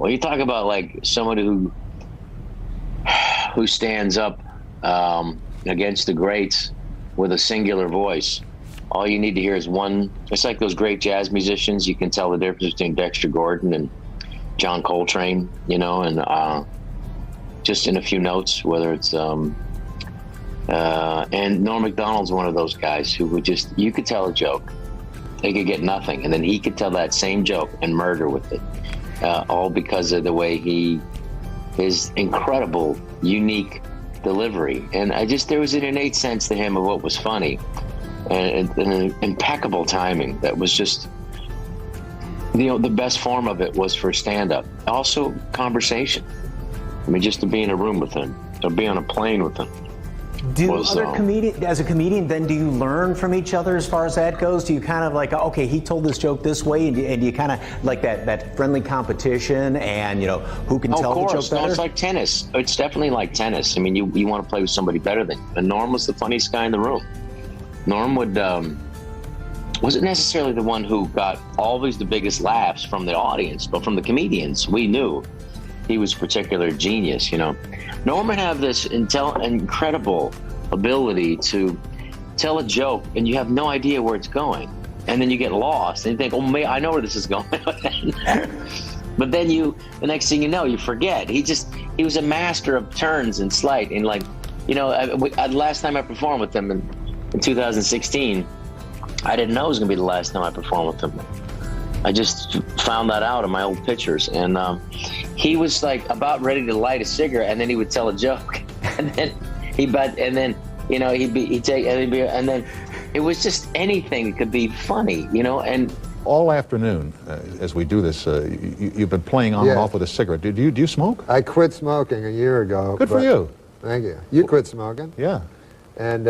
Well, you talk about like someone who stands up against the greats with a singular voice. All you need to hear is one. It's like those great jazz musicians. You can tell the difference between Dexter Gordon and John Coltrane, you know, and just in a few notes, whether it's and Norm MacDonald's one of those guys who would just, you could tell a joke, they could get nothing, and then he could tell that same joke and murder with it, all because of the way his incredible, unique delivery. And there was an innate sense to him of what was funny, and an impeccable timing that was just, you know, the best form of it was for stand-up. Also, conversation. I mean, just to be in a room with him, or be on a plane with him. As a comedian, then do you learn from each other as far as that goes? Do you kind of like, okay, he told this joke this way, and do you kind of like that friendly competition, and you know, who can tell the joke better? No, it's like tennis. It's definitely like tennis. I mean, you want to play with somebody better than you. And Norm was the funniest guy in the room. Norm wasn't necessarily the one who got always the biggest laughs from the audience, but from the comedians, we knew he was a particular genius, you know. Norm would have this incredible ability to tell a joke and you have no idea where it's going. And then you get lost and you think, oh, man, I know where this is going. But then the next thing you know, you forget. He was a master of turns and sleight. And like, you know, last time I performed with him in 2016, I didn't know it was going to be the last time I performed with him. I just found that out in my old pictures, and he was like about ready to light a cigarette, and then he would tell a joke, and then you know, and then it was just anything that could be funny, you know. And all afternoon, as we do this, you've been playing on and off with a cigarette. Do you smoke? I quit smoking a year ago. Good for you. Thank you. You quit smoking. Yeah. And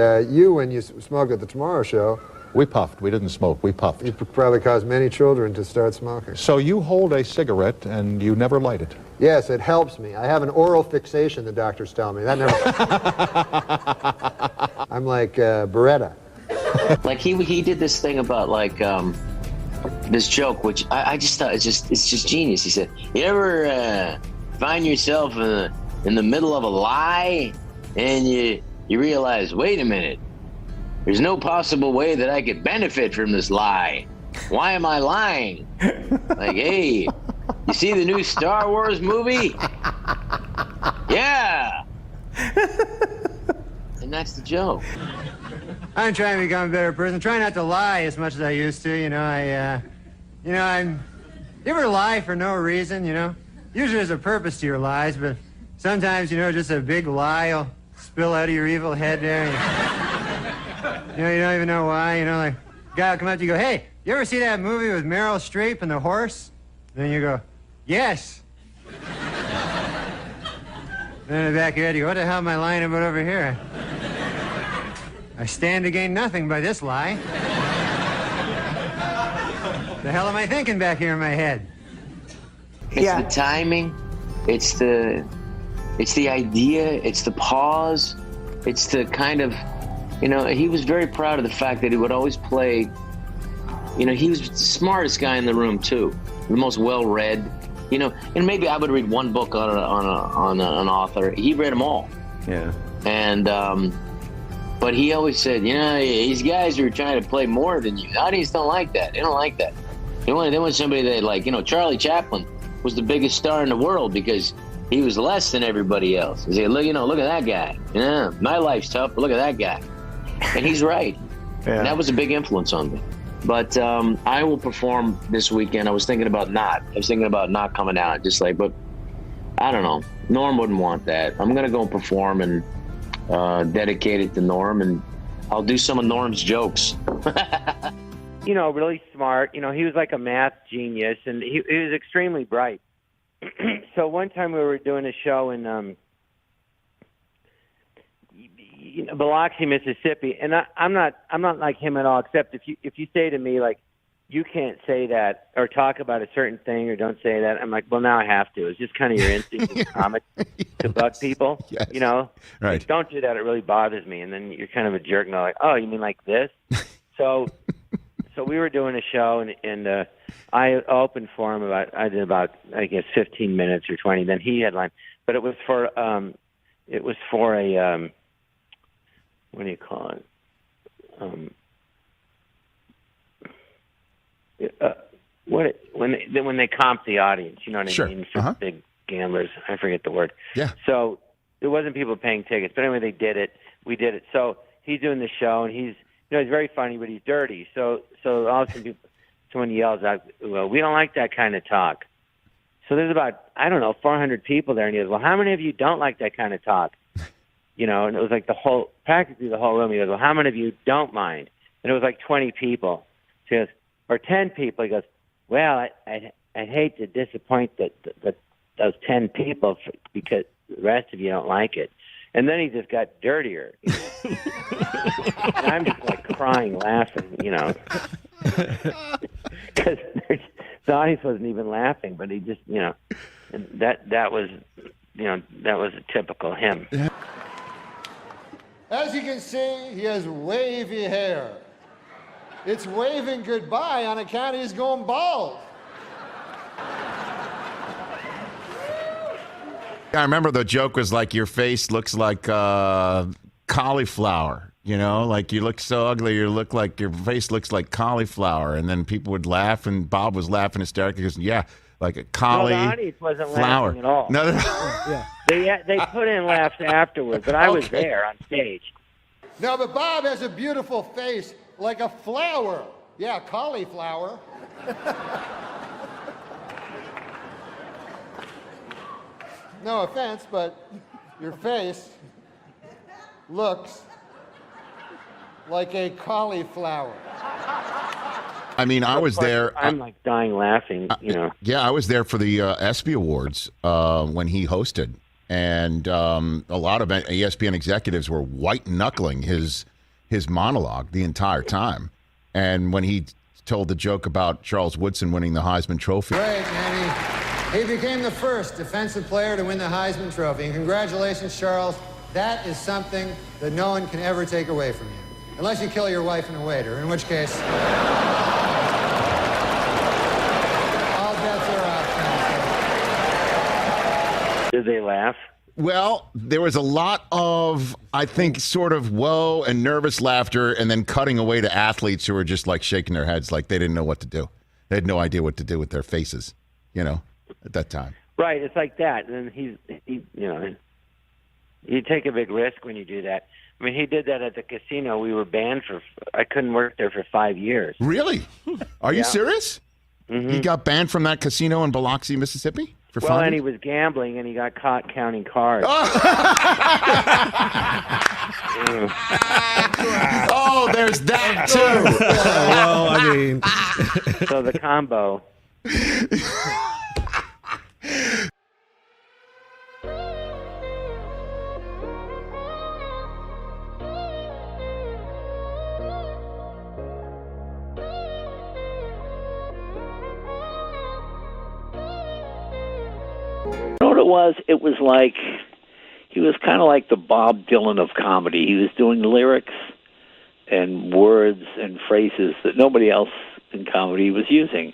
when you smoked at the Tomorrow Show, we puffed. We didn't smoke. We puffed. You probably caused many children to start smoking. So you hold a cigarette and you never light it? Yes, it helps me. I have an oral fixation, the doctors tell me. That never... I'm like Beretta. Like he did this thing about like this joke, which I just thought it's just genius. He said, you ever find yourself in the middle of a lie and you realize, wait a minute, there's no possible way that I could benefit from this lie. Why am I lying? Like, hey, you see the new Star Wars movie? Yeah. And that's the joke. I'm trying to become a better person. Try not to lie as much as I used to. You know, you ever lie for no reason, you know? Usually there's a purpose to your lies, but sometimes, you know, just a big lie will spill out of your evil head there. You know, you don't even know why, you know, like, a guy will come up to you and go, hey, you ever see that movie with Meryl Streep and the horse? Then you go, yes. Then in the back of your head, you go, what the hell am I lying about over here? I stand to gain nothing by this lie. The hell am I thinking back here in my head? It's the timing, it's the idea, it's the pause, it's the kind of, you know, he was very proud of the fact that he would always play, you know, he was the smartest guy in the room too, the most well-read, you know, and maybe I would read one book on an author. He read them all. Yeah. And, but he always said, you know, these guys are trying to play more than you. The audience don't like that. They don't like that. They want somebody that, like, you know, Charlie Chaplin was the biggest star in the world because he was less than everybody else. He said, look, you know, look at that guy. Yeah, my life's tough, but look at that guy. And he's right. Yeah. And that was a big influence on me. But I will perform this weekend. I was thinking about not coming out. Just like, but I don't know. Norm wouldn't want that. I'm going to go perform and dedicate it to Norm, and I'll do some of Norm's jokes. You know, really smart. You know, he was like a math genius, and he was extremely bright. So one time we were doing a show in Biloxi, Mississippi, and I'm not like him at all. Except if you say to me like, you can't say that or talk about a certain thing or don't say that, I'm like, well, now I have to. It's just kind of your instinct as a comic to bug people. Yes. You know, right? Like, don't do that. It really bothers me. And then you're kind of a jerk, and they're like, oh, you mean like this? So so we were doing a show, and I opened for him I did about, I guess, 15 minutes or 20. Then he headlined, but it was for a what do you call it? When they comp the audience, you know what I mean? For big gamblers, I forget the word. Yeah. So there wasn't people paying tickets, but anyway, they did it. We did it. So he's doing the show, and he's very funny, but he's dirty. So all of a sudden, someone yells out, "Well, we don't like that kind of talk." So there's about, I don't know, 400 people there, and he goes, "Well, how many of you don't like that kind of talk?" You know, and it was like practically the whole room. He goes, "Well, how many of you don't mind?" And it was like 20 people. So he goes, or 10 people. He goes, "Well, I'd hate to disappoint those 10 people because the rest of you don't like it." And then he just got dirtier. You know? And I'm just like crying, laughing, you know, because the audience wasn't even laughing, but he just, you know, and that was a typical him. As you can see, he has wavy hair. It's waving goodbye on account he's going bald. I remember the joke was like, your face looks like cauliflower, you know, like you look so ugly, your face looks like cauliflower. And then people would laugh, and Bob was laughing hysterically because, yeah, like a cauliflower. No, the audience wasn't laughing at all. No. Yeah. They put in laughs afterwards, but I was there on stage. No, but Bob has a beautiful face like a flower. Yeah, cauliflower. No offense, but your face looks like a cauliflower. I mean, I was there. I'm like dying laughing, you know. Yeah, I was there for the ESPY Awards when he hosted. And a lot of ESPN executives were white-knuckling his monologue the entire time. And when he told the joke about Charles Woodson winning the Heisman Trophy. Great, man. He became the first defensive player to win the Heisman Trophy. And congratulations, Charles. That is something that no one can ever take away from you. Unless you kill your wife and a waiter, in which case... all bets are off. Did they laugh? Well, there was a lot of, I think, sort of whoa and nervous laughter, and then cutting away to athletes who were just like shaking their heads like they didn't know what to do. They had no idea what to do with their faces, you know, at that time. Right, it's like that. And he you know, you take a big risk when you do that. I mean, he did that at the casino. We were banned I couldn't work there for 5 years. Really? Are you serious? Mm-hmm. He got banned from that casino in Biloxi, Mississippi? Well, and he was gambling, and he got caught counting cards. Oh, there's that, too. Well, I mean... So the combo... It was like he was kind of like the Bob Dylan of comedy. He was doing lyrics and words and phrases that nobody else in comedy was using.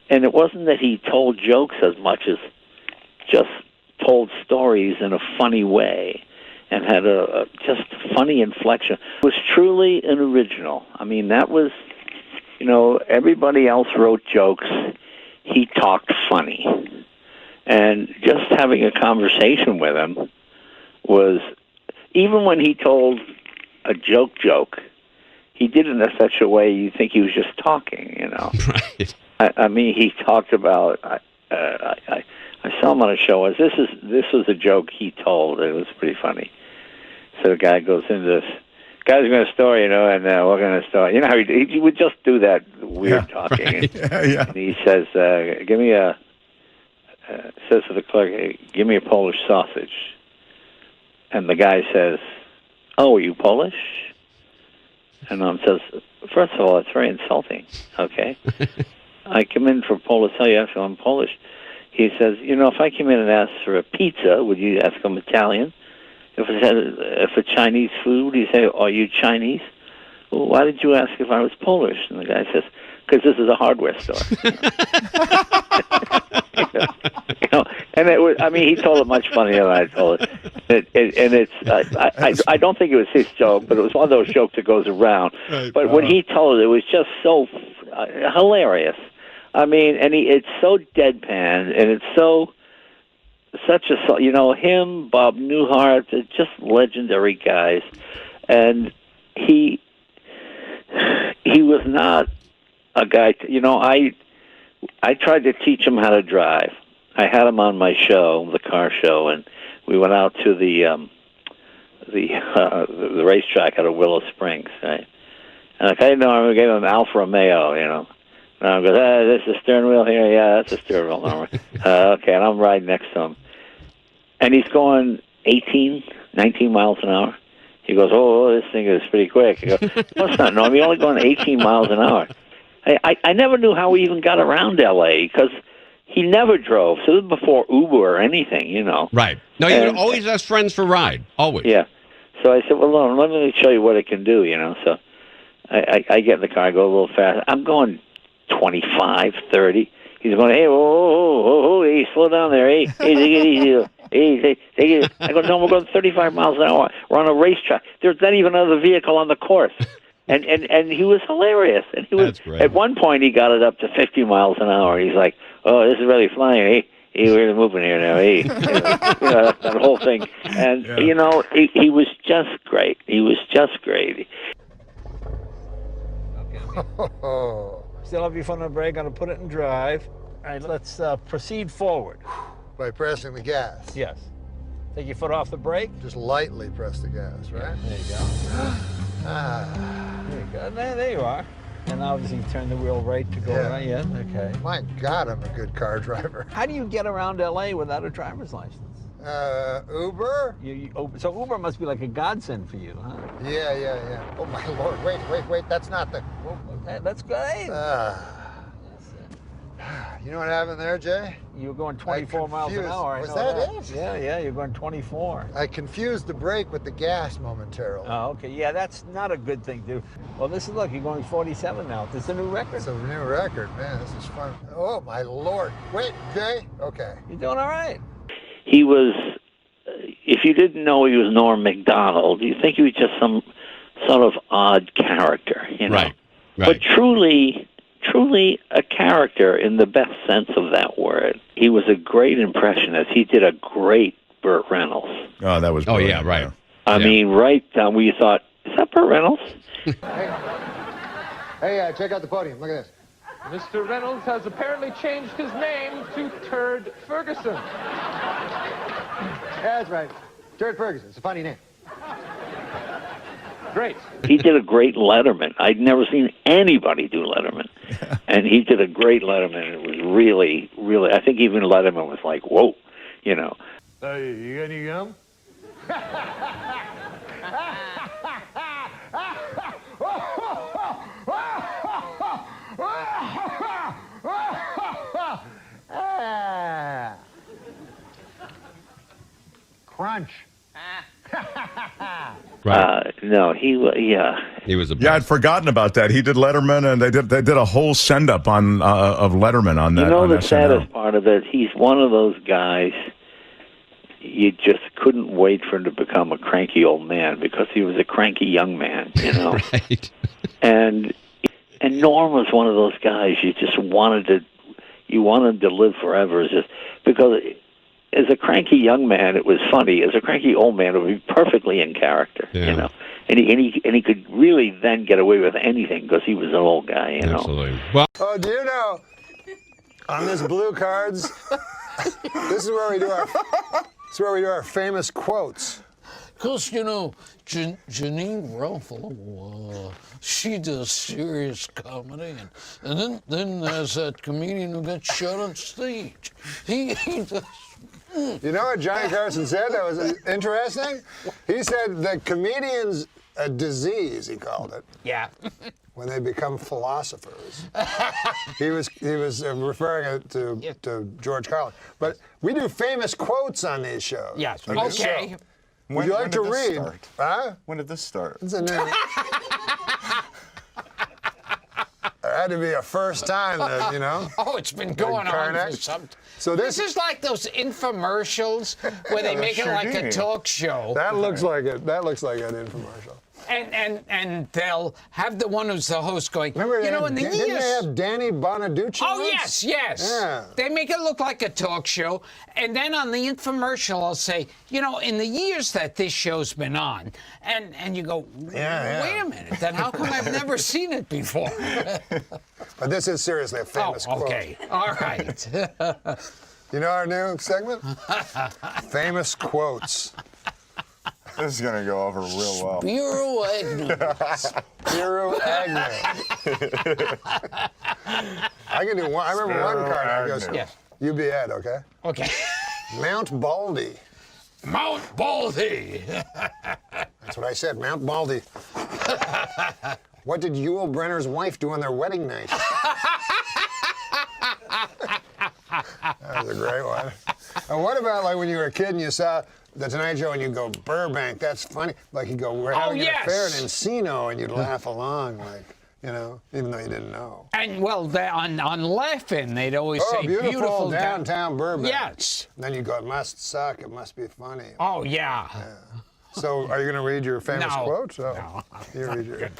And it wasn't that he told jokes as much as just told stories in a funny way and had a just funny inflection. It was truly an original. I mean, that was, you know, everybody else wrote jokes. He talked funny. And just having a conversation with him was, even when he told a joke, he did it in such a way you think he was just talking, you know. Right. I mean, he talked about, I saw him on a show, this was a joke he told. It was pretty funny. So the guy goes into this, guy's going to story, you know, and we're going to story. You know how he would just do that weird talking. Right. And he says, give me says to the clerk, hey, give me a Polish sausage. And the guy says, oh, are you Polish? And says, first of all, it's very insulting, okay? I come in for Polish, tell you after I'm Polish. He says, you know, if I came in and asked for a pizza, would you ask I'm Italian? If a Chinese food, you say, are you Chinese? well, why did you ask if I was Polish? And the guy says, because this is a hardware store. And it was, I mean, he told it much funnier than I told it. I don't think it was his joke, but it was one of those jokes that goes around. Right. But when he told it was just so hilarious. I mean, and it's so deadpan, and it's such a, him, Bob Newhart, they're just legendary guys. And he was not a guy, I tried to teach him how to drive. I had him on my show, the car show, and we went out to the racetrack out of Willow Springs, right? And like, hey, Norm, we gave him an Alfa Romeo, And I goes, this is the steering wheel here? Yeah, that's the steering wheel, Norm. Okay, and I'm riding next to him. And he's going 18, 19 miles an hour. He goes, oh, this thing is pretty quick. I go, no, it's not, Norm. You're only going 18 miles an hour. I never knew how he even got around L.A. because he never drove. So this was before Uber or anything, Right. No, you would always ask friends for a ride. Always. Yeah. So I said, well, Norm, let me show you what it can do, So I get in the car, I go a little fast. I'm going 25, 30. He's going, hey, whoa, hey, slow down there. Hey, take it easy. Hey, take it. I go, no, we're going 35 miles an hour. We're on a racetrack. There's not even another vehicle on the course. And he was hilarious. And he was, at one point, he got it up to 50 miles an hour. He's like, oh, this is really flying. Hey, we're moving here now. Hey, that whole thing. And, he was just great. He was just great. Still have your foot on the brake. Going to put it in drive. All right, let's proceed forward. By pressing the gas. Yes. Take your foot off the brake. Just lightly press the gas, right? Yeah, there you go. There you go. There you are. And obviously turn the wheel right to go around. Yeah, okay. My God, I'm a good car driver. How do you get around L.A. without a driver's license? Uber? So Uber must be like a godsend for you, huh? Yeah. Oh, my Lord. Wait. That's not the... That's great. You know what happened there, Jay? You were going 24 miles an hour. Was that it? Yeah, you're going 24. I confused the brake with the gas momentarily. Oh, okay. Yeah, that's not a good thing, dude. Well, look, you're going 47 now. This is a new record. It's a new record, man. This is fun. Oh, my Lord. Wait, Jay? Okay. You're doing all right. He was, if you didn't know he was Norm MacDonald, you think he was just some sort of odd character, Right. But truly a character in the best sense of that word. He was a great impressionist. He did a great Burt Reynolds. Oh, that was brilliant. Oh, yeah, right. I mean, right down where you thought, is that Burt Reynolds? Hey, check out the podium. Look at this. Mr. Reynolds has apparently changed his name to Turd Ferguson. Yeah, that's right. Turd Ferguson. It's a funny name. Great. He did a great Letterman. I'd never seen anybody do Letterman. And he did a great Letterman. It was really, really, I think even Letterman was like, whoa, You got any gum? Crunch. No, he was, He was a Yeah, I'd forgotten about that. He did Letterman, and they did a whole send-up on of Letterman on that. The saddest part of it, he's one of those guys you just couldn't wait for him to become a cranky old man because he was a cranky young man, Right. And Norm was one of those guys you just wanted to live forever, just because as a cranky young man, it was funny. As a cranky old man, it would be perfectly in character, And he could really then get away with anything because he was an old guy, Absolutely. Well, Oh, do you know, on this blue cards, this is where we do our famous quotes. Because, Janine Ruffalo, she does serious comedy. And then there's that comedian who got shot on stage. He does... You know what Johnny Carson said that was interesting? He said the comedian's a disease, he called it. Yeah. When they become philosophers. He was referring to George Carlin. But we do famous quotes on these shows. Yes. Okay. Would you like to read? Start? Huh? When did this start? It's a new... had to be a first time that, you know. Oh, it's been going on for some. So this is like those infomercials where they make it like a talk show. That looks like it. That looks like an infomercial. And they'll have the one who's the host going, remember, you know, in the years... Didn't they have Danny Bonaducci? Oh, once? yes. Yeah. They make it look like a talk show. And then on the infomercial, I'll say, you know, in the years that this show's been on, and you go, wait a minute, then how come I've never seen it before? But this is seriously a famous quote. Okay, all right. You know our new segment? Famous quotes. This is going to go over real well. Spiro Agnew. Spiro Agnew. I can do one. I remember one card. I goes, you be Ed, okay? Okay. Mount Baldy. Mount Baldy. That's what I said, Mount Baldy. What did Yul Brynner's wife do on their wedding night? That was a great one. And what about like when you were a kid and you saw The Tonight Show and you go, Burbank, that's funny. Like you go, we're having an affair in Encino, and you'd laugh along, like, you know, even though you didn't know. And well, on Laughing, they'd always say beautiful downtown Burbank. Yes. And then you go, it must suck, it must be funny. Oh, yeah. So are you going to read your famous quotes? No. You read your...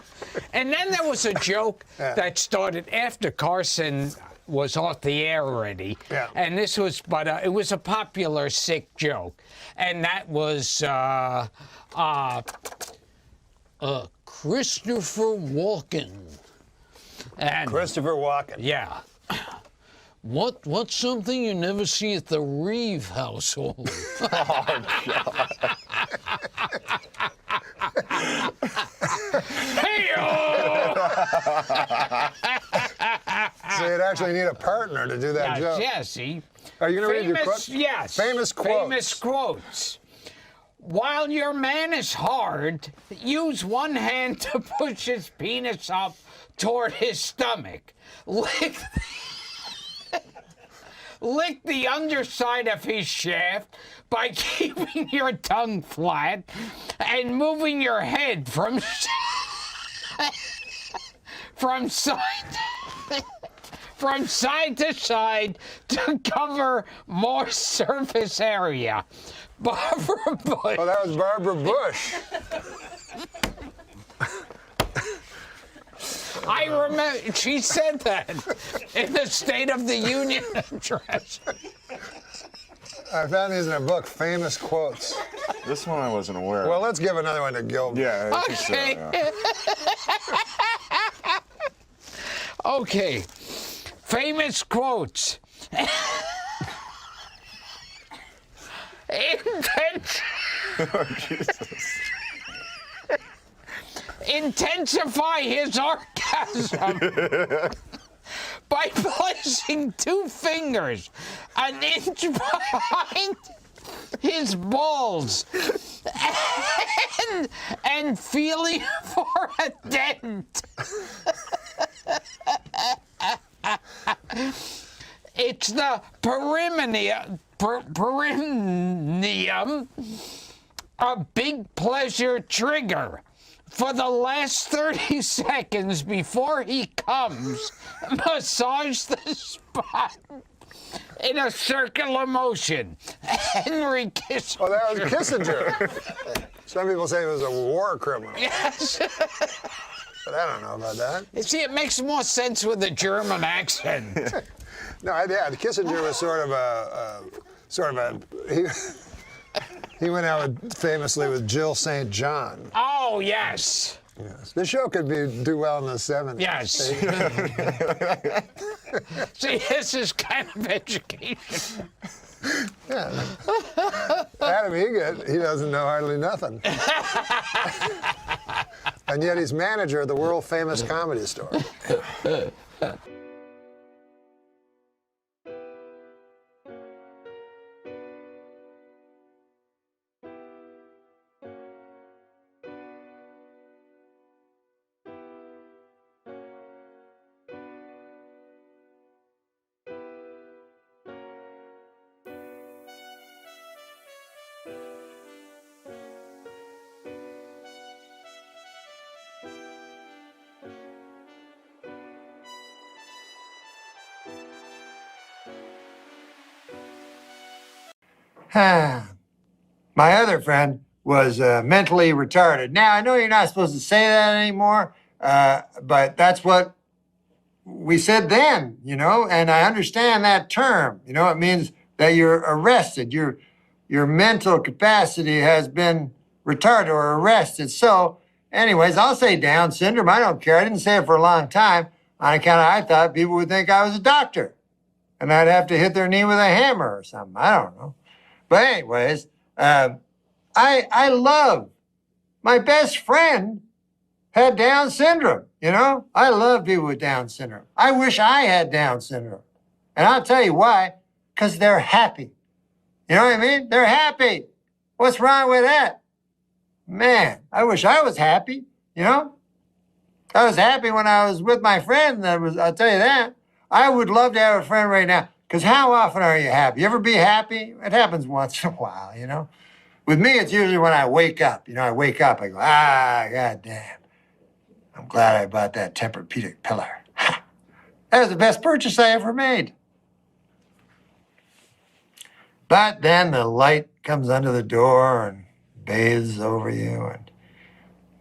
And then there was a joke that started after Carson was off the air already. Yeah. And this was, but it was a popular sick joke. And that was Christopher Walken. And Christopher Walken. Yeah. What's something you never see at the Reeve household? Oh, God. So you'd actually need a partner to do that joke. Yes, see. Are you going to read your quote? Yes. Famous quotes. Famous quotes. While your man is hard, use one hand to push his penis up toward his stomach. Lick the underside of his shaft by keeping your tongue flat and moving your head from side to side to cover more surface area. Barbara Bush. Oh, that was Barbara Bush. I remember she said that in the State of the Union address. I found these in a book, Famous Quotes. This one I wasn't aware of. Well, let's give another one to Gilbert. Yeah, I think so, yeah. Okay. Famous quotes. Intensify his orgasm by placing two fingers an inch behind his balls and feeling for a dent. It's the perineum, a big pleasure trigger. For the last 30 seconds before he comes, massage the spot in a circular motion. Henry Kissinger. Oh, that was Kissinger. Some people say he was a war criminal. Yes. But I don't know about that. You see, it makes more sense with a German accent. No, Kissinger was he went out famously with Jill St. John. Oh, yes. Yes. This show could do well in the 70s. Yes. See, this is kind of education. Yeah. Adam Egget, he doesn't know hardly nothing. And yet he's manager of the world famous comedy store. My other friend was mentally retarded. Now, I know you're not supposed to say that anymore, but that's what we said then, you know, and I understand that term. You know, it means that you're arrested. Your mental capacity has been retarded or arrested. So, anyways, I'll say Down syndrome. I don't care. I didn't say it for a long time on account of I thought people would think I was a doctor and I'd have to hit their knee with a hammer or something. I don't know. But anyways, I love my best friend had Down syndrome, you know? I love people with Down syndrome. I wish I had Down syndrome. And I'll tell you why, because they're happy. You know what I mean? They're happy. What's wrong with that? Man, I wish I was happy, you know? I was happy when I was with my friend. I'll tell you that. I would love to have a friend right now, because how often are you happy? You ever be happy? It happens once in a while, you know? With me, it's usually when I wake up. You know, I wake up, I go, goddamn. I'm glad I bought that Tempur-Pedic pillar. That was the best purchase I ever made. But then the light comes under the door and bathes over you, and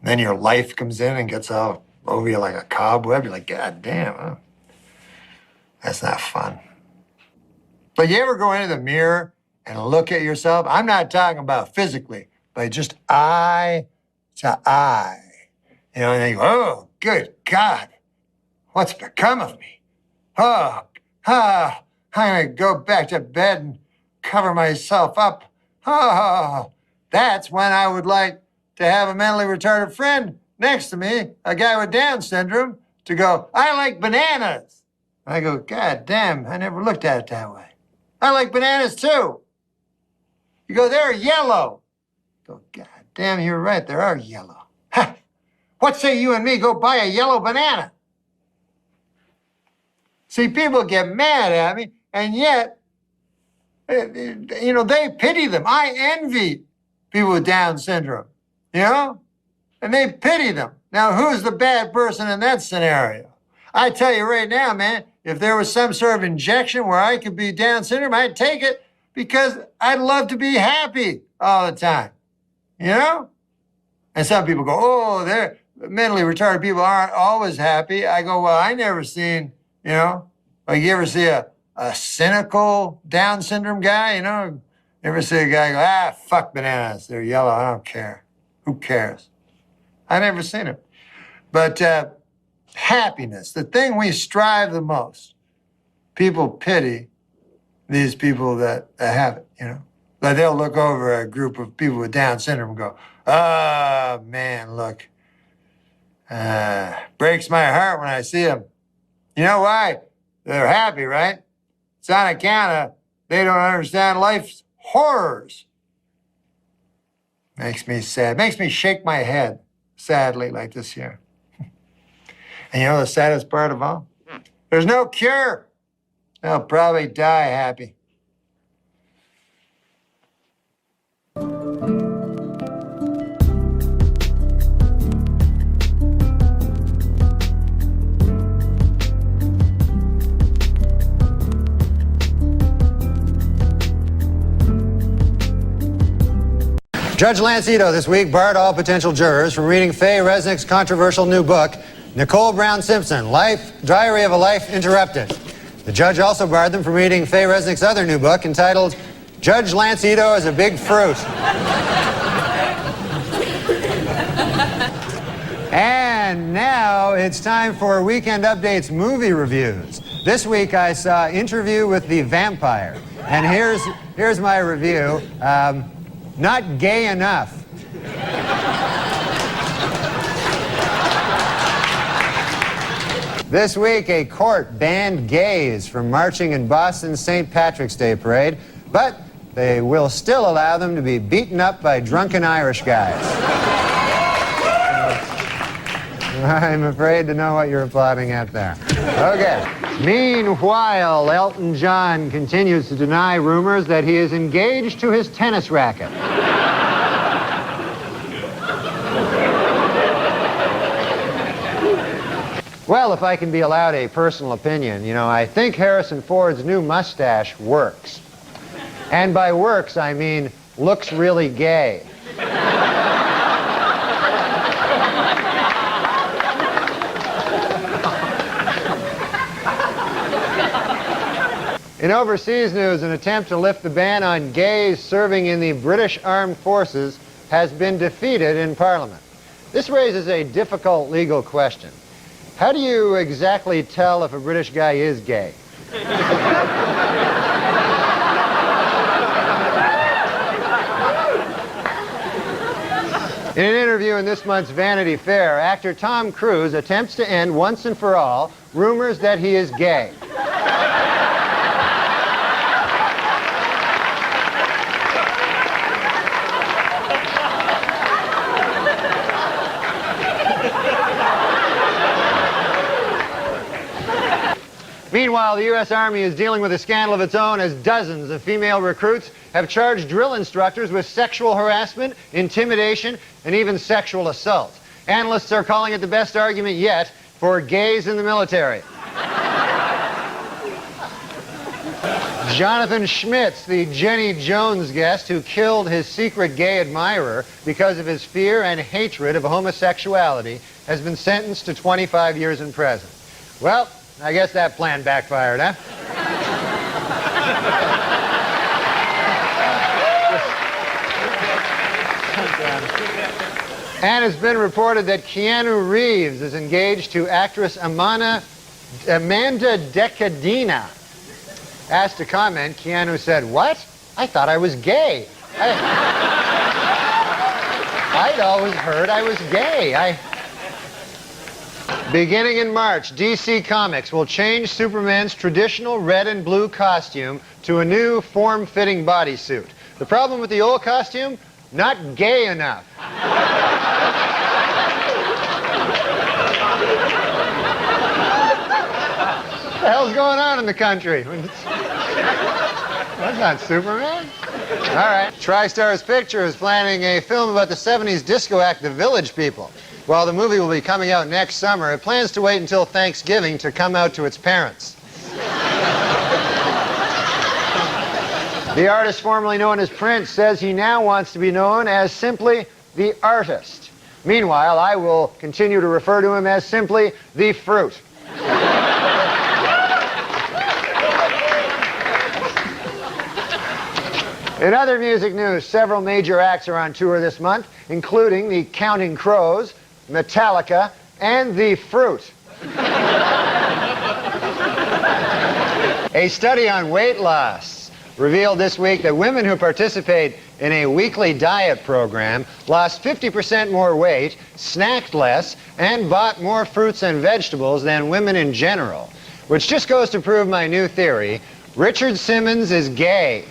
then your life comes in and gets all over you like a cobweb. You're like, God damn, huh? That's not fun. But you ever go into the mirror and look at yourself? I'm not talking about physically, but just eye to eye. You know, and then you go, oh, good God, what's become of me? I'm going to go back to bed and cover myself up. That's when I would like to have a mentally retarded friend next to me, a guy with Down syndrome, to go, I like bananas. I go, God damn, I never looked at it that way. I like bananas too. You go, they're yellow. I go, God damn, you're right, they are yellow. Ha! What say you and me go buy a yellow banana? See, people get mad at me, and yet, you know, they pity them. I envy people with Down syndrome, you know? And they pity them. Now, who's the bad person in that scenario? I tell you right now, man, if there was some sort of injection where I could be Down syndrome, I'd take it because I'd love to be happy all the time, you know? And some people go, oh, they're mentally retarded people aren't always happy. I go, well, I never seen, you know, like you ever see a cynical Down syndrome guy, you know? You ever see a guy go, fuck bananas, they're yellow, I don't care. Who cares? I never seen it. But happiness, the thing we strive the most, people pity these people that have it, you know? Like they'll look over a group of people with Down syndrome and go, oh, man, look. Breaks my heart when I see them. You know why? They're happy, right? It's on account of they don't understand life's horrors. Makes me sad. Makes me shake my head, sadly, like this here. And you know the saddest part of all? There's no cure. They'll probably die happy. Judge Lance Ito this week barred all potential jurors from reading Faye Resnick's controversial new book, Nicole Brown Simpson, Diary of a Life Interrupted. The judge also barred them from reading Faye Resnick's other new book entitled, Judge Lance Ito is a Big Fruit. And now it's time for Weekend Update's movie reviews. This week I saw Interview with the Vampire. And here's my review. Not gay enough. This week, a court banned gays from marching in Boston's St. Patrick's Day parade, but they will still allow them to be beaten up by drunken Irish guys. I'm afraid to know what you're applauding at there. Okay. Meanwhile, Elton John continues to deny rumors that he is engaged to his tennis racket. Well, if I can be allowed a personal opinion, you know, I think Harrison Ford's new mustache works. And by works, I mean looks really gay. In overseas news, an attempt to lift the ban on gays serving in the British Armed Forces has been defeated in Parliament. This raises a difficult legal question. How do you exactly tell if a British guy is gay? In an interview in this month's Vanity Fair, actor Tom Cruise attempts to end once and for all rumors that he is gay. Meanwhile, the U.S. Army is dealing with a scandal of its own as dozens of female recruits have charged drill instructors with sexual harassment, intimidation, and even sexual assault. Analysts are calling it the best argument yet for gays in the military. Jonathan Schmitz, the Jenny Jones guest who killed his secret gay admirer because of his fear and hatred of homosexuality, has been sentenced to 25 years in prison. Well, I guess that plan backfired, huh? And it's been reported that Keanu Reeves is engaged to actress Amanda Decadina. Asked to comment, Keanu said, "What? I thought I was gay. I'd always heard I was gay. Beginning in March, DC Comics will change Superman's traditional red and blue costume to a new form-fitting bodysuit. The problem with the old costume? Not gay enough. What the hell's going on in the country? That's not Superman. All right. TriStar's Picture is planning a film about the 70s disco act, The Village People. While the movie will be coming out next summer, it plans to wait until Thanksgiving to come out to its parents. The artist formerly known as Prince says he now wants to be known as simply the artist. Meanwhile, I will continue to refer to him as simply the fruit. In other music news, several major acts are on tour this month, including the Counting Crows, Metallica, and The Fruit. A study on weight loss revealed this week that women who participate in a weekly diet program lost 50% more weight, snacked less, and bought more fruits and vegetables than women in general, which just goes to prove my new theory: Richard Simmons is gay.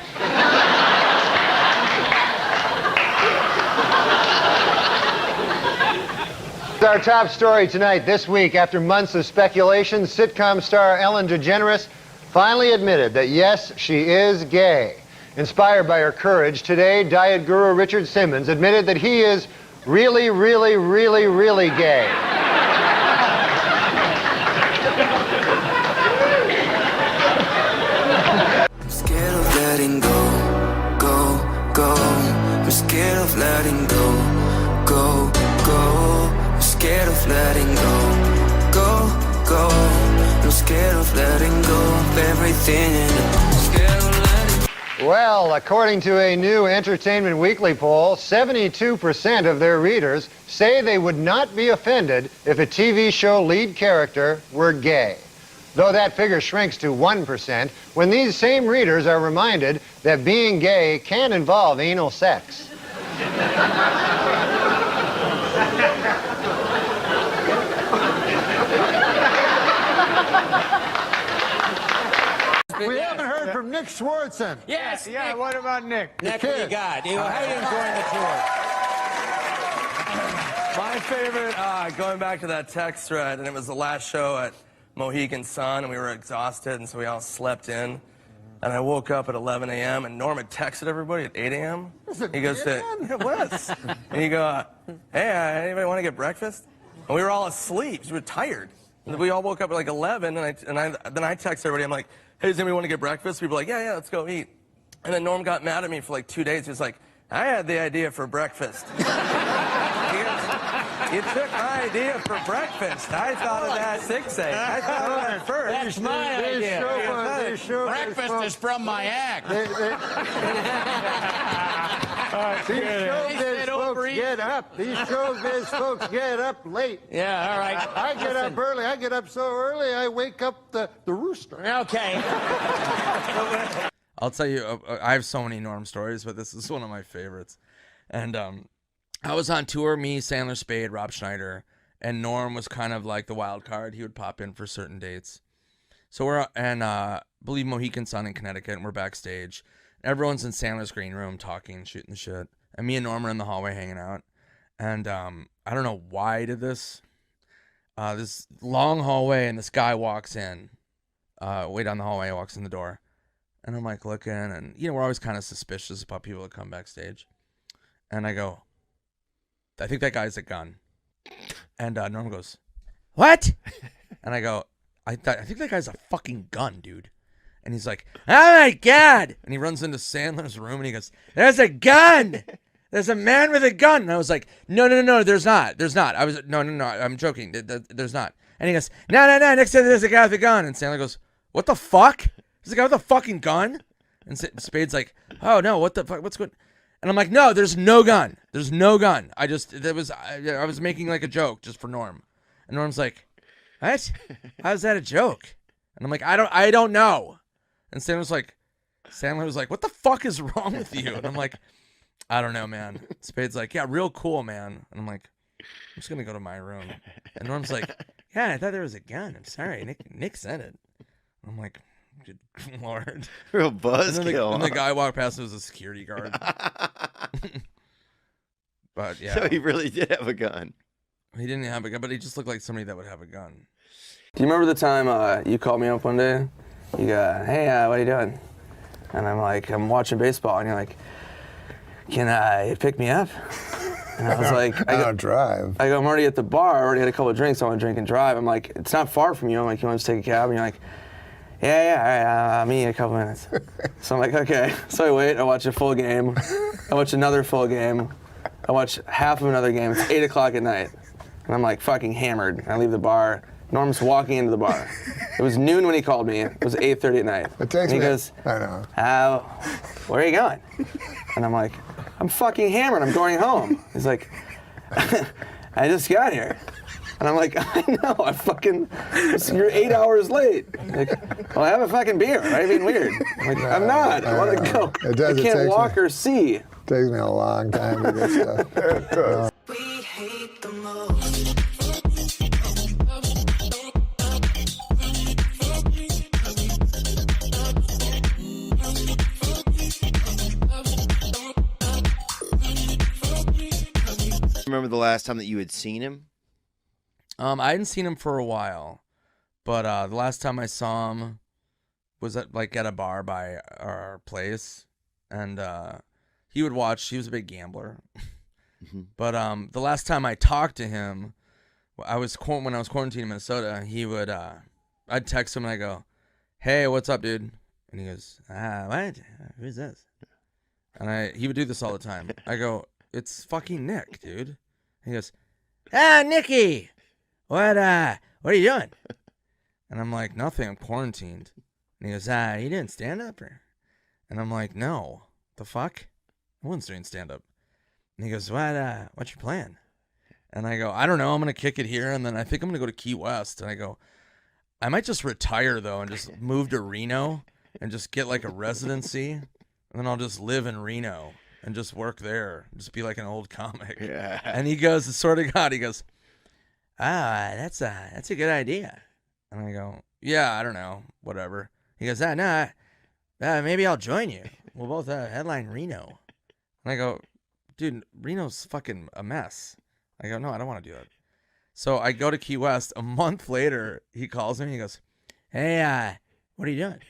Our top story tonight. This week, after months of speculation, sitcom star Ellen DeGeneres finally admitted that yes, she is gay. Inspired by her courage, today, diet guru Richard Simmons admitted that he is really, really, really, really gay. I'm scared of letting go, go, go. I'm scared of letting go, go, go. I'm scared of letting go, go, go. I'm scared of letting go of everything. I'm scared of letting go. Well, according to a new Entertainment Weekly poll, 72% of their readers say they would not be offended if a TV show lead character were gay. Though that figure shrinks to 1% when these same readers are reminded that being gay can involve anal sex. We haven't heard from Nick Swartzen. Yes, yeah. Nick. What about Nick? Nick, what you got? How are you enjoying the tour? My favorite, going back to that text thread, and it was the last show at Mohegan Sun, and we were exhausted, and so we all slept in. And I woke up at 11 a.m., and Norm had texted everybody at 8 a.m. He goes, "It was." And he go, "Hey, anybody want to get breakfast?" And we were all asleep. We were tired. And we all woke up at like 11, and then I text everybody. I'm like, "Hey, does anybody want to get breakfast?" People were like, yeah, let's go eat. And then Norm got mad at me for like 2 days. He was like, I had the idea for breakfast. He goes, you took my idea for breakfast. I thought of that 6 8. I thought of that first. That's my idea. Breakfast is from my act. These showbiz folks get up. These showbiz folks get up late. Yeah, all right. I get up early. I get up so early, I wake up the rooster. Okay. I'll tell you, I have so many Norm stories, but this is one of my favorites. And I was on tour, me, Sandler, Spade, Rob Schneider, and Norm was kind of like the wild card. He would pop in for certain dates. So we're, I believe Mohegan Sun in Connecticut, and we're backstage. Everyone's in Sandler's green room talking, shooting the shit. And me and Norm are in the hallway hanging out. And I don't know why I did this. This long hallway, and this guy walks in. Way down the hallway, he walks in the door. And I'm like looking, and we're always kind of suspicious about people that come backstage. And I go, I think that guy's a gun. And Norm goes, what? And I go, I think that guy's a fucking gun, dude. And he's like, oh my God. And he runs into Sandler's room and he goes, there's a gun. There's a man with a gun. And I was like, no, there's not. I was, no, I'm joking. There's not. And he goes, no, next to there's a guy with a gun. And Sandler goes, what the fuck? There's a guy with a fucking gun? And Spade's like, oh no, what the fuck? What's good? And I'm like, no, there's no gun. There's no gun. I was making like a joke just for Norm. And Norm's like, what? How's that a joke? And I'm like, I don't know. And Sandler was like, what the fuck is wrong with you? And I'm like, I don't know, man. Spade's like, yeah, real cool, man. And I'm like, I'm just gonna go to my room. And Norm's like, yeah, I thought there was a gun. I'm sorry, Nick said it. I'm like, good Lord. Real buzzkill. And the guy walked past, it was a security guard. But yeah. So he really did have a gun. He didn't have a gun, but he just looked like somebody that would have a gun. Do you remember the time you called me up one day? You go, hey, what are you doing? And I'm like, I'm watching baseball. And you're like, can you pick me up? And I was like, I don't drive. I go, I'm already at the bar. I already had a couple of drinks. I want to drink and drive. I'm like, it's not far from you. I'm like, you want to take a cab? And you're like, yeah, all right, I'll meet you in a couple minutes. So I'm like, okay. So I wait. I watch a full game. I watch another full game. I watch half of another game. It's 8 o'clock at night. And I'm like fucking hammered. I leave the bar. Norm's walking into the bar. It was noon when he called me. It was 8:30 at night. And he goes, I know. Where are you going? And I'm like, I'm fucking hammered. I'm going home. He's like, I just got here. And I'm like, I know. You're 8 hours late. Like, well, have a fucking beer. Right? Being weird. I'm like, I'm not. I want to go. I can't walk or see. It takes me a long time to get stuff. We hate the most. Remember the last time that you had seen him? I hadn't seen him for a while, but the last time I saw him was at a bar by our place, and he would watch. He was a big gambler, but the last time I talked to him, when I was quarantining in Minnesota, he would I'd text him and I go, "Hey, what's up, dude?" And he goes, "What? Who's this?" And he would do this all the time. I go, "It's fucking Nick, dude." And he goes, Nicky. What are you doing? And I'm like, nothing, I'm quarantined. And he goes, you didn't stand up? And I'm like, no. The fuck? I wasn't doing stand up. And he goes, what's your plan? And I go, I don't know, I'm gonna kick it here, and then I think I'm gonna go to Key West. And I go, I might just retire though and just move to Reno and just get like a residency, and then I'll just live in Reno and just work there, just be like an old comic. Yeah. And he goes, sort of God, he goes, that's a good idea. And I go, yeah, I don't know, whatever. He goes, no, maybe I'll join you. We'll both headline Reno. And I go, dude, Reno's fucking a mess. I go, no, I don't want to do that. So I go to Key West. A month later, he calls me. He goes, hey, what are you doing?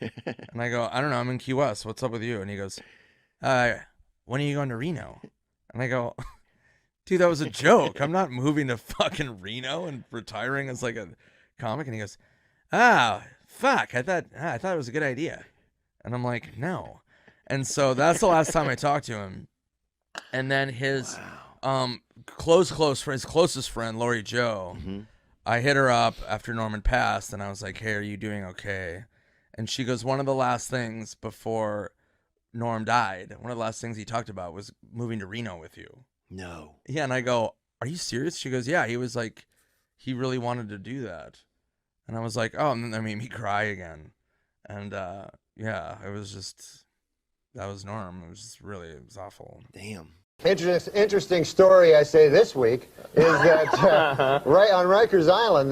And I go, I don't know, I'm in Key West. What's up with you? And he goes, when are you going to Reno? And I go, dude, that was a joke. I'm not moving to fucking Reno and retiring as like a comic. And he goes, fuck, I thought it was a good idea. And I'm like, no. And so that's the last time I talked to him. And then his his closest friend, Lori Jo, I hit her up after Norman passed, and I was like, hey, are you doing okay? And she goes, one of the last things before Norm died, one of the last things he talked about was moving to Reno with you. No. Yeah, and I go, are you serious? She goes, yeah, he was like, he really wanted to do that. And I was like, oh, and then that made me cry again. And yeah, it was just, that was Norm. It was awful. Damn. Interesting story I say this week is that right on Rikers Island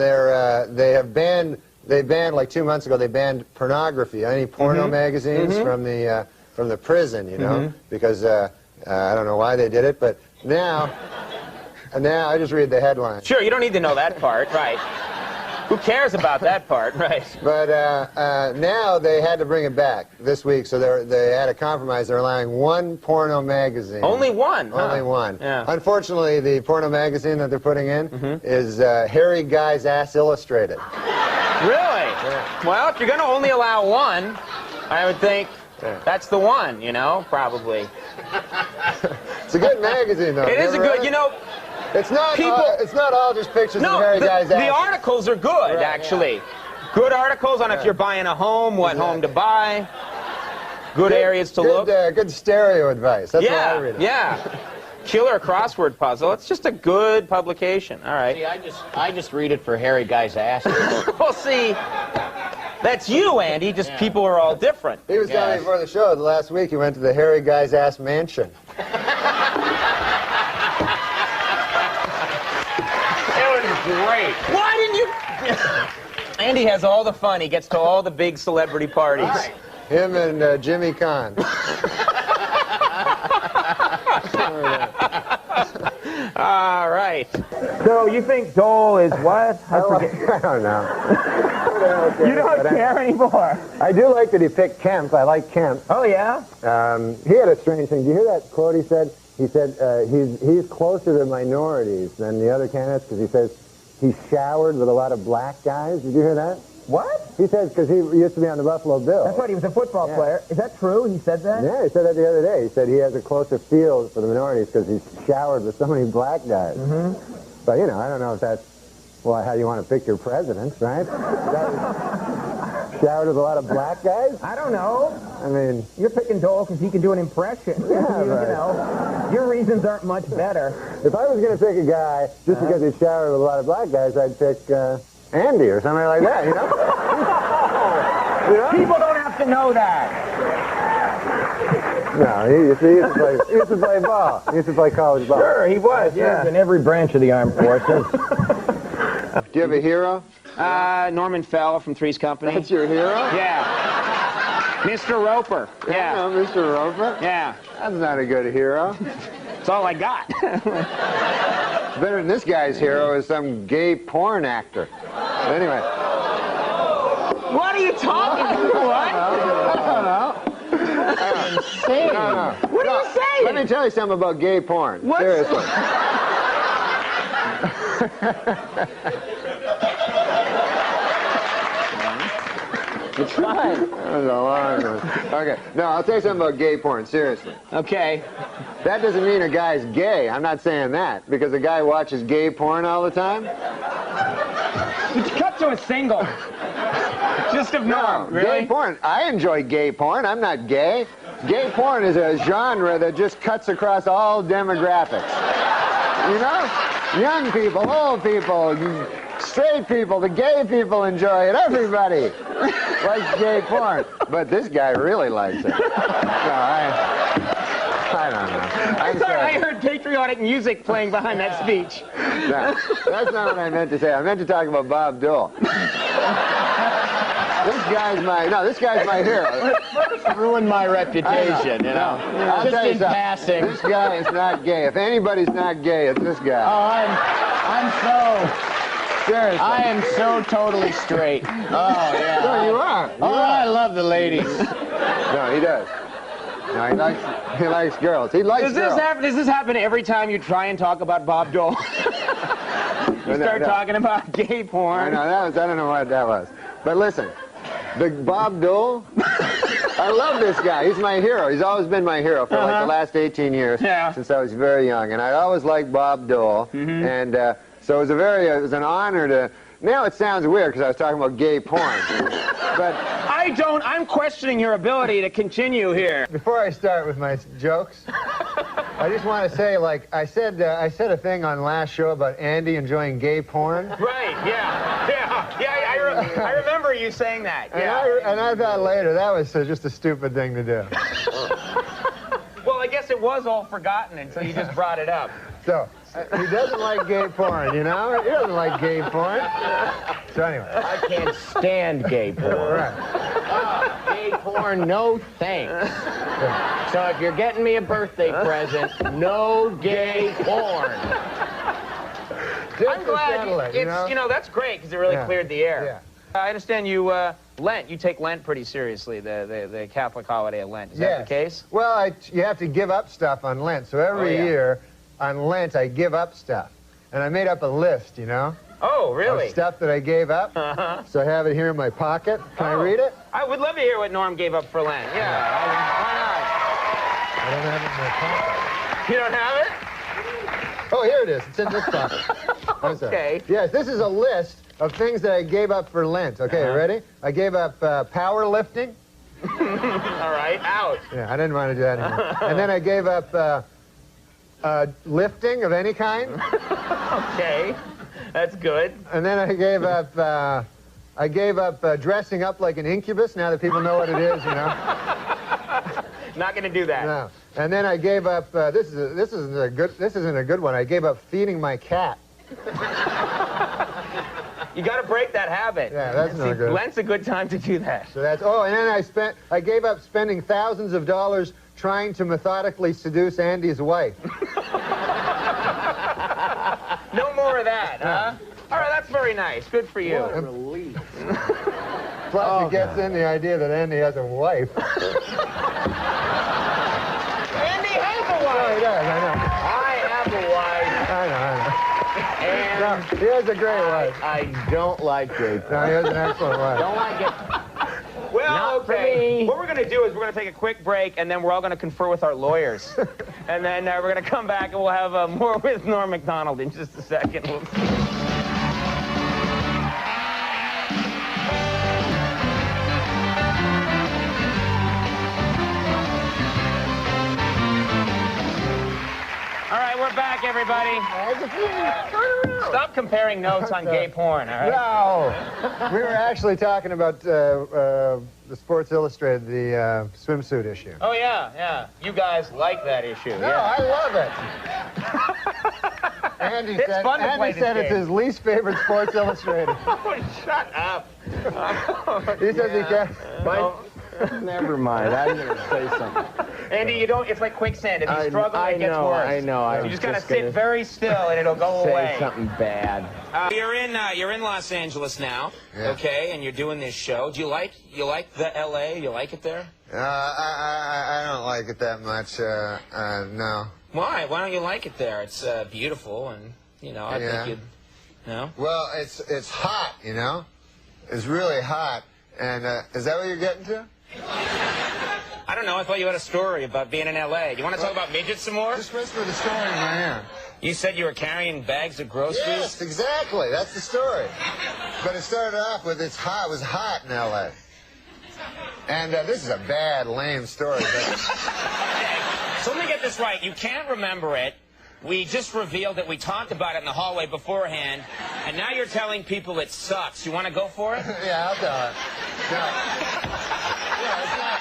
they banned like 2 months ago, they banned pornography, any porno magazines from the prison, you know, because I don't know why they did it, but now I just read the headline. Sure, you don't need to know that part, right? Who cares about that part, right? But now they had to bring it back this week, so they had a compromise. They're allowing one porno magazine. Only one? Only one. Yeah. Unfortunately, the porno magazine that they're putting in is Hairy Guy's Ass Illustrated. Really? Yeah. Well, if you're going to only allow one, I would think that's the one, you know, probably. It's a good magazine, though. It is a good, you know... It's not all just pictures of Hairy Guy's ass. The articles are good, actually. Yeah. Good articles on if you're buying a home, what home to buy, good areas to look. Good stereo advice. That's what I read. Yeah. Killer crossword puzzle. It's just a good publication. All right. See, I just read it for Hairy Guy's ass. Well, see, that's you, Andy. Just people are all different. He was telling me before the show, the last week he went to the Hairy Guy's Ass Mansion. Great. Why didn't you... Andy has all the fun. He gets to all the big celebrity parties. Right. Him and Jimmy Kahn. All right. So you think Dole is what? I don't know. You don't care anymore. I do like that he picked Kemp. I like Kemp. Oh, yeah? He had a strange thing. Did you hear that quote he said? He said he's closer to minorities than the other candidates because he says he's showered with a lot of black guys. Did you hear that? What? He says because he used to be on the Buffalo Bills. That's right, he was a football player. Is that true? He said that? Yeah, he said that the other day. He said he has a closer feel for the minorities because he's showered with so many black guys. But, you know, I don't know if that's how you want to pick your presidents, right? Showered with a lot of black guys? I don't know. I mean... You're picking Dole because he can do an impression. Yeah, you know, your reasons aren't much better. If I was going to pick a guy just because he's showered with a lot of black guys, I'd pick Andy or something like that, you know? You know? People don't have to know that. No, he used to play ball. He used to play college ball. Sure, he was, yeah. In every branch of the armed forces. Do you have a hero? Norman Fell from Three's Company. That's your hero? Yeah. Mr. Roper. Yeah. Oh, Mr. Roper? Yeah. That's not a good hero. That's all I got. Better than this guy's hero is some gay porn actor. Anyway. What are you talking about? What? I don't know. Insane. No. What are you saying? Let me tell you something about gay porn. Seriously. It's fine. That was a long one. Okay. No, I'll tell you something about gay porn, seriously. Okay. That doesn't mean a guy's gay. I'm not saying that. Because a guy watches gay porn all the time. Cut to a single. Just of Norm, really? Gay porn. I enjoy gay porn. I'm not gay. Gay porn is a genre that just cuts across all demographics. You know? Young people, old people, straight people, the gay people enjoy it. Everybody likes gay porn. But this guy really likes it. No, I don't know. I thought I heard patriotic music playing behind that speech. No, that's not what I meant to say. I meant to talk about Bob Dole. This guy's my hero. First ruined my reputation, you know. I'll Just tell you in something. passing. This guy is not gay. If anybody's not gay, it's this guy. Oh, I'm so... Seriously. I am so totally straight. Oh, yeah. No, you are. I love the ladies. No, he does. No, he likes girls. He likes girls. Does this happen every time you try and talk about Bob Dole? You start talking about gay porn. I know, I don't know what that was. But listen, the Bob Dole, I love this guy. He's my hero. He's always been my hero for like the last 18 years, since I was very young. And I always liked Bob Dole. And so it was an honor to. Now it sounds weird because I was talking about gay porn. But I'm questioning your ability to continue here. before I start with my jokes, I just want to say, like, I said a thing on last show about Andy enjoying gay porn. Right, I remember you saying that. And I thought later, that was just a stupid thing to do. Well, I guess it was all forgotten until you just brought it up. So, he doesn't like gay porn, you know? He doesn't like gay porn. So anyway. I can't stand gay porn. Right. Gay porn, no thanks. So if you're getting me a birthday present, no gay porn. I'm glad that's great because it really cleared the air. Yeah. I understand you Lent. You take Lent pretty seriously, the Catholic holiday of Lent. Is that the case? Well, you have to give up stuff on Lent. So every year on Lent, I give up stuff. And I made up a list, you know? Oh, really? Of stuff that I gave up. So I have it here in my pocket. Can I read it? I would love to hear what Norm gave up for Lent. Yeah, why not? I don't have it in my pocket. You don't have it? Oh, here it is. It's in this pocket. Okay. Yes, this is a list of things that I gave up for Lent. Okay, you ready? I gave up powerlifting. All right, out. Yeah, I didn't want to do that anymore. And then I gave up lifting of any kind. Okay, that's good. And then I gave up dressing up like an incubus. Now that people know what it is, you know. Not going to do that. No. And then I gave up. This isn't a good one. I gave up feeding my cat. You got to break that habit. Yeah, that's not good. Lent's a good time to do that. So that's. Oh, and then I gave up spending thousands of dollars trying to methodically seduce Andy's wife. No more of that, huh? All right, that's very nice. Good for you. What a relief. Plus, it gets in the idea that Andy has a wife. Andy has a wife. Oh, he does. I know. I have a wife. I know. And no, he has a great wife. I don't like gay porn. No, he has an excellent wife. Don't like it. Well, Not for okay. me. What we're going to do is we're going to take a quick break, and then we're all going to confer with our lawyers. And then we're going to come back, and we'll have more with Norm MacDonald in just a second. All right, we're back, everybody. Stop comparing notes on gay porn, all right? No. We were actually talking about the Sports Illustrated, the swimsuit issue. Oh, yeah. You guys like that issue. No, I love it. Andy said it's his least favorite Sports Illustrated. Oh, shut up. He says he can't. Never mind. I'm going to say something. Andy, it's like quicksand. If you struggle, it gets worse. I know. You just got to sit very still, and it'll go away. Say something bad. You're in Los Angeles now, okay, and you're doing this show. Do you like the L.A.? You like it there? I don't like it that much. No. Why? Why don't you like it there? It's beautiful, and I think you'd. No. Well, it's hot. You know, it's really hot. And is that what you're getting to? I don't know. I thought you had a story about being in L.A. Do you want to talk about midgets some more? Just whisper the story in my ear. You said you were carrying bags of groceries? Yes, exactly. That's the story. But it started off with it was hot in L.A. And this is a bad, lame story. But... So let me get this right. You can't remember it. We just revealed that we talked about it in the hallway beforehand, and now you're telling people it sucks. You want to go for it? Yeah, I'll tell it. No. Yeah, it's not...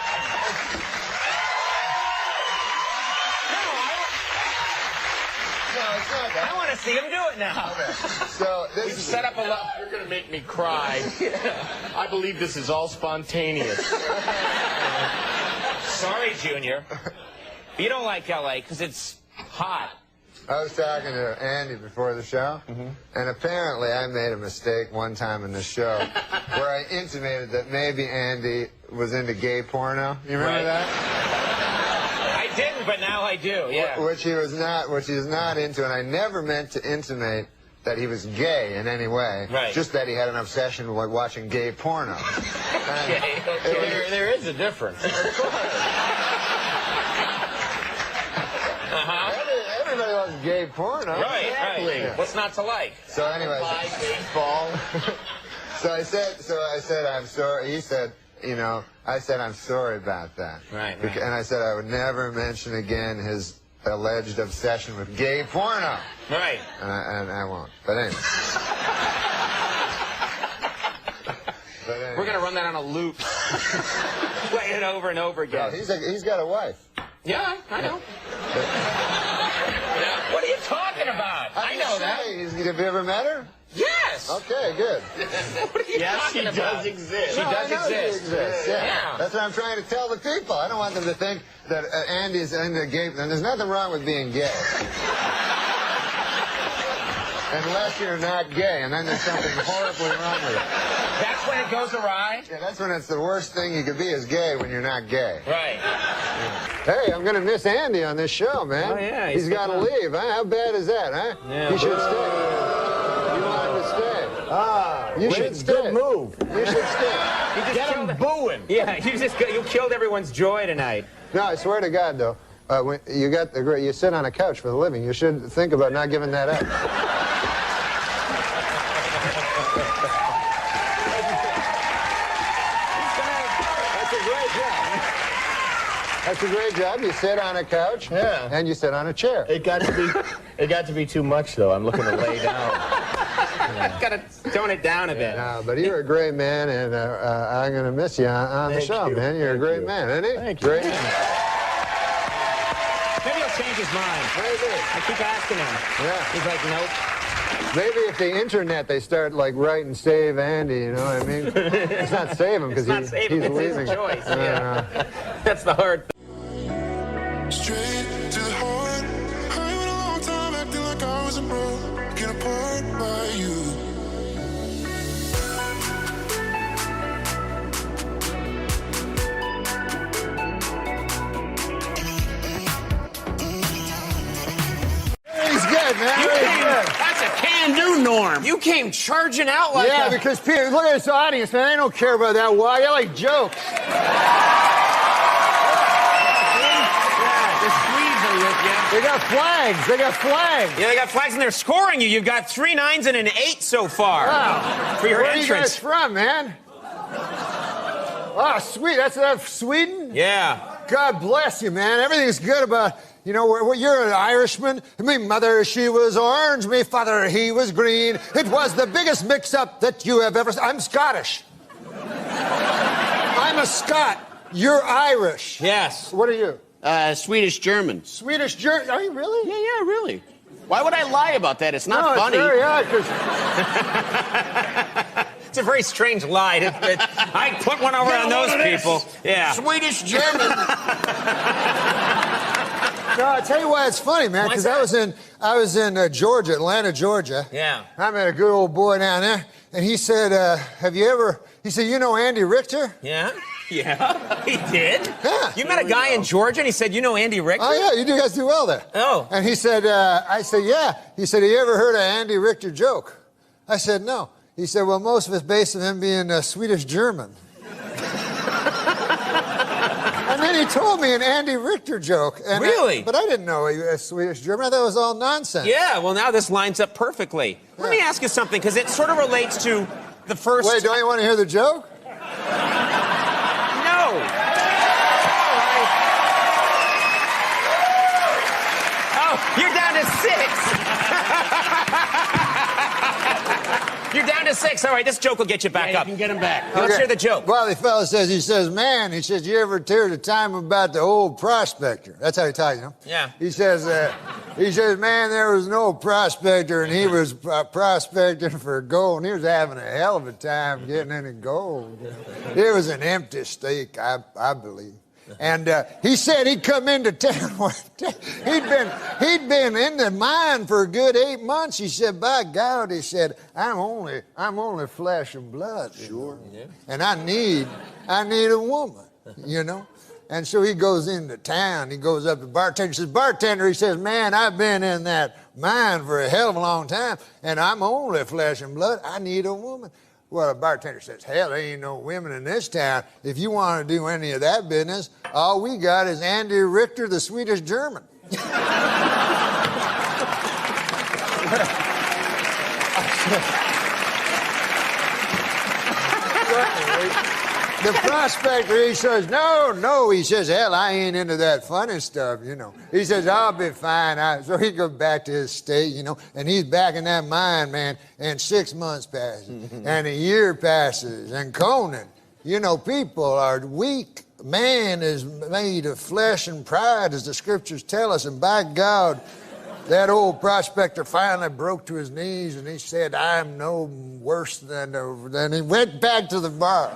I want to see him do it now. Okay. So We've set up a lot. You're going to make me cry. I believe this is all spontaneous. Sorry, Junior. You don't like L.A. because it's hot. I was talking to Andy before the show, and apparently I made a mistake one time in the show where I intimated that maybe Andy was into gay porno. You remember that? I didn't, but now I do, yeah. Which he is not into, and I never meant to intimate that he was gay in any way. Right. Just that he had an obsession with watching gay porno. Okay. There is a difference. Everybody loves gay porno. Right, Exactly. right. What's not to like? So anyway, baseball. so I said, I'm sorry. He said, you know, I said, I'm sorry about that. Right. And I said I would never mention again his alleged obsession with gay porno. Right. And I won't. But anyway. We're going to run that on a loop. Play it over and over again. Well, he's got a wife. Yeah, I know. What are you talking about? I know that. Have you ever met her? Yes. Okay, good. What are you talking about? She does exist. She exists. Yeah. That's what I'm trying to tell the people. I don't want them to think that Andy's into gay. And there's nothing wrong with being gay. Unless you're not gay, and then there's something horribly wrong with it. That's when it goes awry? Yeah, that's when it's the worst thing you could be is gay when you're not gay. Right. Hey, I'm going to miss Andy on this show, man. Oh, yeah. He's got to leave, huh? How bad is that, huh? Yeah. He should stay. You want him to stay. You should stay. Good move. You should stay. Get him booing. Yeah, you killed everyone's joy tonight. No, I swear to God, though, when you sit on a couch for a living. You should think about not giving that up. That's a great job. You sit on a couch, and you sit on a chair. It got to be too much, though. I'm looking to lay down. Got to tone it down a bit. No, but you're a great man, and I'm going to miss you on the show, man. You're a great man, isn't he? Thank you. Great. Maybe he'll change his mind. Maybe. I keep asking him. Yeah. He's like, nope. Maybe if the internet, they start like writing "Save Andy," you know what I mean? It's not save him because he's leaving. His choice. Yeah. That's the hard thing. Straight to the heart. I went a long time acting like I wasn't broken apart by you. He's good, man. That's a can-do, Norm. You came charging out like Yeah, because Peter, look at this audience, man. They don't care about that. Why? They like jokes. They got flags. They got flags. Yeah, they got flags, and they're scoring you. You've got 3 9s and an 8 so far. Wow. For your Where entrance. are you guys from, man? Oh, sweet. That's Sweden? Yeah. God bless you, man. Everything's good about, you know, you're an Irishman. Me mother, she was orange. Me father, he was green. It was the biggest mix-up that you have ever seen. I'm Scottish. I'm a Scot. You're Irish. Yes. What are you? Swedish German. Swedish German. Are you really? Yeah, really. Why would I lie about that? It's not funny. It's very odd, 'cause it's a very strange lie. I put one over on those people. Yeah. Swedish German. No, I'll tell you why it's funny, man, because I was in Georgia, Atlanta, Georgia. Yeah. I met a good old boy down there, and he said, he said, you know Andy Richter? Yeah. Yeah, he did. Yeah. You met a guy in Georgia, and he said, you know Andy Richter? Oh, yeah, you guys do well there. Oh. And he said, I said, yeah. He said, have you ever heard of Andy Richter joke? I said, no. He said, well, most of it's based on him being Swedish German. And then he told me an Andy Richter joke. And Really? But I didn't know he was Swedish German. I thought it was all nonsense. Yeah, well, now this lines up perfectly. Let me ask you something, because it sort of relates to the first... Wait, don't you want to hear the joke? No. Oh, you're down to 6. You're down to 6. All right, this joke will get you back up. You can get him back. Let's hear the joke. Well, the fellow says, he says, you ever hear the time about the old prospector? That's how he talks, you know? Yeah. He says, man, there was an old prospector, and he was prospecting for gold, and he was having a hell of a time getting any gold. You know? It was an empty stake, I believe. And he said he'd come into town one day. He'd been in the mine for a good 8 months. He said, by God, he said, I'm only flesh and blood. Sure. Yeah. And I need a woman, you know. And so he goes into town. He goes up to the bartender. He says, bartender, he says, man, I've been in that mine for a hell of a long time, and I'm only flesh and blood. I need a woman. Well, the bartender says, hell, there ain't no women in this town. If you want to do any of that business, all we got is Andy Richter, the Swedish German. The prospector, he says, no, he says, hell, I ain't into that funny stuff, you know. He says, I'll be fine. So he goes back to his state, you know, and he's back in that mine, man, and 6 months passes, and a year passes, and Conan, you know, people are weak. Man is made of flesh and pride, as the scriptures tell us, and by God, that old prospector finally broke to his knees and he said, I'm no worse than he went back to the bar.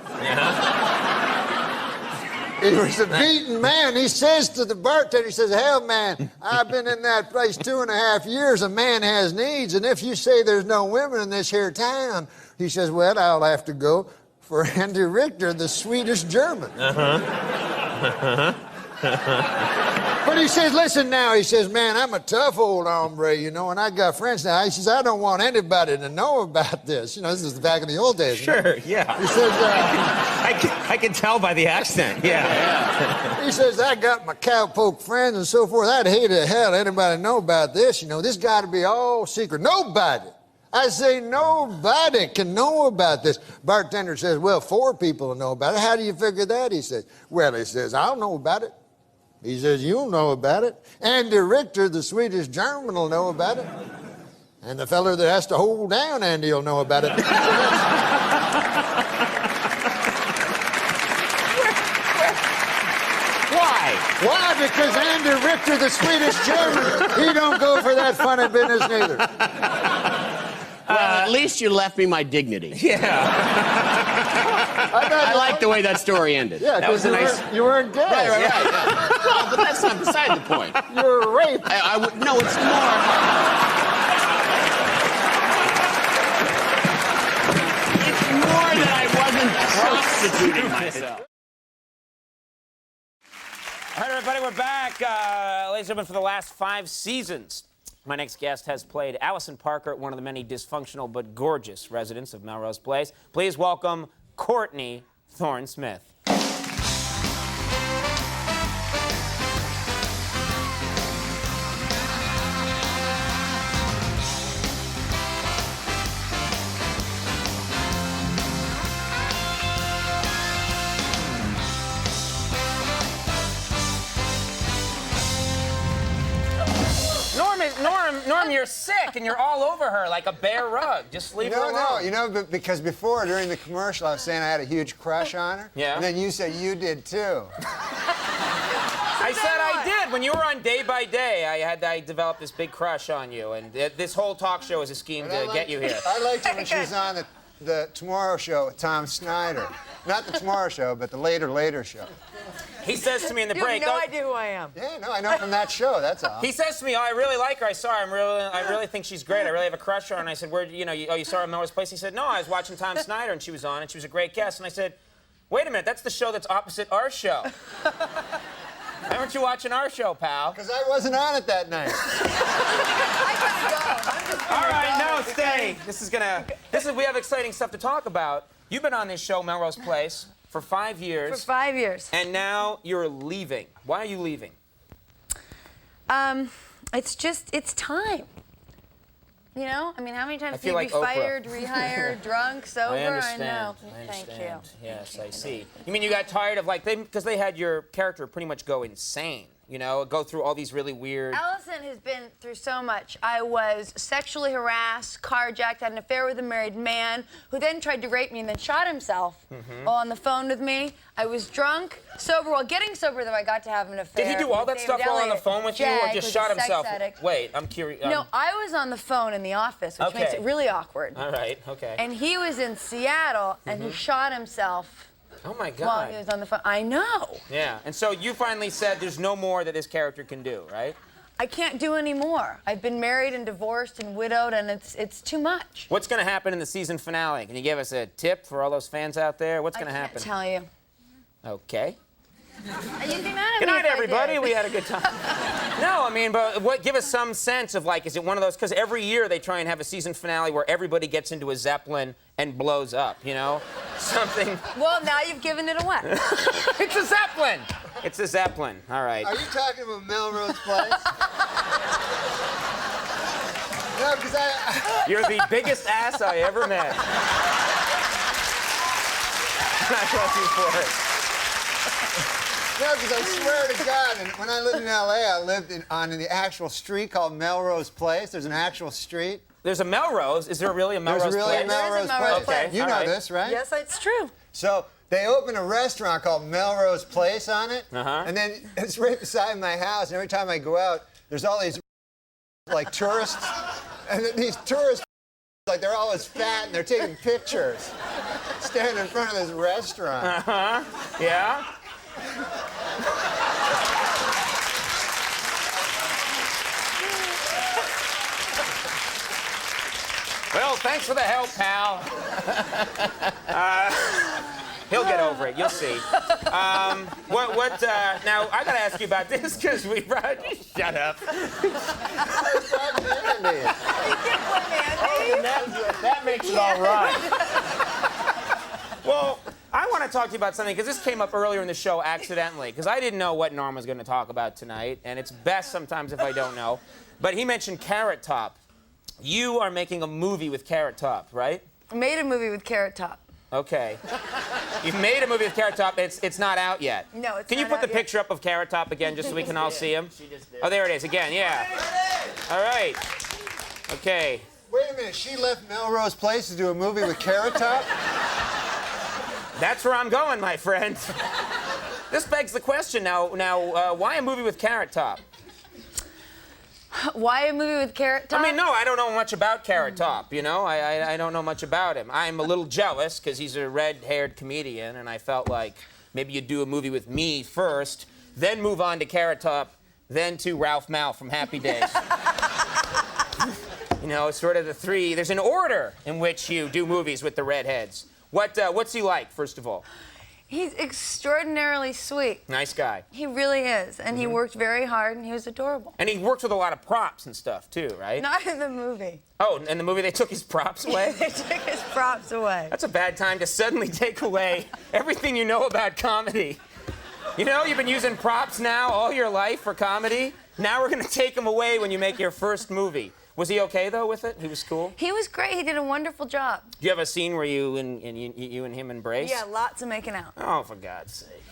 He was a beaten man. He says to the bartender, he says, hell, man, I've been in that place 2.5 years. A man has needs, and if you say there's no women in this here town, he says, well, I'll have to go for Andy Richter, the Swedish German. But he says, listen now, he says, man, I'm a tough old hombre, you know, and I got friends now. He says, I don't want anybody to know about this. You know, this is back in the old days. Sure, yeah. He says, I can tell by the accent, yeah. He says, I got my cowpoke friends and so forth. I'd hate to hell anybody know about this. You know, this got to be all secret. Nobody. I say nobody can know about this. Bartender says, well, 4 people will know about it. How do you figure that? He says, well, he says, I'll know about it. He says, you'll know about it. Andy Richter, the Swedish German, will know about it. And the fella that has to hold down Andy will know about it. Why? Why? Because Andy Richter, the Swedish German, he don't go for that funny business neither. Well, at least you left me my dignity. Yeah. I like the way that story ended. Yeah, that was a nice. You weren't dead. Right. Yeah. Well, but that's not beside the point. You were raped. No, it's more. It's more that I wasn't prostituting myself. All right, everybody, we're back. Ladies and gentlemen, for the last 5 seasons, my next guest has played Allison Parker, one of the many dysfunctional but gorgeous residents of Melrose Place. Please welcome Courtney Thorne-Smith. Norm, you're sick, and you're all over her like a bear rug. Just leave her alone. No, you know, because before, during the commercial, I was saying I had a huge crush on her. Yeah. And then you said you did, too. I said I did. When you were on Day by Day, I developed this big crush on you, and this whole talk show is a scheme to get you here. I liked her when she was on the Tomorrow Show with Tom Snyder. Not the Tomorrow Show, but the Later Show. He says to me in the break. You have no idea who I am. Yeah, no, I know from that show. That's all. He says to me, "Oh, I really like her. I saw her. I really think she's great. I really have a crush on her." And I said, "Where? You saw her at Melrose Place?" He said, "No, I was watching Tom Snyder, and she was on, and she was a great guest." And I said, "Wait a minute, that's the show that's opposite our show. Why weren't you watching our show, pal?" Because I wasn't on it that night. All right, no, stay. We have exciting stuff to talk about. You've been on this show, Melrose Place, for 5 years. For 5 years. And now you're leaving. Why are you leaving? It's time. You know? I mean, how many times feel have like you be Oprah. fired, rehired, drunk, sober? I understand. I know. I Thank understand. you. Yes, I see. You mean you got tired of because they had your character pretty much go insane, go through all these really weird. Allison has been through so much. I was sexually harassed, carjacked, had an affair with a married man who then tried to rape me and then shot himself while on the phone with me. I was drunk, sober. While getting sober, though, I got to have an affair. Did he do all that stuff while on the phone with you, or just shot himself? Wait, I'm curious. No, I was on the phone in the office, which makes it really awkward. All right, okay. And he was in Seattle, and he shot himself. Oh, my God. While he was on the phone. I know. Yeah, and so you finally said there's no more that this character can do, right? I can't do any more. I've been married and divorced and widowed, and it's too much. What's going to happen in the season finale? Can you give us a tip for all those fans out there? What's going to happen? I can't tell you. Okay. You'd be mad at Good me night, if I everybody. did. We had a good time. No, I mean, but give us some sense of, like, is it one of those? Because every year they try and have a season finale where everybody gets into a Zeppelin and blows up, you know? Something. Well, now you've given it away. It's a Zeppelin. It's a Zeppelin. All right. Are you talking about Melrose Place? No, because You're the biggest ass I ever met. I love you for it. No, because I swear to God, and when I lived in L.A., I lived on the actual street called Melrose Place. There's an actual street. There's a Melrose. Is there really a Melrose There's really Place? a Melrose Place. Okay. You all know right. this, right? Yes, it's true. So they opened a restaurant called Melrose Place on it, and then it's right beside my house. And every time I go out, there's all these like tourists, and these tourists, like they're always fat and they're taking pictures, standing in front of this restaurant. Yeah. Well, thanks for the help, pal. He'll get over it. You'll see. Now, I got to ask you about this because we brought... Shut up. That makes it all right. Well, I want to talk to you about something because this came up earlier in the show accidentally because I didn't know what Norm was going to talk about tonight, and it's best sometimes if I don't know. But he mentioned Carrot Top. You are making a movie with Carrot Top, right? I made a movie with Carrot Top. Okay. You've made a movie with Carrot Top. It's not out yet. No, it's Can you not put the out yet. picture up of Carrot Top again just so we can all see him? Oh, there it is again, yeah. All right. Okay. Wait a minute, she left Melrose Place to do a movie with Carrot Top? That's where I'm going, my friend. This begs the question now, why a movie with Carrot Top? Why a movie with Carrot Top? I mean, no, I don't know much about Carrot Top, you know? I don't know much about him. I'm a little jealous because he's a red-haired comedian, and I felt like maybe you'd do a movie with me first, then move on to Carrot Top, then to Ralph Malph from Happy Days. You know, sort of the three. There's an order in which you do movies with the redheads. What's he like, first of all? He's extraordinarily sweet. Nice guy. He really is, and he worked very hard, and he was adorable. And he works with a lot of props and stuff, too, right? Not in the movie. Oh, in the movie they took his props away? They took his props away. That's a bad time to suddenly take away everything you know about comedy. You know, you've been using props now all your life for comedy. Now we're going to take them away when you make your first movie. Was he okay, though, with it? He was cool? He was great. He did a wonderful job. Do you have a scene where you and him embrace? Yeah, lots of making out. Oh, for God's sake.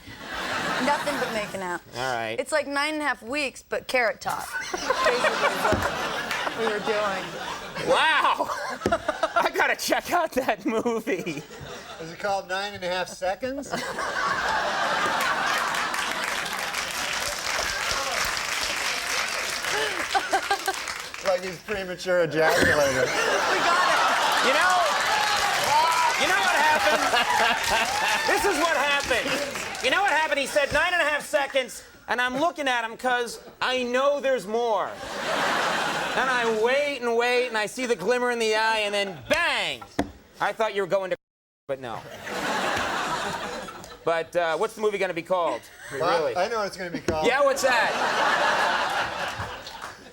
Nothing but making out. All right. It's like 9.5 weeks, but Carrot Top. Basically what we were doing. Wow! I gotta check out that movie. Is it called 9.5 Seconds? Like he's premature ejaculator. We got it. You know what happened? This is what happened. You know what happened? He said 9.5 seconds, and I'm looking at him because I know there's more. And I wait and wait, and I see the glimmer in the eye, and then bang! I thought you were going to, but no. But what's the movie going to be called? Well, Really? I know what it's going to be called. Yeah, what's that?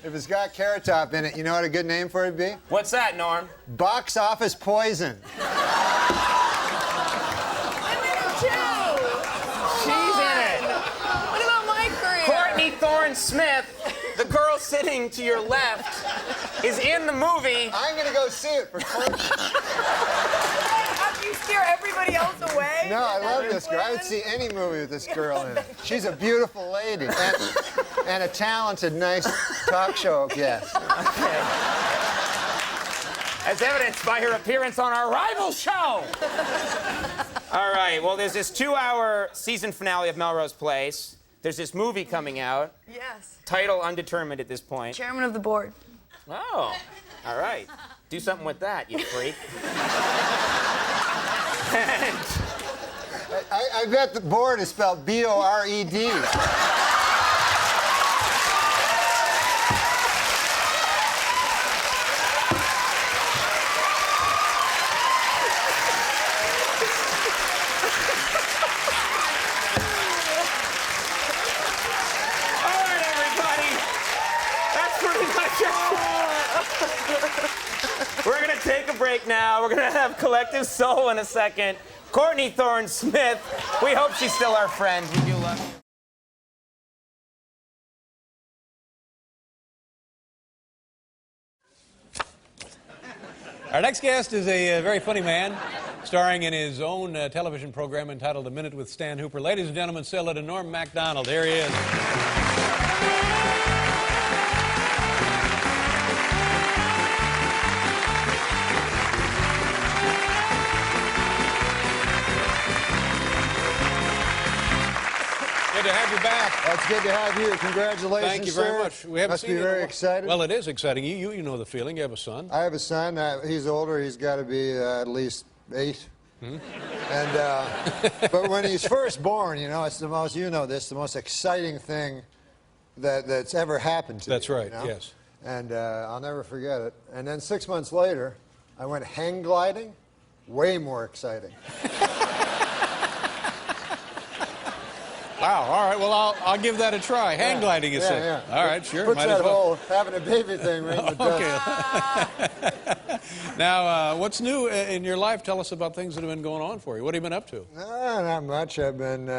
If it's got Carrot Top in it, you know what a good name for it would be? What's that, Norm? Box Office Poison. She's in it. What about my career? Courtney Thorne Smith, the girl sitting to your left, is in the movie. I'm going to go see it for Courtney. After you steer everybody else away? No, I love this girl. I would see any movie with this girl in it. She's a beautiful lady and a talented, nice talk show guest. Okay. As evidenced by her appearance on our rival show. All right, well, there's this 2-hour season finale of Melrose Place. There's this movie coming out. Yes. Title undetermined at this point. Chairman of the board. Oh, all right. Do something with that, you freak. I bet the board is spelled B-O-R-E-D. We're going to take a break now. We're going to have Collective Soul in a second. Courtney Thorne-Smith, we hope she's still our friend. We do love you. Our next guest is a very funny man, starring in his own television program entitled A Minute with Stan Hooper. Ladies and gentlemen, say hello to Norm MacDonald. Here he is. Good to have you back. That's good to have you. Congratulations, Thank you very sir. much. We haven't Must seen be you in a very while. excited. Well, it is exciting. You know the feeling. You have a son. I have a son. He's older. He's got to be at least 8. Hmm? And but when he's first born, you know, it's the most. You know this, the most exciting thing that's ever happened to me. That's right. You know? Yes. And I'll never forget it. And then 6 months later, I went hang gliding. Way more exciting. Wow. All right. Well, I'll give that a try. Hang gliding, you say? Yeah. All right. Sure. Puts Might that as well. whole having a baby thing right in the dust. Okay. Now, what's new in your life? Tell us about things that have been going on for you. What have you been up to? Not much. I've been.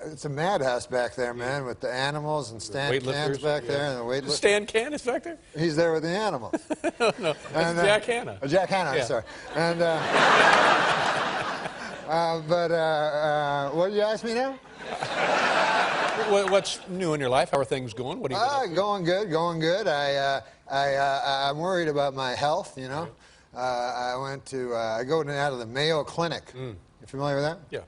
It's a madhouse back there, man, with the animals and Stan Can's back there and the weightlifters. Stan Can is back there? He's there with the animals. No, that's Jack Hanna. Jack Hanna, Yeah. sorry. And what did you ask me now? What's new in your life? How are things going? What are you been up to? Going good, going good. I'm worried about my health, you know. I go out of the Mayo Clinic. You familiar with that? Yeah.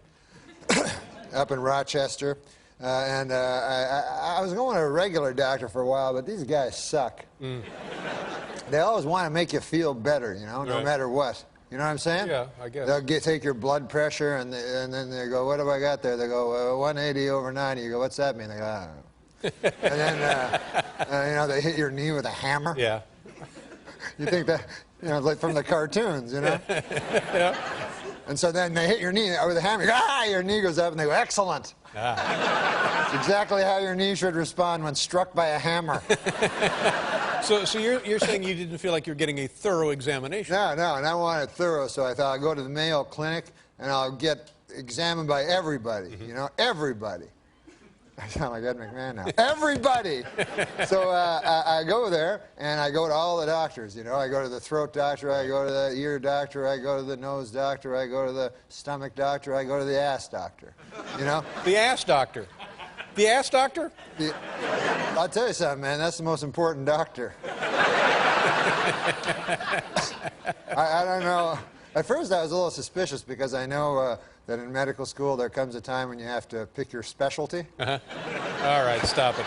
Up in Rochester. And I was going to a regular doctor for a while, but these guys suck. They always want to make you feel better, you know, no Right. matter what. You know what I'm saying? Yeah, I guess. They'll take your blood pressure, and then they go, what have I got there? They go, 180/90. You go, what's that mean? They go, I don't know. And then, you know, they hit your knee with a hammer. Yeah. You think that, you know, like from the cartoons, you know? Yeah. And so then they hit your knee with a hammer. You go, your knee goes up, and they go, excellent. It's exactly how your knee should respond when struck by a hammer. So you're saying you didn't feel like you're getting a thorough examination? No, and I wanted thorough, so I thought I'll go to the Mayo Clinic, and I'll get examined by everybody, you know, everybody. I sound like Ed McMahon now. Everybody! So I go there, and I go to all the doctors, you know. I go to the throat doctor, I go to the ear doctor, I go to the nose doctor, I go to the stomach doctor, I go to the ass doctor, you know. The ass doctor? The ass doctor? I'll tell you something, man, that's the most important doctor. I don't know. At first I was a little suspicious because I know that in medical school there comes a time when you have to pick your specialty. Uh-huh. All right, stop it.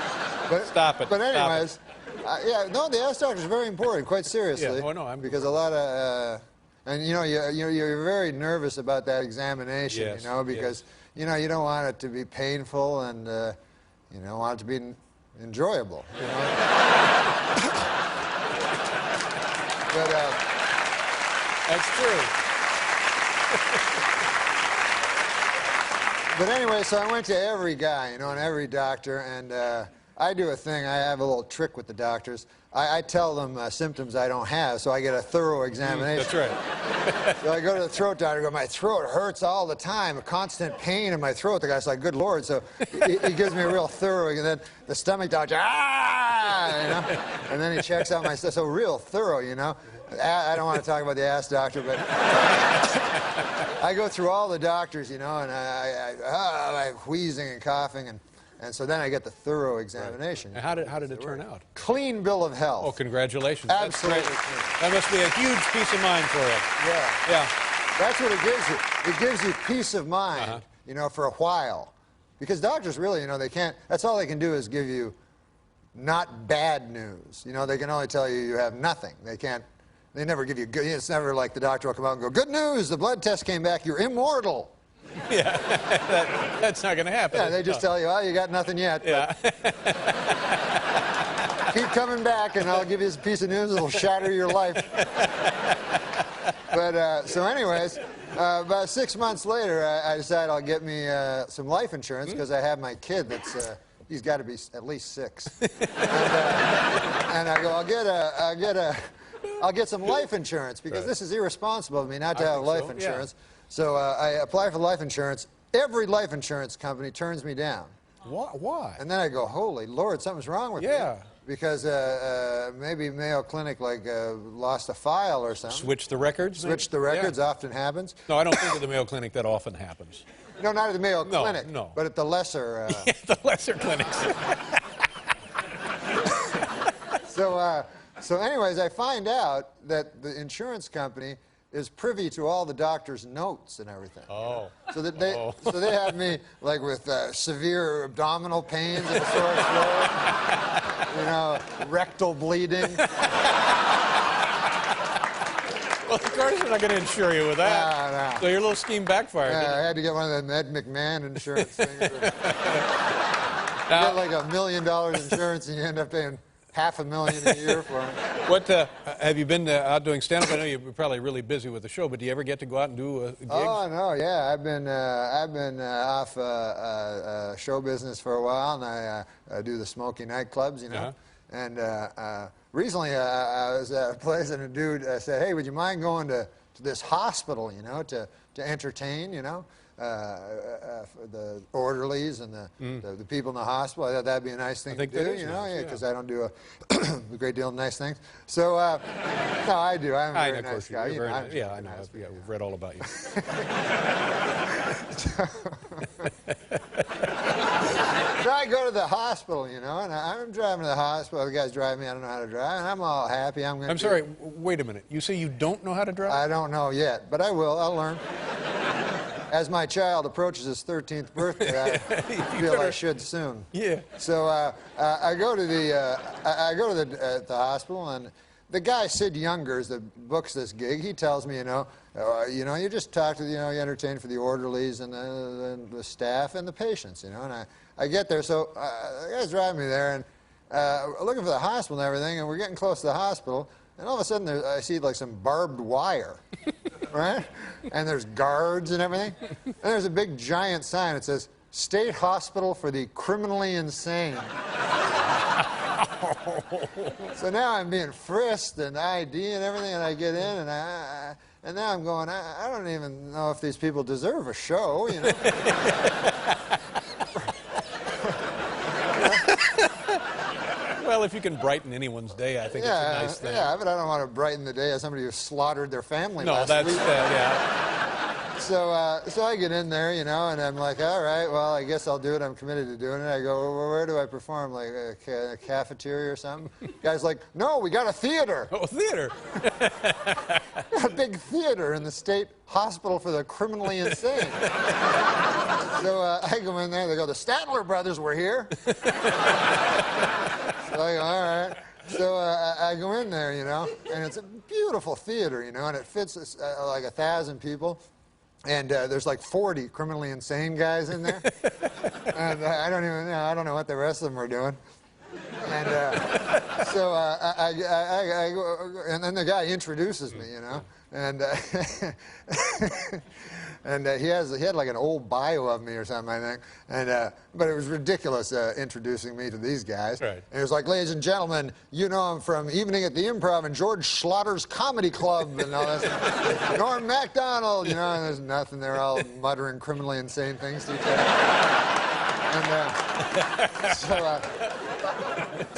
Stop it. But Stop anyways, the ass doctor is very important, quite seriously. Yeah. Oh, no, because a lot of, and you know, you're very nervous about that examination, Yes, you know, because you know you don't want it to be painful and you know want it to be enjoyable, you know. But that's true. But anyway, so I went to every guy, you know, and every doctor, and I do a thing. I have a little trick with the doctors. I tell them symptoms I don't have, so I get a thorough examination. That's right. So I go to the throat doctor, I go, my throat hurts all the time, a constant pain in my throat. The guy's like, good Lord. So he gives me a real thorough, and then the stomach doctor, you know, and then he checks out my stuff. So real thorough, you know. I don't want to talk about the ass doctor, but I go through all the doctors, you know, and I'm wheezing and coughing, and so then I get the thorough examination. Right. And how did it turn out? Clean bill of health. Oh, congratulations. Absolutely. That's great. That must be a huge peace of mind for you. Yeah. Yeah. That's what it gives you. It gives you peace of mind, you know, for a while. Because doctors really, you know, that's all they can do is give you not bad news. You know, they can only tell you you have nothing. They never give you good. It's never like the doctor will come out and go, good news, the blood test came back, you're immortal. Yeah, that's not going to happen. Yeah, they just tell you, oh, you got nothing yet. Yeah. Keep coming back, and I'll give you this piece of news that'll shatter your life. But, so anyways, about 6 months later, I decided I'll get me some life insurance because I have my kid that's he's got to be at least 6. And I go, I'll get some life insurance because this is irresponsible of me not to have life insurance. So I apply for life insurance. Every life insurance company turns me down. Why? And then I go, holy Lord, something's wrong with me. Because maybe Mayo Clinic lost a file or something. Switch the records? Switch the records often happens. No, I don't think at the Mayo Clinic that often happens. No, not at the Mayo Clinic. No. But at the lesser. The lesser clinics. So anyways, I find out that the insurance company is privy to all the doctor's notes and everything. Oh. So that they have me like with severe abdominal pains and a sore throat, you know, rectal bleeding. Well, of course they're not going to insure you with that. No. So your little scheme backfired. Yeah, I had to get one of the Ed McMahon insurance things. You get like $1 million insurance and you end up paying $500,000 a year for it. What have you been out doing stand-up? I know you're probably really busy with the show, but do you ever get to go out and do gigs? Oh no, yeah, I've been off show business for a while, and I do the smoky nightclubs, you know. And recently I was at a place, and a dude said, "Hey, would you mind going to this hospital, you know, to entertain, you know?" For the orderlies and the people in the hospital. I thought that'd be a nice thing to do, you know, because I don't do a great deal of nice things. So, no, I do. I'm a very nice guy. I know. We've read all about you. So I go to the hospital, you know, and I'm driving to the hospital. The guy's driving me. I don't know how to drive, and I'm all happy. I'm sorry. Wait a minute. You say you don't know how to drive? I don't know yet, but I will. I'll learn. As my child approaches his 13th birthday, I feel I should soon. Yeah. So I go to the hospital, and the guy Sid Youngers that books this gig, he tells me, you know, you just talk to you entertain for the orderlies and the staff and the patients, you know. And I get there, so the guy's driving me there, and looking for the hospital and everything, and we're getting close to the hospital, and all of a sudden I see like some barbed wire. Right? And there's guards and everything. And there's a big giant sign that says, State Hospital for the Criminally Insane. So now I'm being frisked and ID and everything, and I get in, and now I'm going, I don't even know if these people deserve a show, you know. Well, if you can brighten anyone's day, I think it's a nice thing. Yeah, but I don't want to brighten the day of somebody who slaughtered their family last week. So I get in there, you know, and I'm like, all right, well, I guess I'll do it. I'm committed to doing it. I go, well, where do I perform? Like a cafeteria or something? Guy's like, no, we got a theater. Oh, theater. A big theater in the State Hospital for the Criminally Insane. So I go in there. They go, the Statler brothers were here. So I go, all right. So I go in there, you know, and it's a beautiful theater, you know, and it fits like 1,000 people. And there's like 40 criminally insane guys in there. And I don't know what the rest of them are doing. And so I go, and then the guy introduces me, you know, and and he had like an old bio of me or something, I think. And but it was ridiculous introducing me to these guys. Right. And it was like, ladies and gentlemen, you know him from Evening at the Improv and George Schlotter's Comedy Club and all this. Norm MacDonald, you know, and there's nothing. They're all muttering criminally insane things to each other. And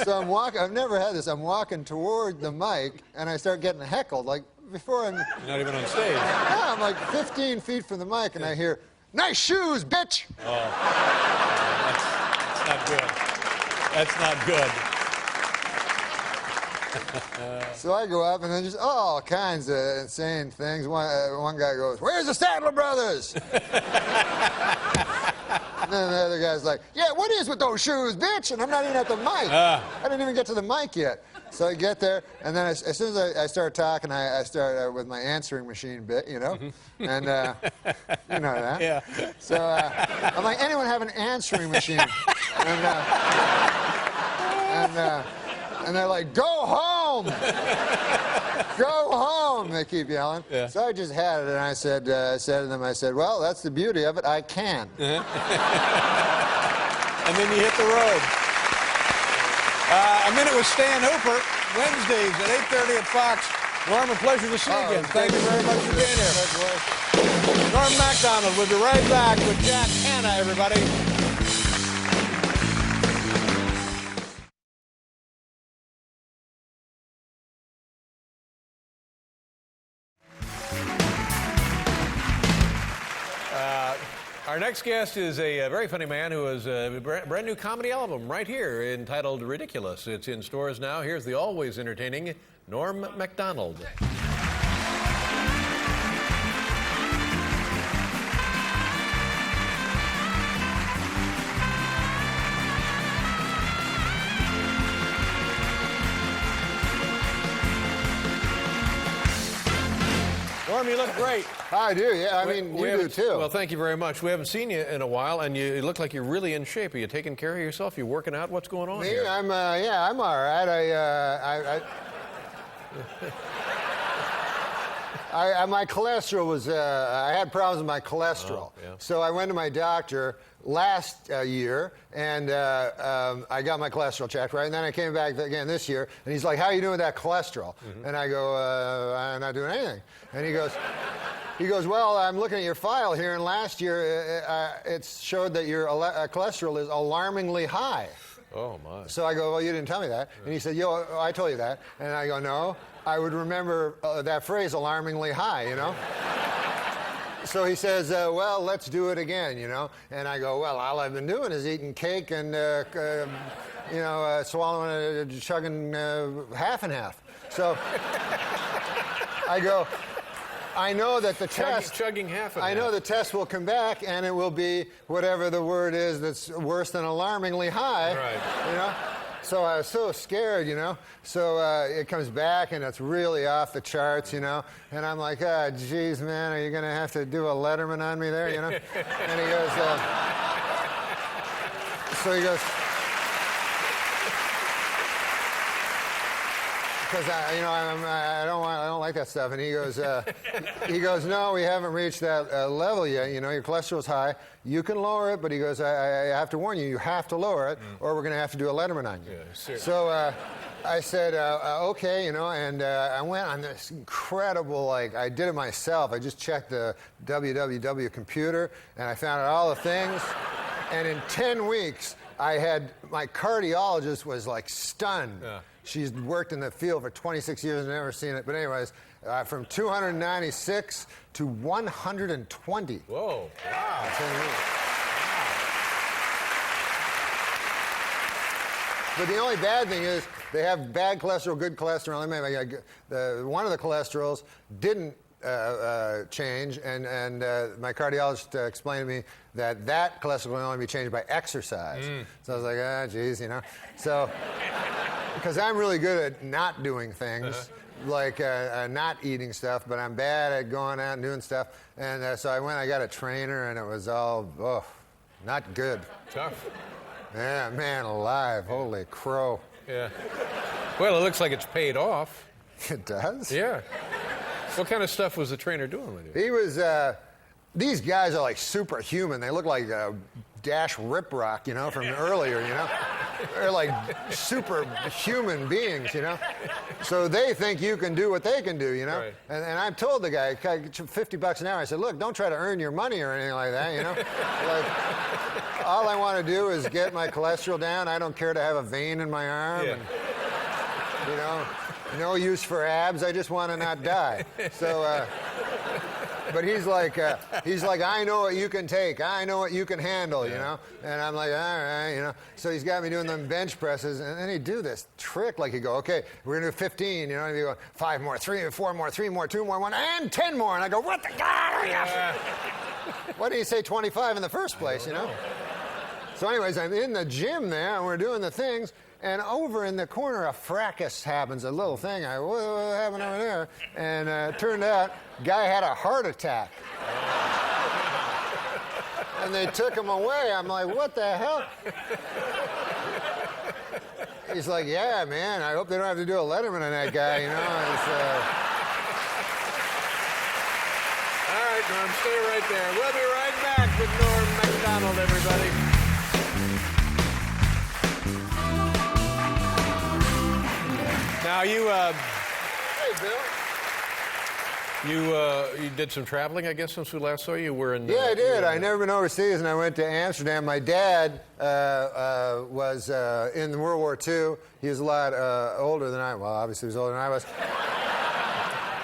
so I'm walking. I've never had this. I'm walking toward the mic, and I start getting heckled. Like before I'm You're not even on stage. Yeah, I'm like 15 feet from the mic, and I hear, "Nice shoes, bitch." Oh, that's not good. That's not good. So I go up, and then just all kinds of insane things. One guy goes, "Where's the Statler brothers?" And then the other guy's like, "Yeah, what is with those shoes, bitch?" And I'm not even at the mic. I didn't even get to the mic yet. So I get there, and then as soon as I start talking, I start with my answering machine bit, you know, and you know that. Yeah. So I'm like, anyone have an answering machine? And they're like, go home! Go home! They keep yelling. Yeah. So I just had it, and I said to them, well, that's the beauty of it. I can. and then you hit the road. A Minute with Stan Hooper, Wednesdays at 8:30 at Fox. Norm, a pleasure to see you again. Thank you very much for being here. Norm MacDonald. We'll be right back with Jack Hanna, everybody. Our next guest is a very funny man who has a brand new comedy album right here entitled Ridiculous. It's in stores now. Here's the always entertaining Norm MacDonald. Norm, you look great. I do, yeah. I mean, you do too. Well, thank you very much. We haven't seen you in a while, and you look like you're really in shape. Are you taking care of yourself? You working out? What's going on here? I'm all right. My cholesterol was, I had problems with my cholesterol. yeah. So I went to my doctor last year, and I got my cholesterol checked, right? And then I came back again this year, and he's like, how are you doing with that cholesterol? And I go, I'm not doing anything. And he goes, well, I'm looking at your file here, and last year it showed that your cholesterol is alarmingly high. Oh, my. So I go, well, you didn't tell me that. And he said, I told you that. And I go, no, I would remember that phrase, alarmingly high, you know? So he says, well, let's do it again, you know? And I go, well, all I've been doing is eating cake and, swallowing, chugging half and half. So I go, I know that the test... Chugging half and I know half. the test will come back, and it will be whatever the word is that's worse than alarmingly high. Right. You know? So I was so scared, you know? So it comes back, and it's really off the charts, you know? And I'm like, geez, man, are you going to have to do a Letterman on me there, you know? And he goes, so he goes... Because I don't like that stuff. And he goes, no, we haven't reached that level yet. You know, your cholesterol's high. You can lower it, but he goes, I have to warn you, you have to lower it, or we're going to have to do a Letterman on you. Yeah, so I said, okay, you know, and I went on this incredible, I did it myself. I just checked the www computer, and I found out all the things. And in 10 weeks, my cardiologist was stunned. Yeah. She's worked in the field for 26 years and never seen it. But anyways, from 296 to 120. Whoa, wow. But the only bad thing is they have bad cholesterol, good cholesterol. One of the cholesterols didn't change, and my cardiologist explained to me that cholesterol can only be changed by exercise. So I was like, geez, you know. So... Because I'm really good at not doing things, not eating stuff, but I'm bad at going out and doing stuff. And so I got a trainer, and it was all, not good. Tough. Yeah, man alive. Holy crow. Yeah. Well, it looks like it's paid off. It does? Yeah. What kind of stuff was the trainer doing with you? He was, these guys are superhuman. They look like Dash Riprock, you know, from earlier, you know. They're like superhuman beings, you know. So they think you can do what they can do, you know. Right. And I told the guy, $50 an hour. I said, look, don't try to earn your money or anything like that, you know. All I want to do is get my cholesterol down. I don't care to have a vein in my arm. Yeah. And, you know, no use for abs. I just want to not die. So, but he's like, I know what you can take. I know what you can handle, you know? And I'm like, all right, you know? So he's got me doing them bench presses, and then he'd do this trick, he'd go, okay, we're going to do 15, you know? And he'd go, 5 more, 3, 4 more, 3 more, 2 more, 1, and 10 more. And I go, what the God? Why didn't you say 25 in the first place, you know? So anyways, I'm in the gym there, and we're doing the things, and over in the corner, a fracas happens, a little thing. What happened over there? And it turned out, guy had a heart attack. And they took him away. I'm like, what the hell? He's like, yeah, man, I hope they don't have to do a Letterman on that guy, you know? All right, Norm, stay right there. We'll be right back with Norm MacDonald, everybody. Now you, Hey, Bill. you did some traveling, I guess, since we last saw you. You were in. Yeah, I did. I never been overseas, and I went to Amsterdam. My dad was in World War II. He was a lot older than I. Well, obviously, he was older than I was.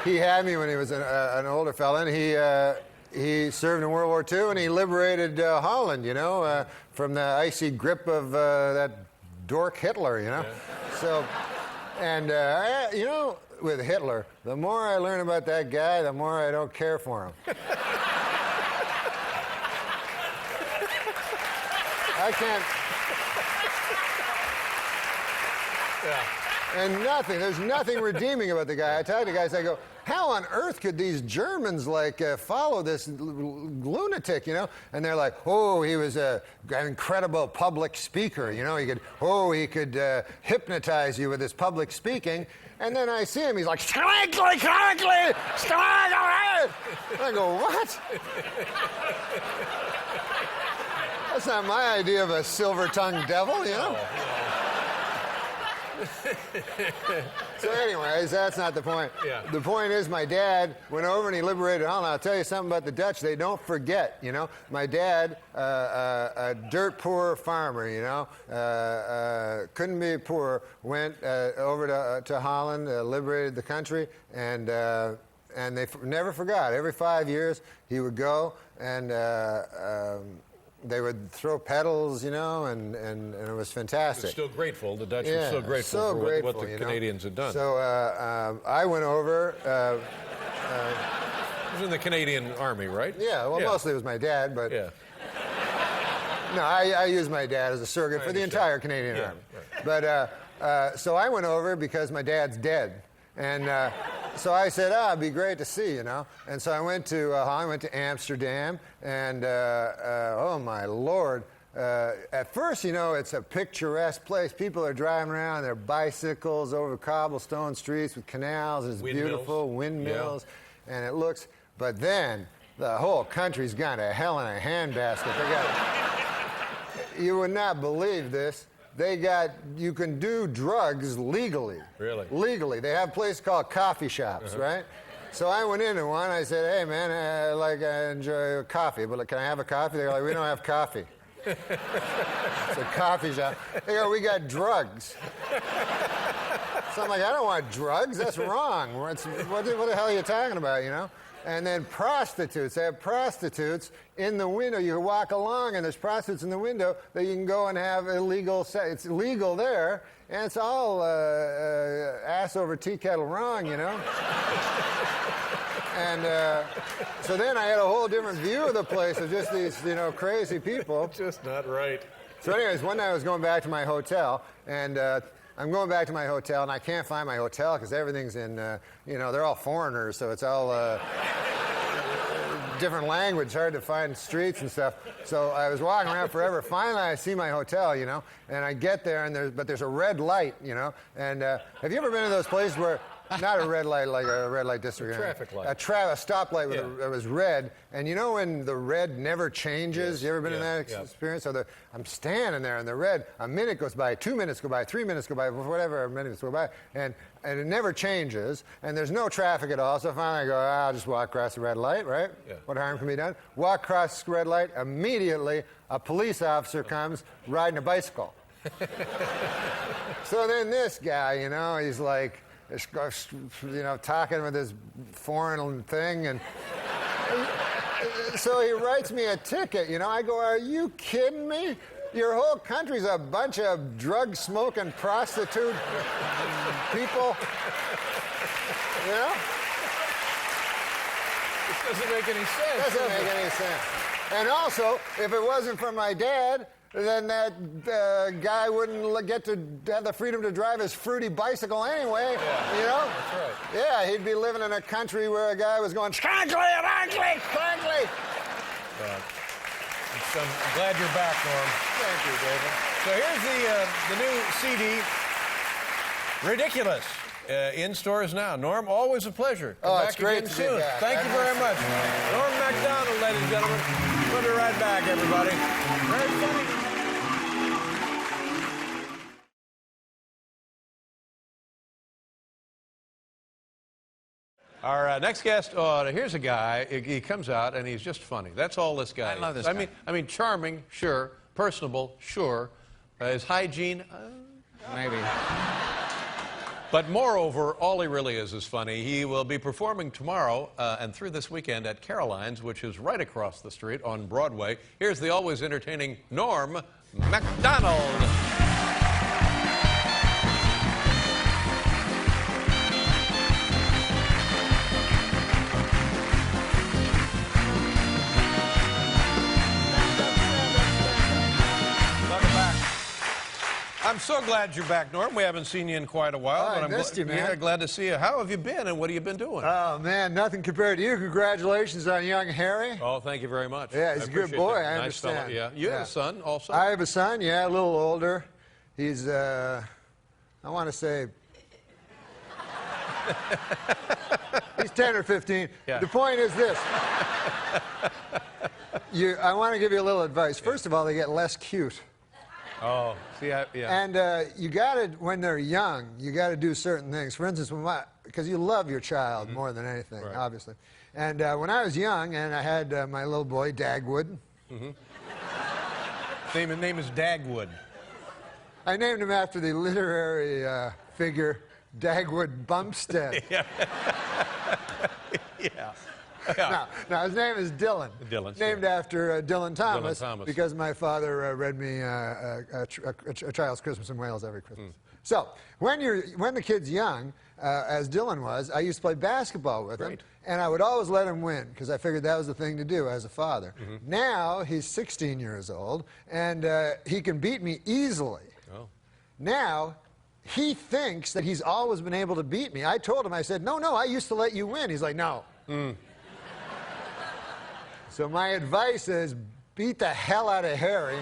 He had me when he was an older fella, and he served in World War II, and he liberated Holland, you know, from the icy grip of that dork Hitler, you know. Yeah. So, and you know, with Hitler, the more I learn about that guy, the more I don't care for him. I can't. Yeah. And there's nothing redeeming about the guy. I tell the guys, I go, how on earth could these Germans like follow this lunatic, you know? And they're like, oh, he was an incredible public speaker, you know? He could hypnotize you with his public speaking. And then I see him, he's like, I go, what? That's not my idea of a silver-tongued devil, you know? So anyways, that's not the point. Yeah. The point is my dad went over and he liberated Holland. I'll tell you something about the Dutch. They don't forget, you know. My dad, a dirt poor farmer, you know, couldn't be poor, went over to Holland, liberated the country, and they never forgot. Every 5 years he would go and they would throw pedals, you know, and it was fantastic. They're still grateful. The Dutch were so grateful for what the Canadians had done. So I went over. He was in the Canadian Army, right? Yeah, well, mostly it was my dad, but... Yeah. No, I used my dad as a surrogate for the entire Canadian Army. Right. But, so I went over because my dad's dead. And so I said, it'd be great to see, you know. And so I went to Amsterdam, and oh my Lord. At first, you know, it's a picturesque place. People are driving around their bicycles over cobblestone streets with canals. It's beautiful, windmills, and it looks, but then the whole country's gone to hell in a handbasket. You would not believe this. You can do drugs legally. Really? Legally. They have a place called coffee shops, right? So I went into one. I said, hey, man, I enjoy coffee, but can I have a coffee? They're like, we don't have coffee. It's a coffee shop. They go, we got drugs. So I'm like, I don't want drugs. That's wrong. What the hell are you talking about, you know? And then prostitutes. They have prostitutes in the window. You can walk along, and there's prostitutes in the window that you can go and have illegal sex. It's legal there, and it's all ass over tea kettle wrong, you know? And so then I had a whole different view of the place of just these, you know, crazy people. Just not right. So anyways, one night I was going back to my hotel, and I'm going back to my hotel, and I can't find my hotel because everything's in, you know, they're all foreigners, so it's all different language, hard to find streets and stuff. So I was walking around forever. Finally, I see my hotel, you know, and I get there, and there's a red light, you know. And have you ever been to those places where, not a red light like a red light district, a traffic light, a stoplight that was red, and you know when the red never changes? Yes. You ever been in that experience? So I'm standing there in the red. A minute goes by, 2 minutes go by, 3 minutes go by, whatever minutes go by, and it never changes, and there's no traffic at all. So finally I go, I'll just walk across the red light, right? Yeah. What harm can be done? Walk across the red light. Immediately a police officer comes riding a bicycle. So then this guy, you know, he's like, you know, talking with his foreign thing, and so he writes me a ticket, you know. I go, are you kidding me? Your whole country's a bunch of drug-smoking prostitute people, you know? This doesn't make any sense. Doesn't make any sense. And also, if it wasn't for my dad, then that guy wouldn't get to have the freedom to drive his fruity bicycle anyway, you know? That's right. Yeah, he'd be living in a country where a guy was going, scrankly, rankly, crankly. I'm glad you're back, Norm. Thank you, David. So here's the new CD, Ridiculous, in stores now. Norm, always a pleasure. Come back it's great again to soon. be back. Thank you very much. Norm MacDonald, ladies and gentlemen. We'll be right back, everybody. Very funny. Our next guest, here's a guy. He comes out and he's just funny. That's all this guy. I love is. this guy. I mean, charming, sure. Personable, sure. His hygiene, maybe. But moreover, all he really is funny. He will be performing tomorrow and through this weekend at Caroline's, which is right across the street on Broadway. Here's the always entertaining Norm MacDonald. I'm so glad you're back, Norm. We haven't seen you in quite a while. I missed you, man. Yeah, glad to see you. How have you been, and what have you been doing? Oh, man, nothing compared to you. Congratulations on young Harry. Oh, thank you very much. Yeah, he's a good boy, I Nice fella, understand. yeah. You have a son also? I have a son, yeah, a little older. He's, I want to say, he's 10 or 15. Yeah. The point is this. I want to give you a little advice. First of all, they get less cute. Oh, see, yeah. And you got to, when they're young, you got to do certain things. For instance, because you love your child more than anything, obviously. And when I was young, and I had my little boy, Dagwood. His name is Dagwood. I named him after the literary figure Dagwood Bumstead. Yeah. Yeah. Now, his name is Dylan. Dylan, named after Dylan Thomas, Thomas. because my father read me a Child's Christmas in Wales every Christmas. So when the kid's young, as Dylan was, I used to play basketball with him, and I would always let him win because I figured that was the thing to do as a father. Now he's 16 years old, and he can beat me easily. Oh. Now he thinks that he's always been able to beat me. I told him, I said, no, I used to let you win. He's like, no. So my advice is beat the hell out of Harry.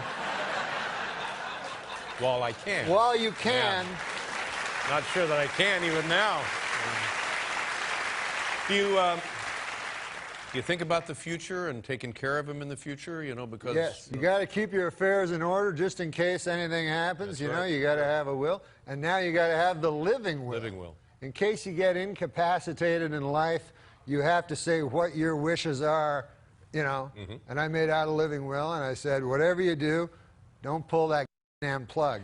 While I can. While you can. Yeah. Not sure that I can even now. Do you think about the future and taking care of him in the future, you know, because... Yes, you got to keep your affairs in order just in case anything happens. That's you know, right. you got to have a will. And now you got to have the living will. Living will. In case you get incapacitated in life, you have to say what your wishes are, you know. And I made out a living will, and I said, whatever you do, don't pull that damn plug.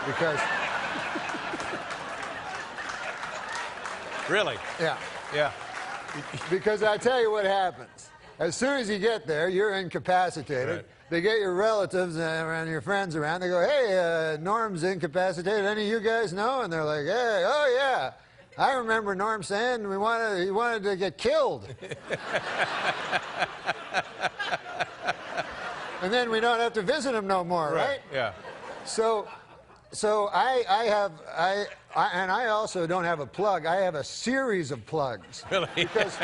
Because... Really? Yeah. Yeah. Because I tell you what happens. As soon as you get there, you're incapacitated. Right. They get your relatives and your friends around. They go, hey, Norm's incapacitated. Any of you guys know? And they're like, hey, oh, yeah. I remember Norm saying he wanted to get killed. And then we don't have to visit him no more, right? Yeah. So I also don't have a plug. I have a series of plugs. Really? Because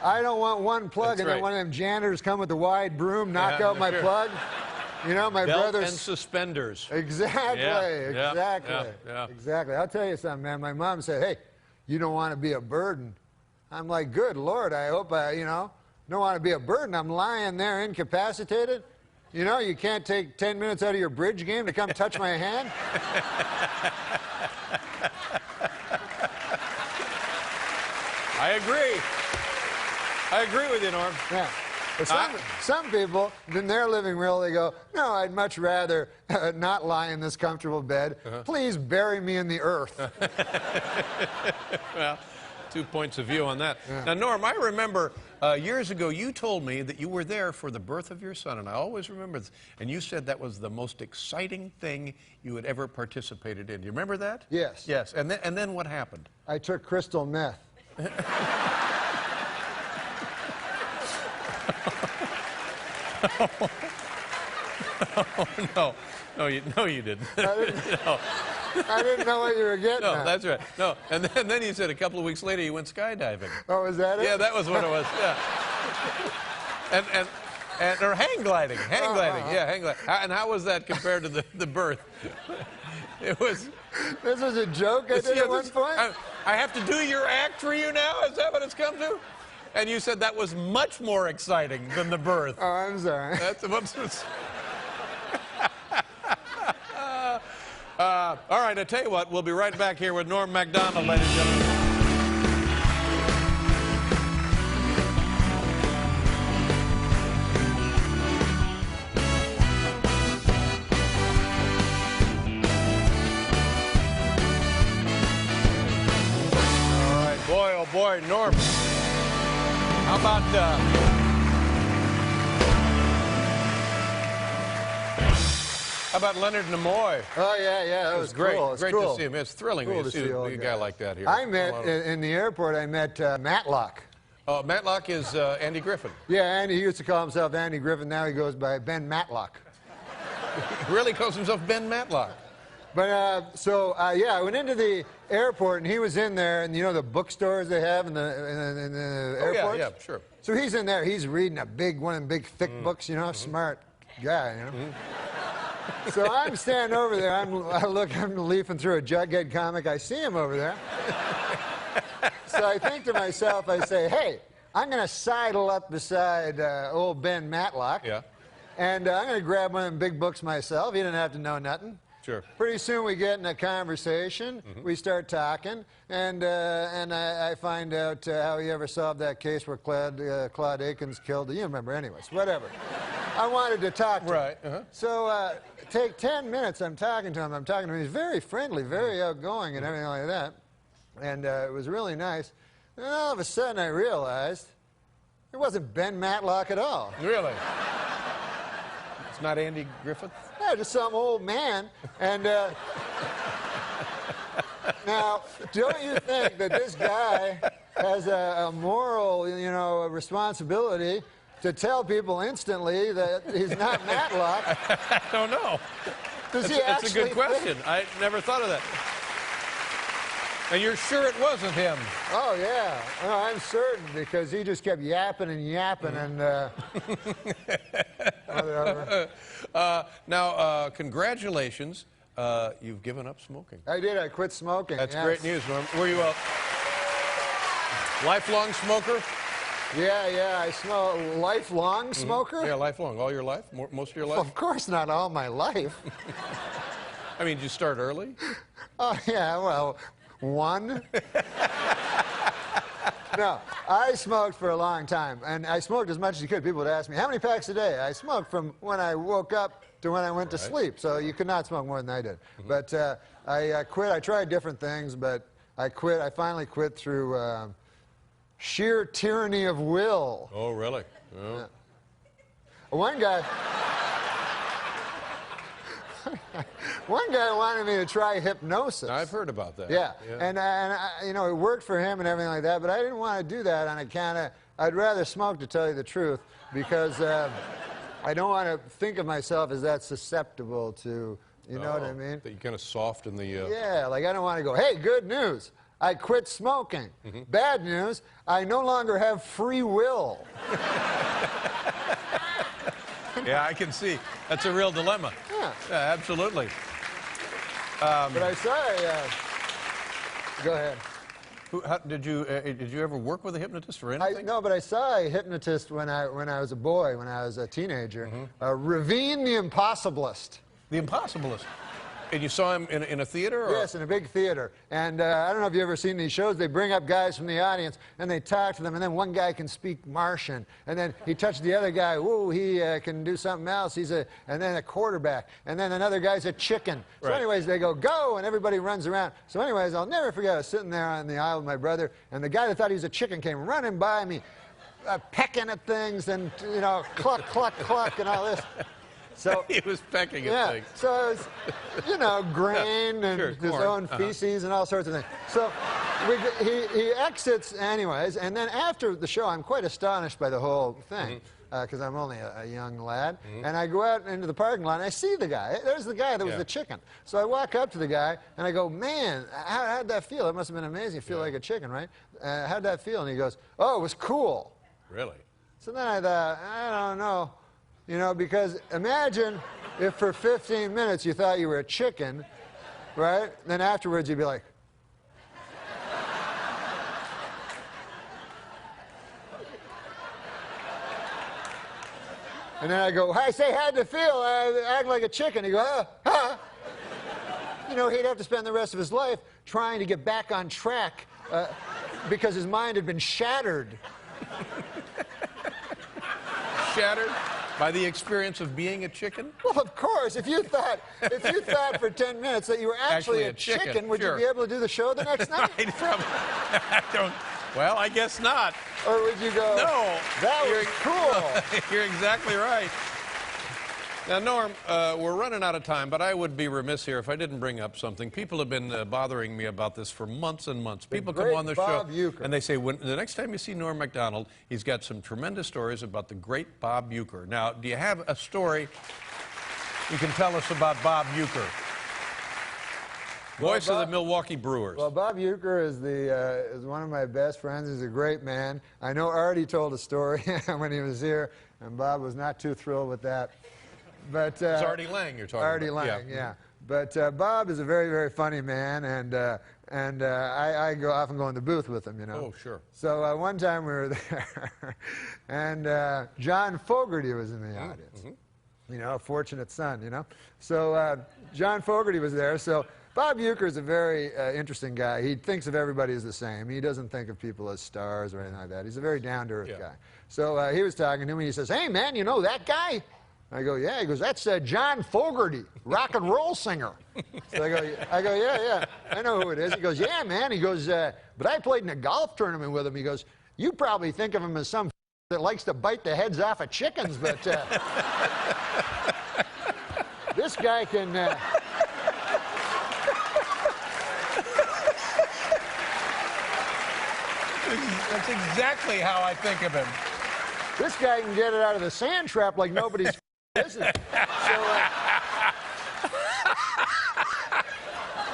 I don't want one plug. That's And then right. one of them janitors come with the wide broom, knock out my sure. plug. You know, my Belt brother's... and suspenders. Exactly, Yeah, exactly. yeah. Exactly. I'll tell you something, man. My mom said, hey, you don't want to be a burden. I'm like, good Lord, I hope I, don't want to be a burden. I'm lying there incapacitated. You know, you can't take 10 minutes out of your bridge game to come touch my hand. I agree. I agree with you, Norm. Yeah. But some people, in their living will, they go, no, I'd much rather not lie in this comfortable bed. Please bury me in the earth. Well, 2 points of view on that. Now, Norm, I remember years ago you told me that you were there for the birth of your son, and I always remember this. And you said that was the most exciting thing you had ever participated in. Do you remember that? Yes. Yes. And then what happened? I took crystal meth. Oh, no, you didn't. No. I didn't know what you were getting No, at. that's right. No, and then you said a couple of weeks later you went skydiving. Oh, was that it? Yeah, that was what it was. Yeah. Or hang gliding. Yeah, hang gliding. And how was that compared to the birth? It was. This was a joke I did at one point? I have to do your act for you now? Is that what it's come to? And you said that was much more exciting than the birth. Oh, I'm sorry. That's what's. All right, I tell you what, we'll be right back here with Norm MacDonald, ladies and gentlemen. boy, Norm. How about Leonard Nimoy? Oh, yeah, that was great. cool. It was Great cool. to see him. It's thrilling Cool to see a guy like that here. I met, in the airport, I met Matlock. Oh, Matlock is Andy Griffin. Yeah, Andy, he used to call himself Andy Griffin. Now he goes by Ben Matlock. He really calls himself Ben Matlock. But, I went into the airport, and he was in there, and you know the bookstores they have in the airports? Yeah, sure. So he's in there. He's reading one of them big, thick books, you know, smart guy, you know. So I'm standing over there. I'm leafing through a Jughead comic. I see him over there. So I think to myself, I say, hey, I'm going to sidle up beside old Ben Matlock. Yeah. And I'm going to grab one of them big books myself. He didn't have to know nothing. Sure. Pretty soon we get in a conversation. We start talking, and I find out how he ever solved that case where Claude Akins killed. You remember, anyways. Whatever. I wanted to talk to him. Right. So take 10 minutes. I'm talking to him. He's very friendly, very outgoing, and everything like that. And it was really nice. And all of a sudden, I realized it wasn't Ben Matlock at all. Really? It's not Andy Griffith? Yeah, just some old man. And now, don't you think that this guy has a moral, you know, responsibility to tell people instantly that he's not Matlock? I don't know. Does he That's a good actually question. I never thought of that. And you're sure it wasn't him? Oh, yeah. No, I'm certain, because he just kept yapping and yapping and whatever. Now, congratulations. You've given up smoking. I did. I quit smoking. That's yes. great news, Norm. Were you a lifelong smoker? Yeah. I smoke. Lifelong smoker? Yeah, lifelong. All your life? Most of your life? Well, of course not all my life. I mean, did you start early? Oh, yeah, well, one. No, I smoked for a long time, and I smoked as much as you could. People would ask me, how many packs a day? I smoked from when I woke up to when I went to sleep, so you could not smoke more than I did. But I quit. I tried different things, but I quit. I finally quit through sheer tyranny of will. Oh, really? Oh. Yeah. One guy wanted me to try hypnosis. I've heard about that. Yeah. And you know, it worked for him and everything like that, but I didn't want to do that on account of, I'd rather smoke, to tell you the truth, because I don't want to think of myself as that susceptible to, you know what I mean? That you kind of soften the... Yeah, like I don't want to go, hey, good news, I quit smoking. Bad news, I no longer have free will. Yeah, I can see. That's a real dilemma. Yeah. Yeah, absolutely. But I saw go ahead. Did you ever work with a hypnotist or anything? No, but I saw a hypnotist when I was a boy, when I was a teenager. Ravine the Impossibilist. The Impossibilist. And you saw him in a theater? Or? Yes, in a big theater. And I don't know if you've ever seen these shows. They bring up guys from the audience, and they talk to them, and then one guy can speak Martian. And then he touched the other guy. Ooh, he can do something else. And then a quarterback. And then another guy's a chicken. So anyways, they go, and everybody runs around. So anyways, I'll never forget, I was sitting there on the aisle with my brother, and the guy that thought he was a chicken came running by me, pecking at things, and, you know, cluck, cluck, cluck, and all this. So he was pecking at things. So it was, you know, grain and his own feces and all sorts of things. So he exits anyways, and then after the show, I'm quite astonished by the whole thing, because I'm only a young lad, and I go out into the parking lot, and I see the guy. There's the guy that was the chicken. So I walk up to the guy, and I go, man, how'd that feel? It must have been amazing. You feel like a chicken, right? How'd that feel? And he goes, oh, it was cool. Really? So then I thought, I don't know. You know, because imagine if for 15 minutes you thought you were a chicken, right? Then afterwards you'd be like... And then I go, I say, how'd it feel? I act like a chicken. He go, You know, he'd have to spend the rest of his life trying to get back on track because his mind had been shattered. Shattered? By the experience of being a chicken? Well, of course. If you thought for 10 minutes that you were actually a chicken, would you be able to do the show the next night? Well, I guess not. Or would you go, No. that was cool? You're exactly right. Now, Norm, we're running out of time, but I would be remiss here if I didn't bring up something. People have been bothering me about this for months and months. People come on the Bob show, Uecker. and they say, the next time you see Norm MacDonald, he's got some tremendous stories about the great Bob Uecker. Now, do you have a story you can tell us about Bob Uecker? Voice of the Milwaukee Brewers. Well, Bob Uecker is one of my best friends. He's a great man. I know Artie told a story when he was here, and Bob was not too thrilled with that. But it's Artie Lang you're talking Artie about. Lang, yeah. But Bob is a very, very funny man, and I often go in the booth with him, you know. Oh, sure. So one time we were there, and John Fogerty was in the audience. You know, a fortunate son, you know. So John Fogerty was there. So Bob Uecker is a very interesting guy. He thinks of everybody as the same. He doesn't think of people as stars or anything like that. He's a very down-to-earth guy. So he was talking to me. He says, "Hey, man, you know that guy?" I go, "Yeah." He goes, "That's John Fogerty, rock and roll singer." So I go, yeah, I know who it is. He goes, "Yeah, man." He goes, "But I played in a golf tournament with him." He goes, "You probably think of him as some that likes to bite the heads off of chickens, but this guy can..." That's exactly how I think of him. This guy can get it out of the sand trap like nobody's business.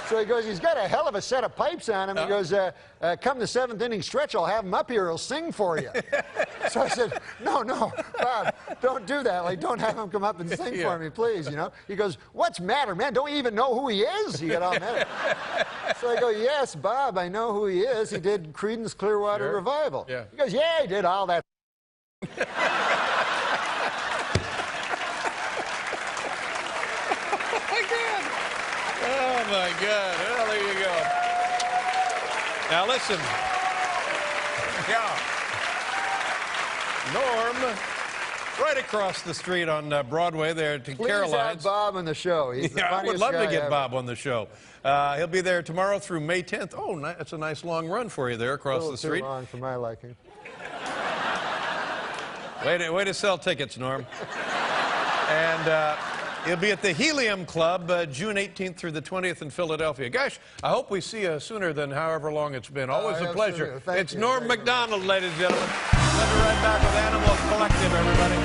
So he goes, "He's got a hell of a set of pipes on him." He goes, "Come the seventh inning stretch, I'll have him up here. He'll sing for you." So I said, no, Bob, don't do that. Like, don't have him come up and sing for me, please, you know. He goes, "What's the matter, man? Don't you even know who he is?" He got all mad. So I go, "Yes, Bob, I know who he is. He did Creedence Clearwater Revival." Yeah. He goes, "Yeah, he did all that." Oh, my God. Well, there you go. Now, listen. Yeah. Norm, right across the street on Broadway there to Please Caroline's. have Bob on the show. He's the Yeah, I would funniest love to guy get ever. Bob on the show. He'll be there tomorrow through May 10th. Oh, that's a nice long run for you there across the street. Too long for my liking. Way to sell tickets, Norm. And he'll be at the Helium Club June 18th through the 20th in Philadelphia. Gosh, I hope we see you sooner than however long it's been. Always a pleasure. It's Norm MacDonald, ladies and gentlemen. We'll be right back with Animal Collective, everybody.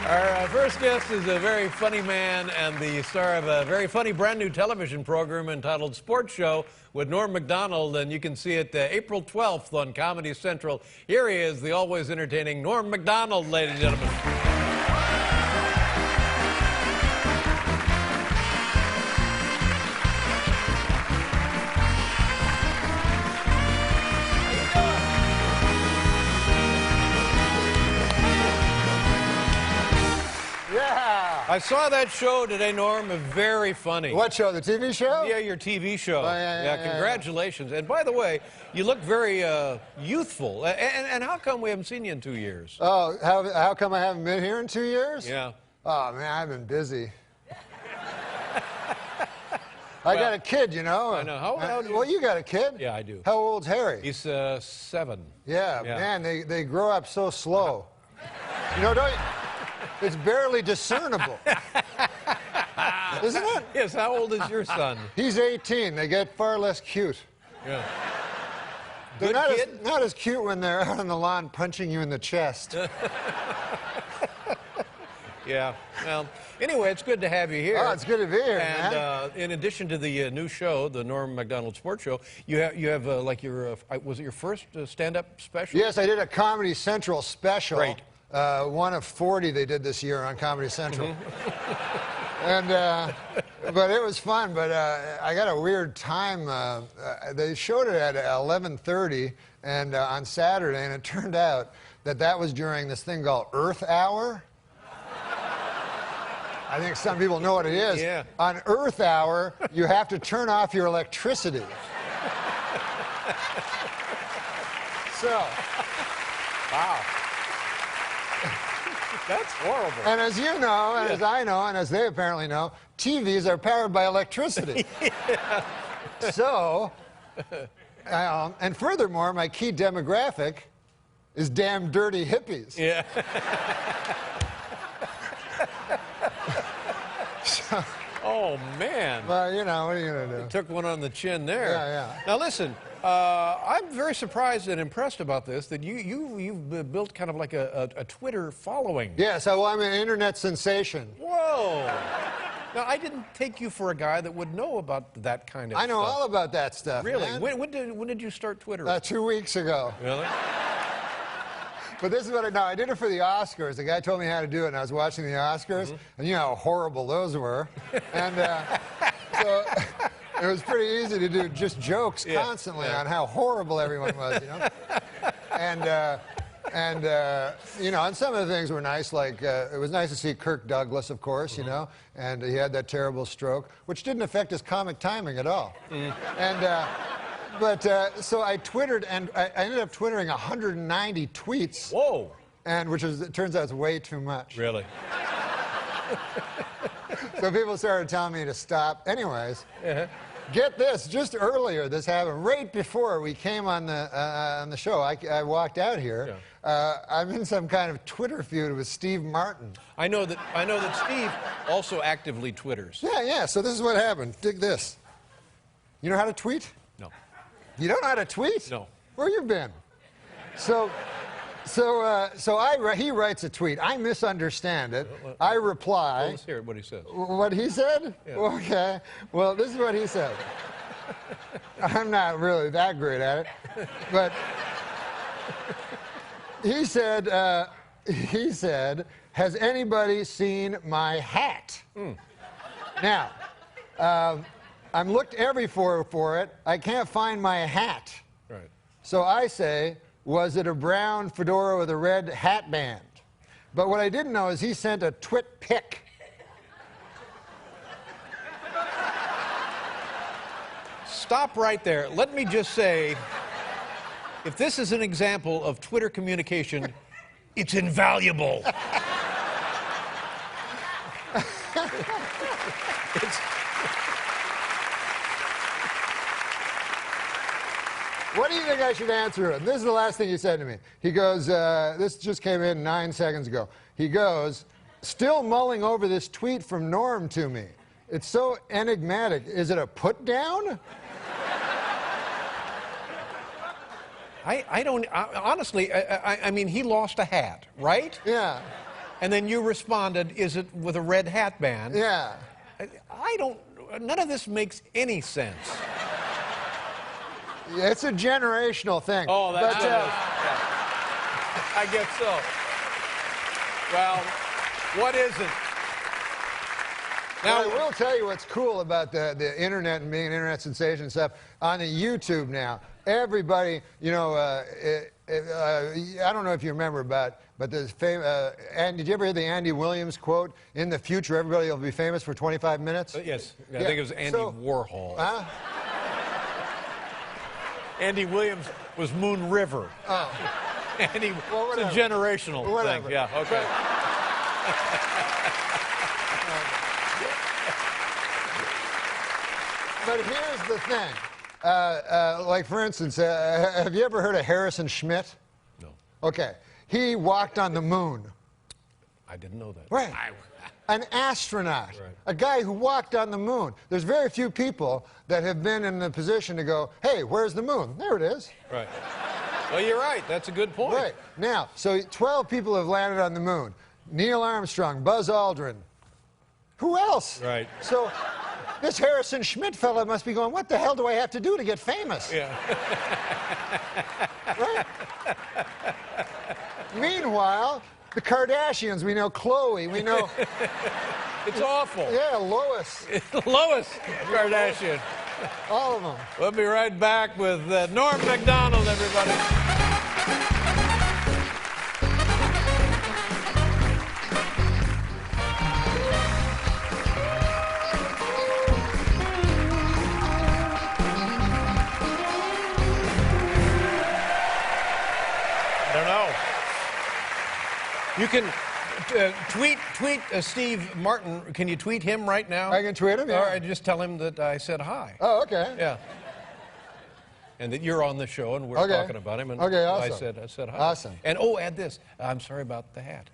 Our first guest is a very funny man and the star of a very funny brand new television program entitled Sports Show with Norm MacDonald, and you can see it April 12th on Comedy Central. Here he is, the always entertaining Norm MacDonald, ladies and gentlemen. I saw that show today, Norm. Very funny. What show? The TV show? Yeah, your TV show. Oh, yeah, congratulations. And by the way, you look very youthful. And how come we haven't seen you in 2 years? Oh, how come I haven't been here in 2 years? Yeah. Oh, man, I've been busy. I got a kid, you know. I know. How do you... Well, you got a kid? Yeah, I do. How old's Harry? He's 7. Yeah, man, they grow up so slow. You know, don't you? It's barely discernible. Isn't it? Yes, how old is your son? He's 18. They get far less cute. Yeah. They're Good not as cute when they're out on the lawn punching you in the chest. Yeah. Well, anyway, it's good to have you here. Oh, it's good to be here, and, man. in addition to the new show, the Norm MacDonald Sports Show, you have like your was it your first stand-up special? Yes, I did a Comedy Central special. Great. One of 40 they did this year on Comedy Central. And but it was fun. But I got a weird time. They showed it at 11:30 and on Saturday, and it turned out that was during this thing called Earth Hour. I think some people know what it is. Yeah. On Earth Hour, you have to turn off your electricity. So. Wow. That's horrible. And as you know, and as I know, and as they apparently know, TVs are powered by electricity. Yeah. So, and furthermore, my key demographic is damn dirty hippies. Yeah. So, oh, man. well, you know, what are you going to do? Took one on the chin there. Yeah. Now, listen, I'm very surprised and impressed about this, that you've built kind of like a Twitter following. Yeah, so I'm an internet sensation. Whoa. Now, I didn't take you for a guy that would know about that kind of stuff. I know all about that stuff. Really? Man. When did you start Twitter? 2 weeks ago. Really? But this is what I did it for the Oscars. The guy told me how to do it, and I was watching the Oscars, and you know how horrible those were. And so it was pretty easy to do just jokes constantly on how horrible everyone was, you know. And you know, and some of the things were nice, like it was nice to see Kirk Douglas, of course, you know, and he had that terrible stroke, which didn't affect his comic timing at all. And but so I twittered, and I ended up twittering 190 tweets. Whoa! And which is, it turns out, it's way too much. Really? So people started telling me to stop. Anyways, get this, just earlier this happened, right before we came on the show. I walked out here. I'm in some kind of Twitter feud with Steve Martin. I know that Steve also actively Twitters. Yeah. So this is what happened. Dig this. You know how to tweet? No. You don't know how to tweet? No. Where you been? He writes a tweet. I misunderstand it. I reply. Well, let's hear what he says. What he said? Yeah. Okay. Well, this is what he said. I'm not really that great at it, but he said, "Has anybody seen my hat?" Now, I'm looked everywhere for it. I can't find my hat. Right. So I say, was it a brown fedora with a red hat band? But what I didn't know is he sent a twit pic. Stop right there. Let me just say, if this is an example of Twitter communication, it's invaluable. What do you think I should answer him? This is the last thing he said to me. He goes, this just came in 9 seconds ago. He goes, still mulling over this tweet from Norm to me. It's so enigmatic. Is it a put down? Honestly, I mean, he lost a hat, right? Yeah. And then you responded, is it with a red hat band? Yeah. None of this makes any sense. Yeah, it's a generational thing. Oh, that's what it is. I guess so. Well, what isn't? Now, I will tell you what's cool about the internet and being an internet sensation and stuff. On the YouTube now, everybody, you know, I don't know if you remember but the and did you ever hear the Andy Williams quote? In the future, everybody will be famous for 25 minutes? Yes. I think it was Andy Warhol. Huh? Andy Williams was Moon River. Oh. Andy, it's a generational thing. Yeah, okay. But here's the thing. Like, for instance, have you ever heard of Harrison Schmitt? No. Okay. He walked on the moon. I didn't know that. Right. An astronaut. Right. A guy who walked on the moon. There's very few people that have been in the position to go, hey, where's the moon? There it is. Right. Well, you're right. That's a good point. Right. Now, so 12 people have landed on the moon. Neil Armstrong, Buzz Aldrin. Who else? Right. So this Harrison Schmitt fella must be going, what the hell do I have to do to get famous? Yeah. Right? Meanwhile, the Kardashians, we know Khloe, we know... It's awful. Yeah, Lois. Lois Kardashian. All of them. We'll be right back with Norm MacDonald, everybody. You can tweet Steve Martin. Can you tweet him right now? I can tweet him, yeah. All right, just tell him that I said hi. Oh, okay. Yeah. And that you're on the show, and we're talking about him. And okay, awesome. I said hi. Awesome. And add this. I'm sorry about the hat.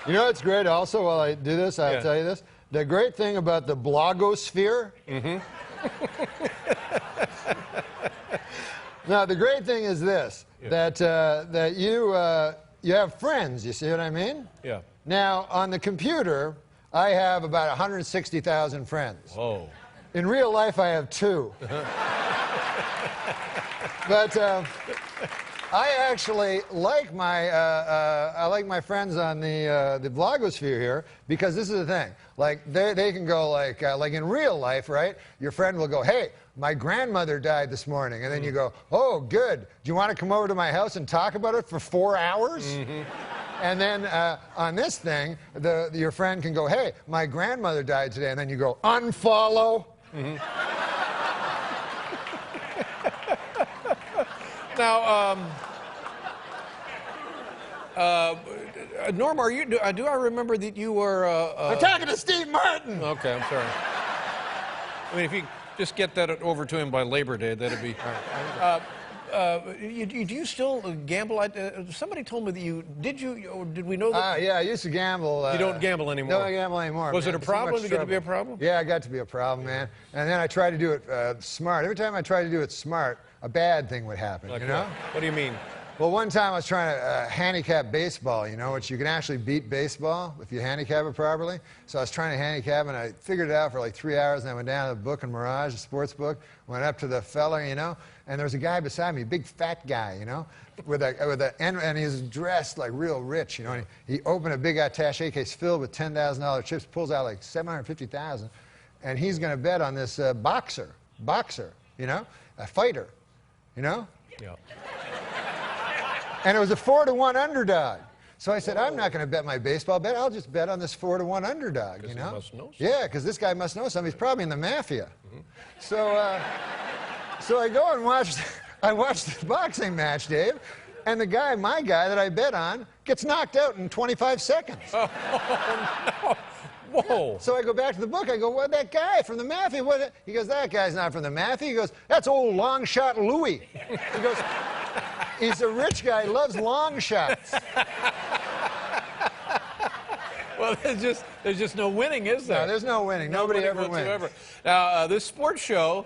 You know what's great also while I do this, I'll tell you this. The great thing about the blogosphere. Now, the great thing is this, that you have friends, you see what I mean? Yeah. Now, on the computer, I have about 160,000 friends. Whoa. In real life, I have 2. But I actually like my friends on the blogosphere here, because this is the thing. Like they can go like in real life, right? Your friend will go, "Hey, my grandmother died this morning," and then you go, "Oh, good. Do you want to come over to my house and talk about it for 4 hours?" And then on this thing, your friend can go, "Hey, my grandmother died today," and then you go, "Unfollow." Now, Norm, do I remember that you were... I'm talking to Steve Martin! Okay, I'm sorry. I mean, if you just get that over to him by Labor Day, that'd be... Do you still gamble? Somebody told me that you... Did we know that? Yeah, I used to gamble. You don't gamble anymore? No, I gamble anymore. Was man. it a problem? Did it get to be a problem? Yeah, it got to be a problem, man. And then I tried to do it smart. Every time I tried to do it smart, a bad thing would happen, Like you know? What do you mean? Well, one time I was trying to handicap baseball, you know, which you can actually beat baseball if you handicap it properly. So I was trying to handicap, and I figured it out for like 3 hours, and I went down to the book in Mirage, the sports book, went up to the fella, you know, and there was a guy beside me, a big fat guy, you know, and he was dressed like real rich, you know, and he opened a big attaché case filled with $10,000 chips, pulls out like $750,000, and he's going to bet on this boxer, you know, a fighter, you know? Yeah. And it was a 4-to-1 underdog. So I said, I'm not going to bet my baseball bet. I'll just bet on this 4-to-1 underdog, you know? He must know something. Yeah, because this guy must know something. He's probably in the mafia. So, so I go and watch the boxing match, Dave, and my guy that I bet on, gets knocked out in 25 seconds. Oh, no. Whoa. So I go back to the book. I go, what, that guy from the mafia? He goes, that guy's not from the mafia. He goes, that's old long shot Louis. He goes, he's a rich guy, loves long shots. Well, there's just no winning, is there? No, there's no winning. Nobody ever wins. Now, this sports show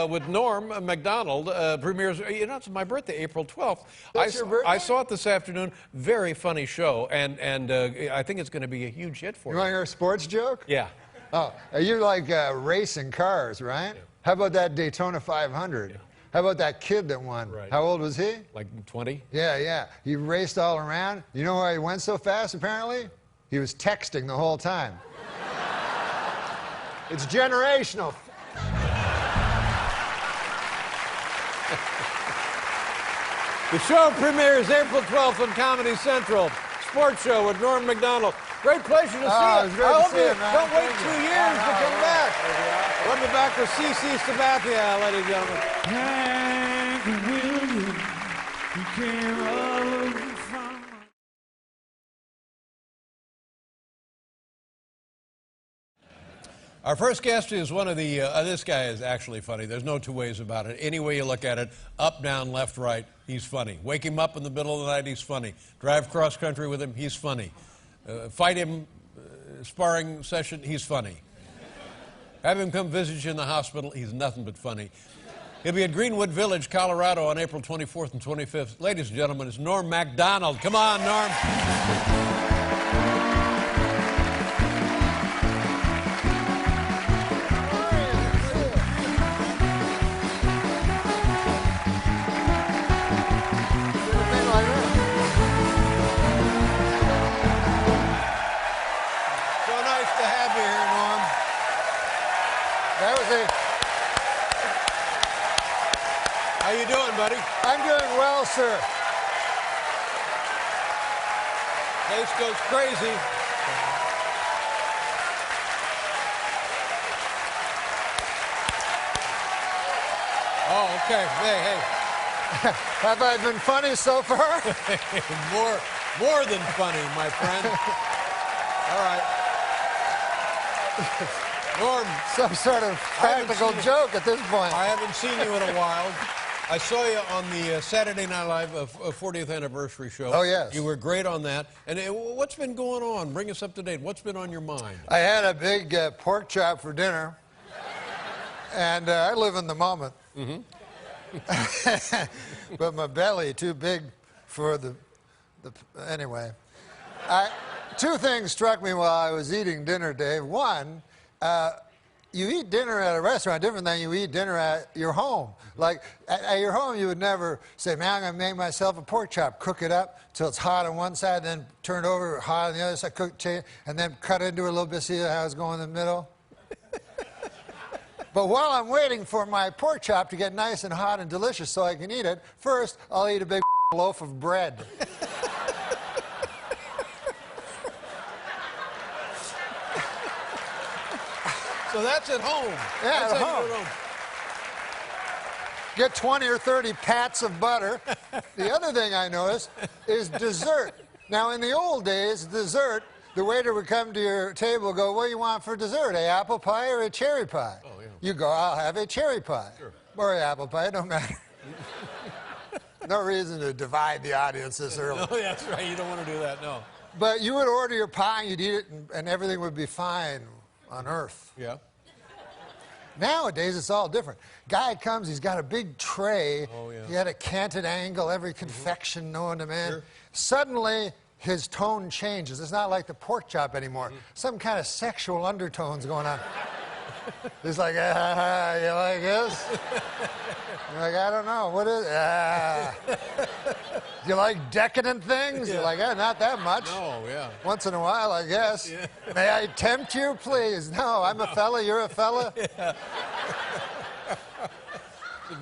with Norm MacDonald premieres, you know, it's my birthday, April 12th. That's your birthday? I saw it this afternoon. Very funny show, and I think it's going to be a huge hit for you. You want to hear a sports joke? Yeah. Oh, you like racing cars, right? Yeah. How about that Daytona 500? Yeah. How about that kid that won? Right. How old was he? Like 20? Yeah. He raced all around. You know why he went so fast, apparently? He was texting the whole time. It's generational. The show premieres April 12th on Comedy Central. Sports show with Norm MacDonald. Great pleasure to see you. It was great I to hope see you, man. don't wait Thank 2 you. years to come back. Welcome back with C.C. Sabathia, ladies and gentlemen. Hank Williams, you came all over from. Our first guest is one of the, this guy is actually funny. There's no two ways about it. Any way you look at it, up, down, left, right, he's funny. Wake him up in the middle of the night, he's funny. Drive cross country with him, he's funny. Fight him, sparring session, he's funny. Have him come visit you in the hospital, he's nothing but funny. He'll be at Greenwood Village, Colorado on April 24th and 25th. Ladies and gentlemen, it's Norm MacDonald. Come on, Norm. How you doing, buddy? I'm doing well, sir. Place goes crazy. Oh, Oh, okay. Hey. Have I been funny so far? more than funny, my friend. All right. Norm. Some sort of practical joke at this point. I haven't seen you in a while. I saw you on the Saturday Night Live 40th anniversary show. Oh, yes. You were great on that. And what's been going on? Bring us up to date. What's been on your mind? I had a big pork chop for dinner, and I live in the moment. Mm-hmm. But my belly too big for the anyway. Two things struck me while I was eating dinner, Dave. One, you eat dinner at a restaurant different than you eat dinner at your home. Like, at your home, you would never say, man, I'm going to make myself a pork chop, cook it up till it's hot on one side, then turn it over, hot on the other side, and then cut into it a little bit, see how it's going in the middle. But while I'm waiting for my pork chop to get nice and hot and delicious so I can eat it, first, I'll eat a big loaf of bread. So that's at home. Yeah, that's at home. Get 20 or 30 pats of butter. The other thing I noticed is dessert. Now, in the old days, dessert, the waiter would come to your table and go, what do you want for dessert, a apple pie or a cherry pie? Oh, yeah. You go, I'll have a cherry pie. Sure. Or an apple pie, it don't matter. No reason to divide the audience this early. No, that's right. You don't want to do that, no. But you would order your pie, you'd eat it, and everything would be fine on earth. Yeah. Nowadays, it's all different. Guy comes, he's got a big tray. Oh, yeah. He had a canted angle, every confection known to man. Sure. Suddenly, his tone changes. It's not like the pork chop anymore. Some kind of sexual undertones going on. He's like, you like this? You're like, I don't know. What is You like decadent things? Yeah. You're like, not that much. No, yeah. Once in a while, I guess. Yeah. May I tempt you, please? No, I'm a fella, you're a fella. Yeah.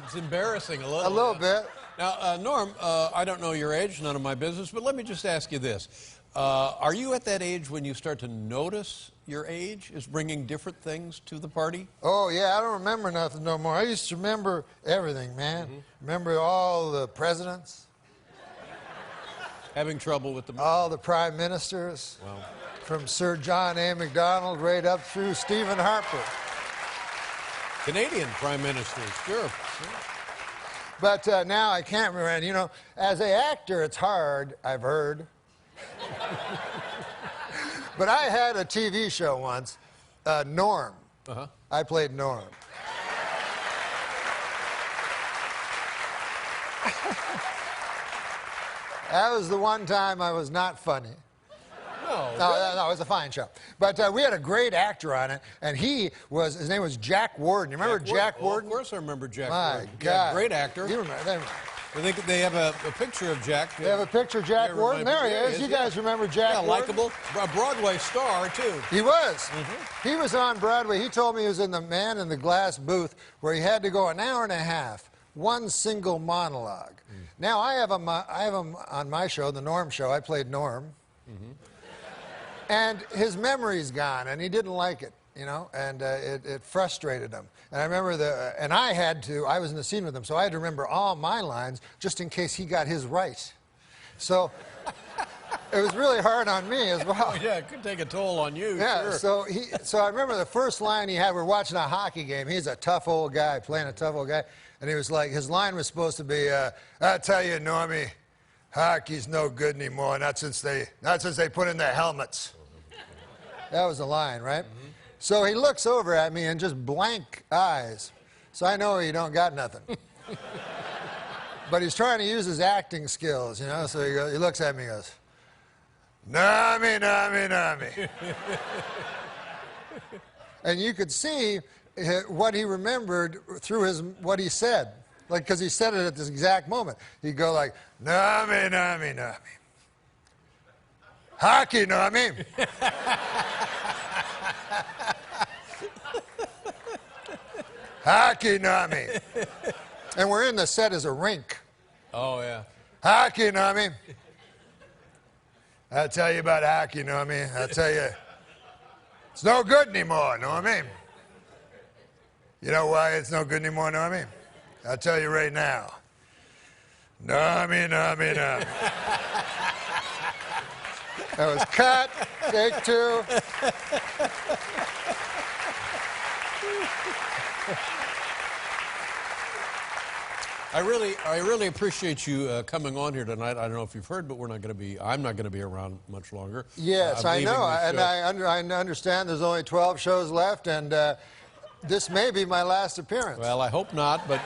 It's embarrassing a little. A little bit. Now, Norm, I don't know your age, none of my business, but let me just ask you this. Are you at that age when you start to notice your age is bringing different things to the party? Oh, yeah, I don't remember nothing no more. I used to remember everything, man. Mm-hmm. Remember all the presidents, Having trouble with the... all the prime ministers, Well, from Sir John A. MacDonald right up through Stephen Harper. Canadian prime ministers, sure. But now I can't remember. And, you know, as an actor, it's hard, I've heard. But I had a TV show once, Norm. Uh-huh. I played Norm. That was the one time I was not funny. No, No, it was a fine show. But we had a great actor on it, and his name was Jack Warden. You remember Jack Warden? Of course I remember Jack My Warden. God. Yeah, great actor. You remember that? I think they have a picture of Jack. They have a picture of Jack Warden? There he is. You guys remember Jack Warden? Likable. A Broadway star, too. He was. Mm-hmm. He was on Broadway. He told me he was in the Man in the Glass booth where he had to go an hour and a half, one single monologue. Now, I have him on my show, the Norm Show. I played Norm. Mm-hmm. And his memory's gone, and he didn't like it, you know, and it frustrated him. And I remember I was in the scene with him, so I had to remember all my lines just in case he got his right. So it was really hard on me as well. Oh, yeah, it could take a toll on you, Yeah, sure. so I remember the first line he had, we're watching a hockey game. He's a tough old guy, playing a tough old guy. And he was like, his line was supposed to be, I tell you, Normie, hockey's no good anymore, not since they put in their helmets. That was the line, right? Mm-hmm. So he looks over at me and just blank eyes. So I know he don't got nothing. But he's trying to use his acting skills, you know, so he looks at me and goes, Normie, Normie, Normie. And you could see what he remembered through what he said. Like, because he said it at this exact moment. He'd go like, Normie, Normie, Normie. Hockey, Normie. Hockey, Normie. And we're in the set as a rink. Oh, yeah. Hockey, Normie. I'll tell you about hockey, Normie. I'll tell you, it's no good anymore, Normie. You know why it's no good anymore, Normie? I'll tell you right now. Nummy. That was cut. Take two. I really appreciate you coming on here tonight. I don't know if you've heard, but I'm not going to be around much longer. Yes, I know, and I understand there's only 12 shows left, and this may be my last appearance. Well, I hope not, but.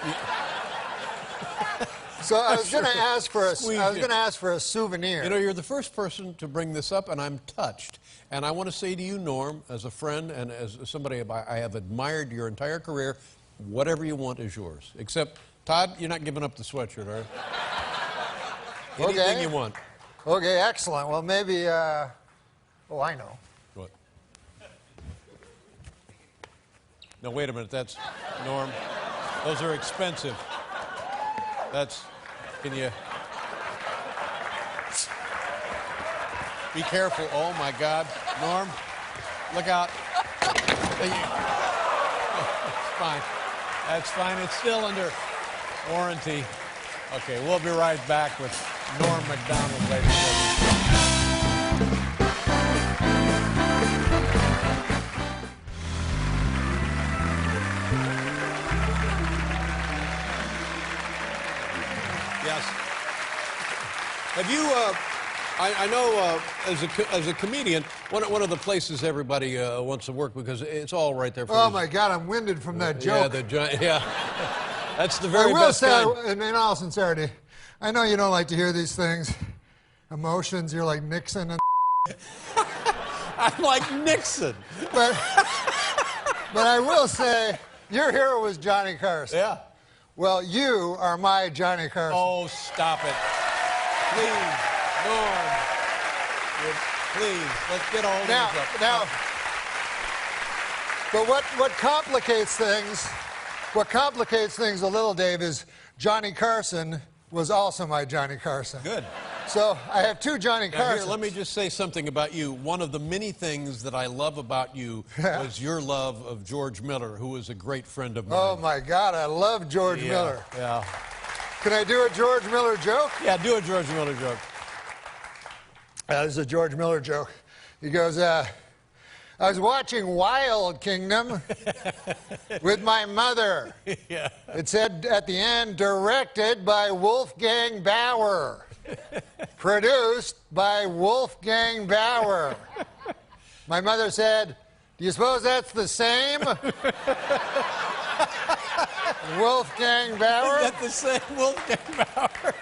So I was going to ask for a souvenir. You know, you're the first person to bring this up, and I'm touched. And I want to say to you, Norm, as a friend and as somebody I have admired your entire career, whatever you want is yours. Except, Todd, you're not giving up the sweatshirt, are you? Anything you want. Okay, excellent. Well, maybe, oh, I know. What? No, wait a minute. That's, Norm, those are expensive. Can you? Be careful. Oh, my God. Norm, look out. It's fine. That's fine. It's still under warranty. Okay, we'll be right back with Norm MacDonald, ladies and gentlemen. Yes. Have you, I know as a comedian, one of the places everybody wants to work because it's all right there for you. Oh, my God, I'm winded from that joke. Yeah, that's the very best I kind. will say, in all sincerity, I know you don't like to hear these things. Emotions, you're like Nixon and I'm like Nixon. But I will say, your hero was Johnny Carson. Yeah. Well, you are my Johnny Carson. Oh, stop it. Please, Norm. Please, let's get all now, this up. Now, but what complicates things a little, Dave, is Johnny Carson was also my Johnny Carson. Good. So I have two Johnny Carsons. Here, let me just say something about you. One of the many things that I love about you was your love of George Miller, who was a great friend of mine. Oh, my God, I love George Miller. Yeah. Can I do a George Miller joke? Yeah, do a George Miller joke. This is a George Miller joke. He goes, I was watching Wild Kingdom with my mother. Yeah. It said at the end, directed by Wolfgang Bauer. Produced by Wolfgang Bauer. My mother said, do you suppose that's the same? Wolfgang Bauer? Is that the same Wolfgang Bauer?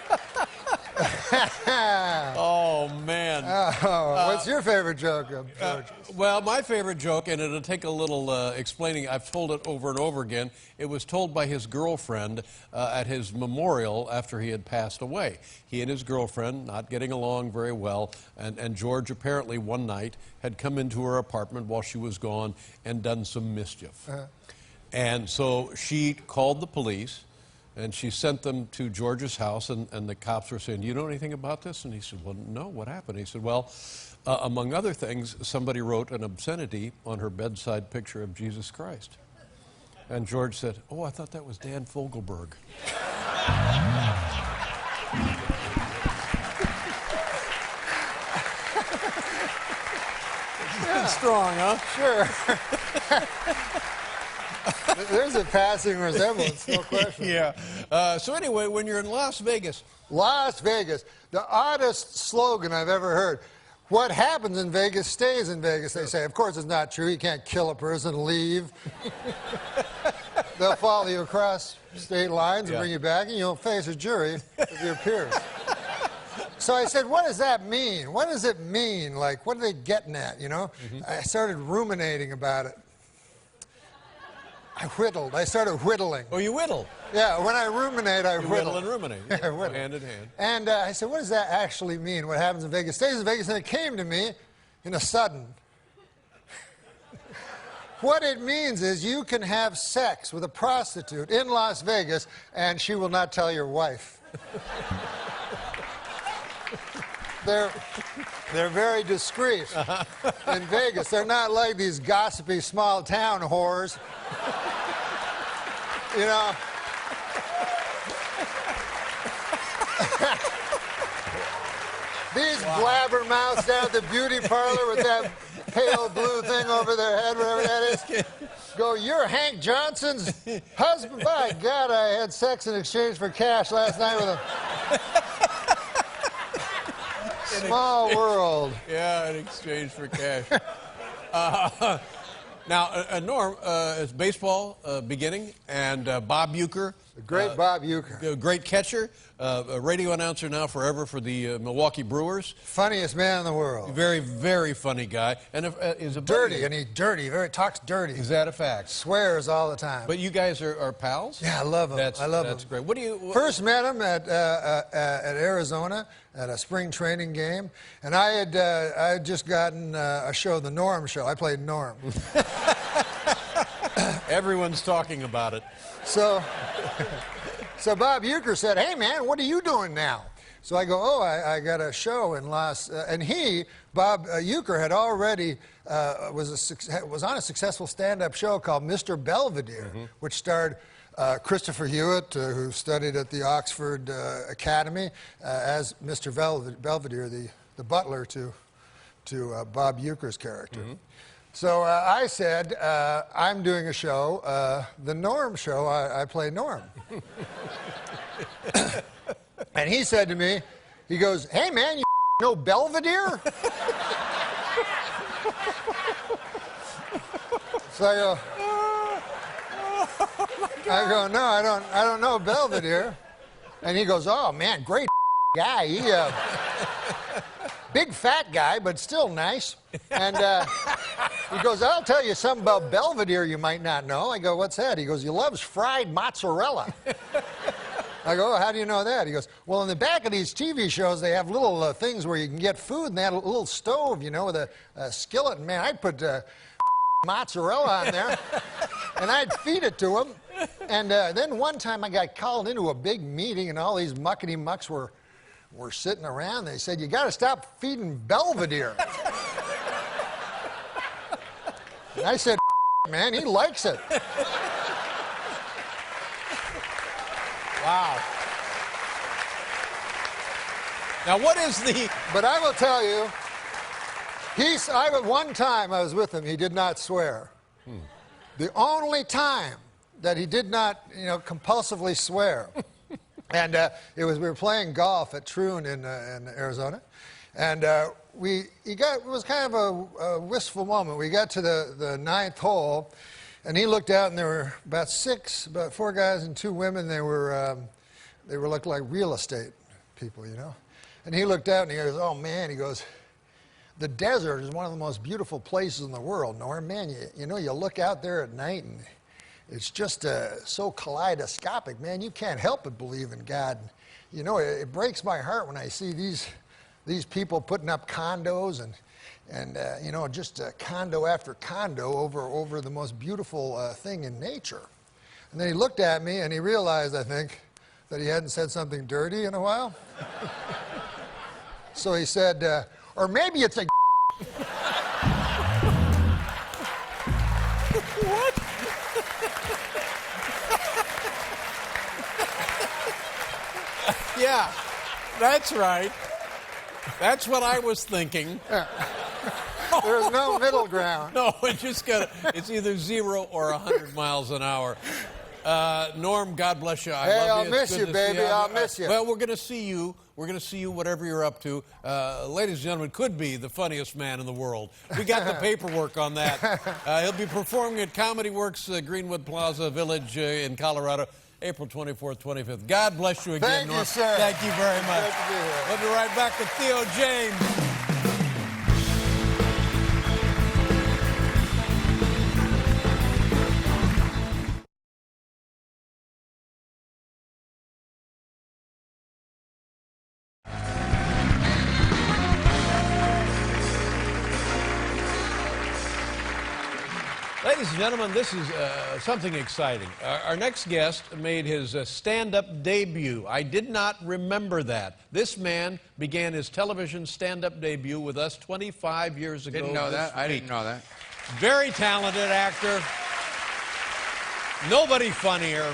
Oh, man. What's your favorite joke, George? Well, my favorite joke, and it'll take a little explaining. I've told it over and over again. It was told by his girlfriend at his memorial after he had passed away. He and his girlfriend not getting along very well, and George apparently one night had come into her apartment while she was gone and done some mischief. And so she called the police. And she sent them to George's house, and the cops were saying, do you know anything about this? And he said, well, no, what happened? He said, well, among other things, somebody wrote an obscenity on her bedside picture of Jesus Christ. And George said, oh, I thought that was Dan Fogelberg. Yeah. Strong, huh? Sure. There's a passing resemblance, no question. Yeah. So anyway, when you're in Las Vegas. Las Vegas, the oddest slogan I've ever heard. What happens in Vegas stays in Vegas, they say. Of course, it's not true. You can't kill a person and leave. They'll follow you across state lines and bring you back, and you'll face a jury of your peers. So I said, what does that mean? What does it mean? Like, what are they getting at, you know? I started ruminating about it. I whittled. I started whittling. Oh, you whittle? Yeah, when I ruminate, I whittle. Whittle and ruminate. Yeah, I whittle. Hand in hand. And I said, what does that actually mean? What happens in Vegas stays in Vegas. And it came to me in a sudden. What it means is you can have sex with a prostitute in Las Vegas, and she will not tell your wife. They're very discreet in Vegas. They're not like these gossipy small town whores. You know, These blabbermouths down at the beauty parlor with that pale blue thing over their head, whatever that is, go, you're Hank Johnson's husband? By God, I had sex in exchange for cash last night with him. Small world. Yeah, in exchange for cash. Now, Norm, it's baseball beginning, and Bob Uecker. The great Bob Uecker. Great catcher, a radio announcer now forever for the Milwaukee Brewers. Funniest man in the world. Very, very funny guy. And is a dirty, and he's dirty. Talks dirty. Is that a fact? Swears all the time. But you guys are pals? Yeah, I love him. I love him. That's great. What do you... First met him at Arizona at a spring training game, and I had just gotten a show, the Norm Show. I played Norm. Everyone's talking about it. So Bob Uecker said, "Hey man, what are you doing now?" So I go, "Oh, I got a show in and Bob Uecker had already was on a successful stand-up show called Mr. Belvedere, which starred Christopher Hewitt, who studied at the Oxford Academy, as Mr. Belvedere, the butler to Bob Uecker's character. So I said, I'm doing a show, the Norm Show. I play Norm. And he said to me, he goes, "Hey man, you know Belvedere?" So I go, "No, I don't know Belvedere." And he goes, "Oh man, great guy. He big fat guy, but still nice." And he goes, "I'll tell you something about Belvedere you might not know." I go, "What's that?" He goes, "He loves fried mozzarella." I go, "Oh, how do you know that?" He goes, "Well, in the back of these TV shows, they have little things where you can get food, and they had a little stove, you know, with a skillet. And man, I'd put mozzarella on there, and I'd feed it to him. And then one time I got called into a big meeting, and all these muckety-mucks were sitting around. They said, "You got to stop feeding Belvedere." And I said, "Man, he likes it." Wow. Now, what is the... But I will tell you, one time I was with him, he did not swear. The only time that he did not, compulsively swear. And we were playing golf at Troon in Arizona, and it was kind of a wistful moment. We got to the ninth hole, and he looked out, and there were about 4 guys and 2 women. They looked like real estate people, And he looked out, and he goes, "Oh man," he goes, "the desert is one of the most beautiful places in the world, Norm. Man, you look out there at night, and it's just so kaleidoscopic, man. You can't help but believe in God. It breaks my heart when I see these people putting up condos and just condo after condo over the most beautiful thing in nature." And then he looked at me, and he realized, I think, that he hadn't said something dirty in a while. So he said, "Or maybe it's a..." What? Yeah, that's right. That's what I was thinking. There's no middle ground. No, it's either 0 or 100 miles an hour. Norm, God bless you. I love you. I'll miss you, baby. I'll miss you. Well, we're going to see you. We're going to see you whatever you're up to. Ladies and gentlemen, could be the funniest man in the world. We got the paperwork on that. He'll be performing at Comedy Works, Greenwood Plaza Village in Colorado, April 24th, 25th. God bless you again, Thank Norm. you, sir. Thank you very much. Glad to be here. We'll be right back with Theo James. Ladies and gentlemen, this is something exciting. Our next guest made his stand-up debut. I did not remember that. This man began his television stand-up debut with us 25 years ago. Didn't know that. I didn't know that. Very talented actor. Nobody funnier.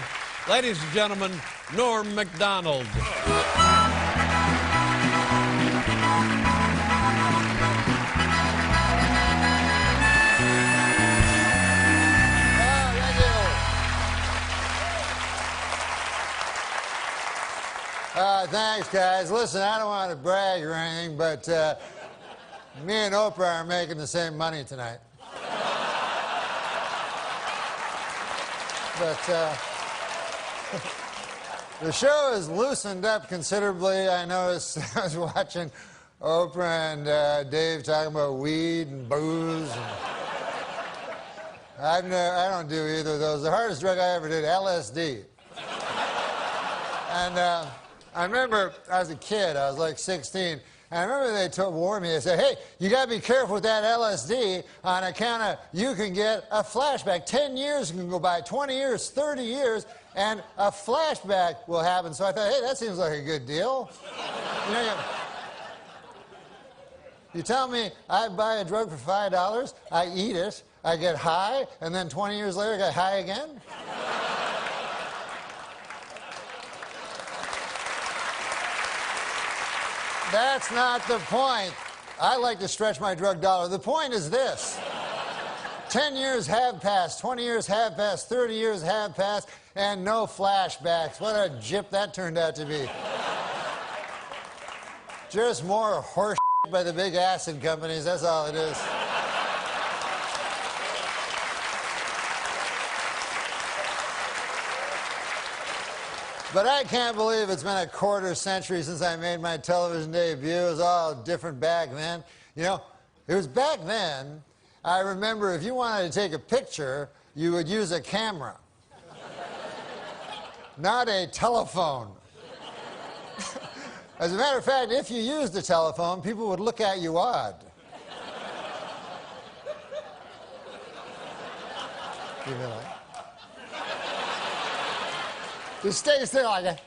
Ladies and gentlemen, Norm MacDonald. Thanks, guys. Listen, I don't want to brag or anything, but me and Oprah are making the same money tonight. But the show has loosened up considerably. I noticed I was watching Oprah and Dave talking about weed and booze. And I don't do either of those. The hardest drug I ever did, LSD. And I remember I was a kid, I was like 16, and I remember they warned me, they said, hey, you gotta be careful with that LSD on account of you can get a flashback. 10 years can go by, 20 years, 30 years, and a flashback will happen. So I thought, hey, that seems like a good deal. You know, you tell me I buy a drug for $5, I eat it, I get high, and then 20 years later I get high again? That's not the point. I like to stretch my drug dollar. The point is this. 10 years have passed, 20 years have passed, 30 years have passed, and no flashbacks. What a gyp that turned out to be. Just more horse by the big acid companies, that's all it is. But I can't believe it's been a quarter century since I made my television debut. It was all different back then. You know, it was back then, I remember if you wanted to take a picture, you would use a camera, not a telephone. As a matter of fact, if you used a telephone, people would look at you odd. You know, just stay still like that.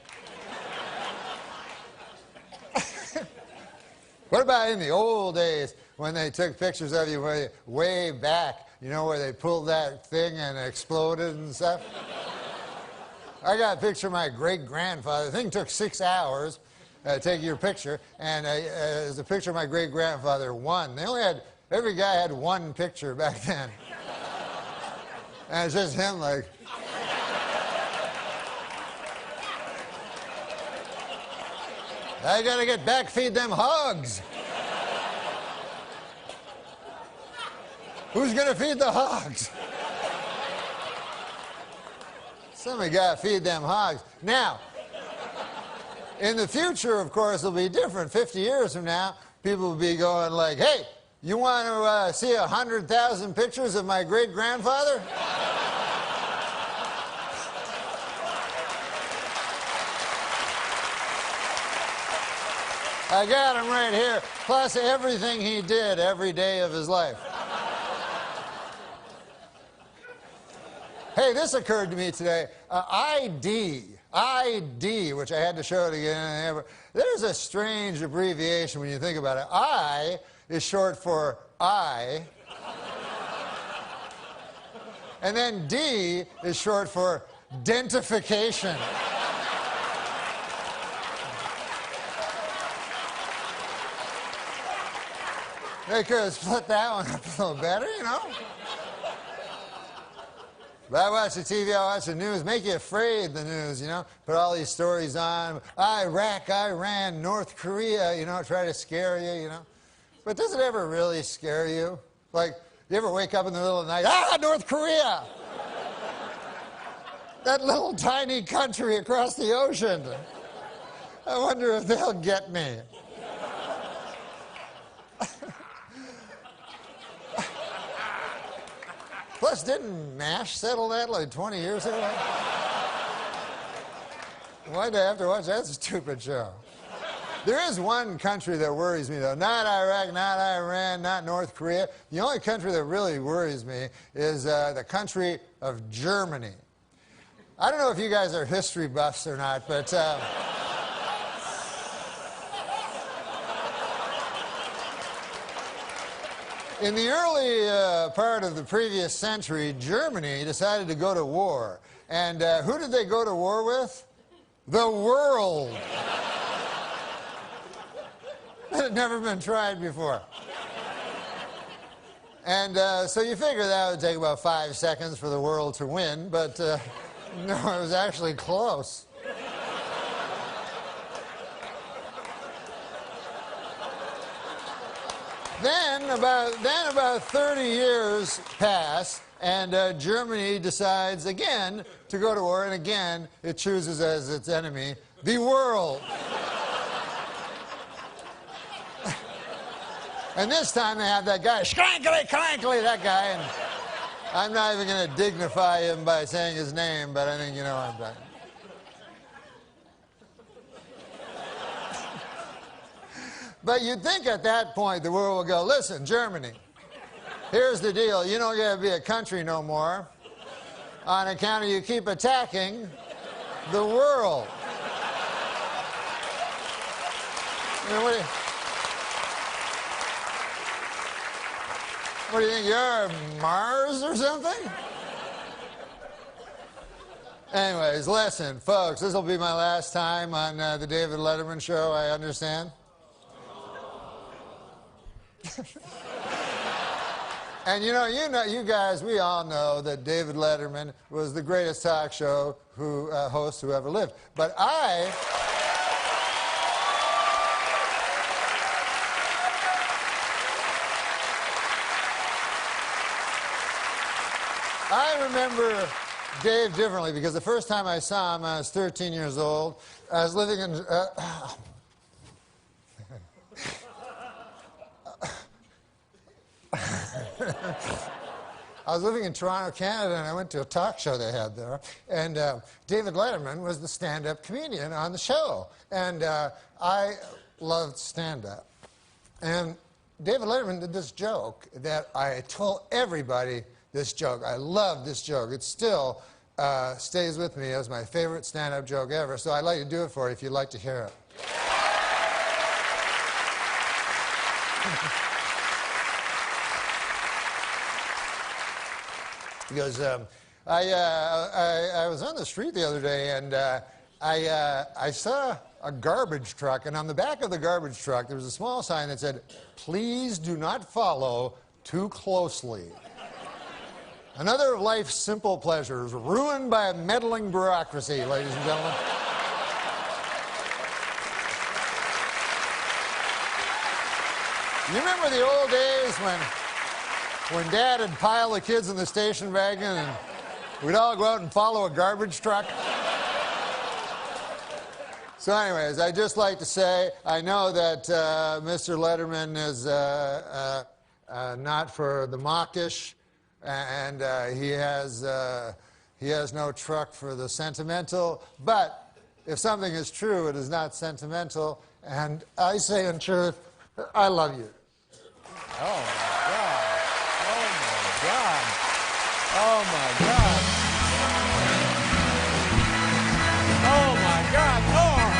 What about in the old days when they took pictures of you way back, you know, where they pulled that thing and exploded and stuff? I got a picture of my great-grandfather. The thing took 6 hours taking your picture, and there's a picture of my great-grandfather, one. They only had, every guy had one picture back then. And it's just him like... I gotta get back, feed them hogs. Who's gonna feed the hogs? Somebody gotta feed them hogs. Now, in the future, of course, it'll be different. 50 years from now, people will be going like, hey, you want to see 100,000 pictures of my great-grandfather? I got him right here, plus everything he did every day of his life. Hey, this occurred to me today. ID, which I had to show it again. There's a strange abbreviation when you think about it. I is short for I. And then D is short for dentification. They could have split that one up a little better, you know? But I watch the TV, I watch the news, make you afraid, the news, you know? Put all these stories on, Iraq, Iran, North Korea, you know, try to scare you, you know? But does it ever really scare you? Like, you ever wake up in the middle of the night, North Korea! That little tiny country across the ocean. I wonder if they'll get me. Plus, didn't MASH settle that like 20 years ago? Why'd I have to watch that stupid show? There is one country that worries me, though. Not Iraq, not Iran, not North Korea. The only country that really worries me is the country of Germany. I don't know if you guys are history buffs or not, but... in the early part of the previous century, Germany decided to go to war. And who did they go to war with? The world. That had never been tried before. And so you figure that would take about 5 seconds for the world to win, but no, it was actually close. Then about 30 years pass, and Germany decides again to go to war, and again it chooses as its enemy the world. And this time they have that guy, Schrankly, Crankly, that guy, and I'm not even going to dignify him by saying his name, but I think you know what I'm talking. But you'd think at that point the world will go, listen, Germany, here's the deal. You don't get to be a country no more on account of you keep attacking the world. I mean, what do you think, you're Mars or something? Anyways, listen, folks, this will be my last time on the David Letterman show, I understand. And you guys, we all know that David Letterman was the greatest talk show host who ever lived. But I remember Dave differently because the first time I saw him, I was 13 years old. I was living in... I was living in Toronto, Canada, and I went to a talk show they had there. And David Letterman was the stand-up comedian on the show. And I loved stand-up. And David Letterman did this joke that I told everybody this joke. I love this joke. It still stays with me as my favorite stand-up joke ever. So I'd like to do it for you if you'd like to hear it. He goes, I was on the street the other day, and I saw a garbage truck, and on the back of the garbage truck, there was a small sign that said, "Please do not follow too closely. Another of life's simple pleasures, ruined by a meddling bureaucracy," ladies and gentlemen. You remember the old days when Dad would pile the kids in the station wagon and we'd all go out and follow a garbage truck? So anyways, I'd just like to say, I know that Mr. Letterman is not for the mawkish, and he has no truck for the sentimental, but if something is true, it is not sentimental, and I say in truth, I love you. Oh, my God. God. Oh, my God. Oh, my God. Norm.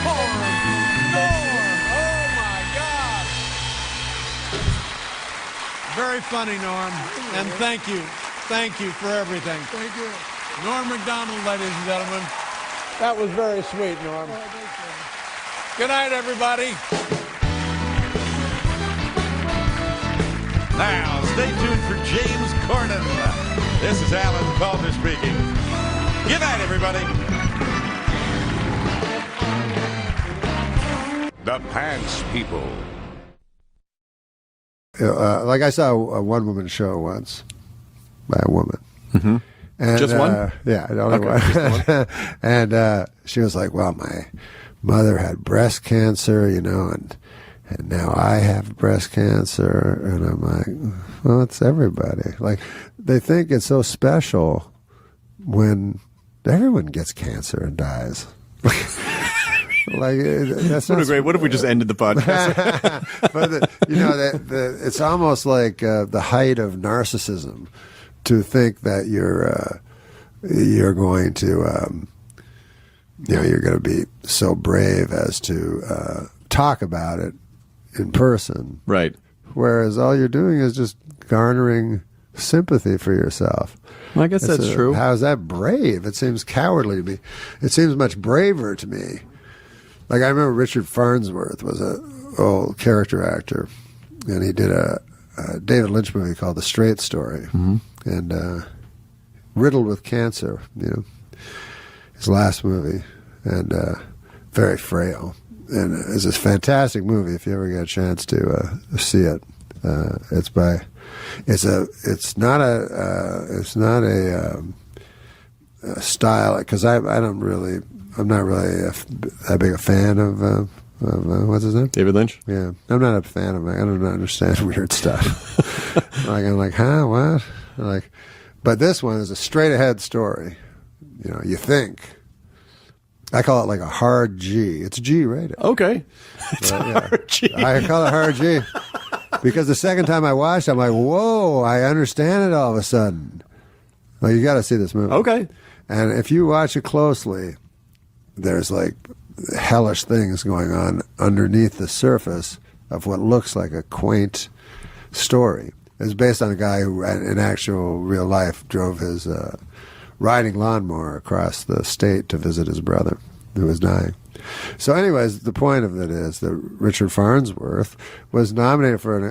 Norm. Norm. Oh, my God. Very funny, Norm. And thank you. Thank you for everything. Thank you. Norm MacDonald, ladies and gentlemen. That was very sweet, Norm. Good night, everybody. Now, stay tuned for James Corden. This is Alan Calder speaking. Good night, everybody. The Pants People. Like I saw a one-woman show once by a woman. Mm-hmm. And, just one? Yeah, only one. And she was like, well, my mother had breast cancer, and now I have breast cancer. And I'm like, well, it's everybody. Like, they think it's so special when everyone gets cancer and dies. Like, that's not great. What if we just ended the podcast? But it's almost like the height of narcissism to think that you're going to you're going to be so brave as to talk about it in person, right? Whereas all you're doing is just garnering sympathy for yourself. Well, I guess that's true. How is that brave? It seems cowardly to me. It seems much braver to me. Like, I remember Richard Farnsworth was an old character actor, and he did a David Lynch movie called The Straight Story, and riddled with cancer, his last movie, and very frail. it's a fantastic movie. If you ever get a chance to see it, it's not a style, because I'm not really that big a fan of what's his name? David Lynch? Yeah. I'm not a fan of it. I don't understand weird stuff. I'm like, huh? What? Like, but this one is a straight ahead story. You know, you think. I call it like a hard G. It's G rated. Okay. It's hard G. I call it hard G. Because the second time I watched it, I'm like, whoa, I understand it all of a sudden. Well, you got to see this movie. Okay. And if you watch it closely, there's like hellish things going on underneath the surface of what looks like a quaint story. It's based on a guy who, in actual real life, drove his riding lawnmower across the state to visit his brother who was dying. So anyways, the point of it is that Richard Farnsworth was nominated for an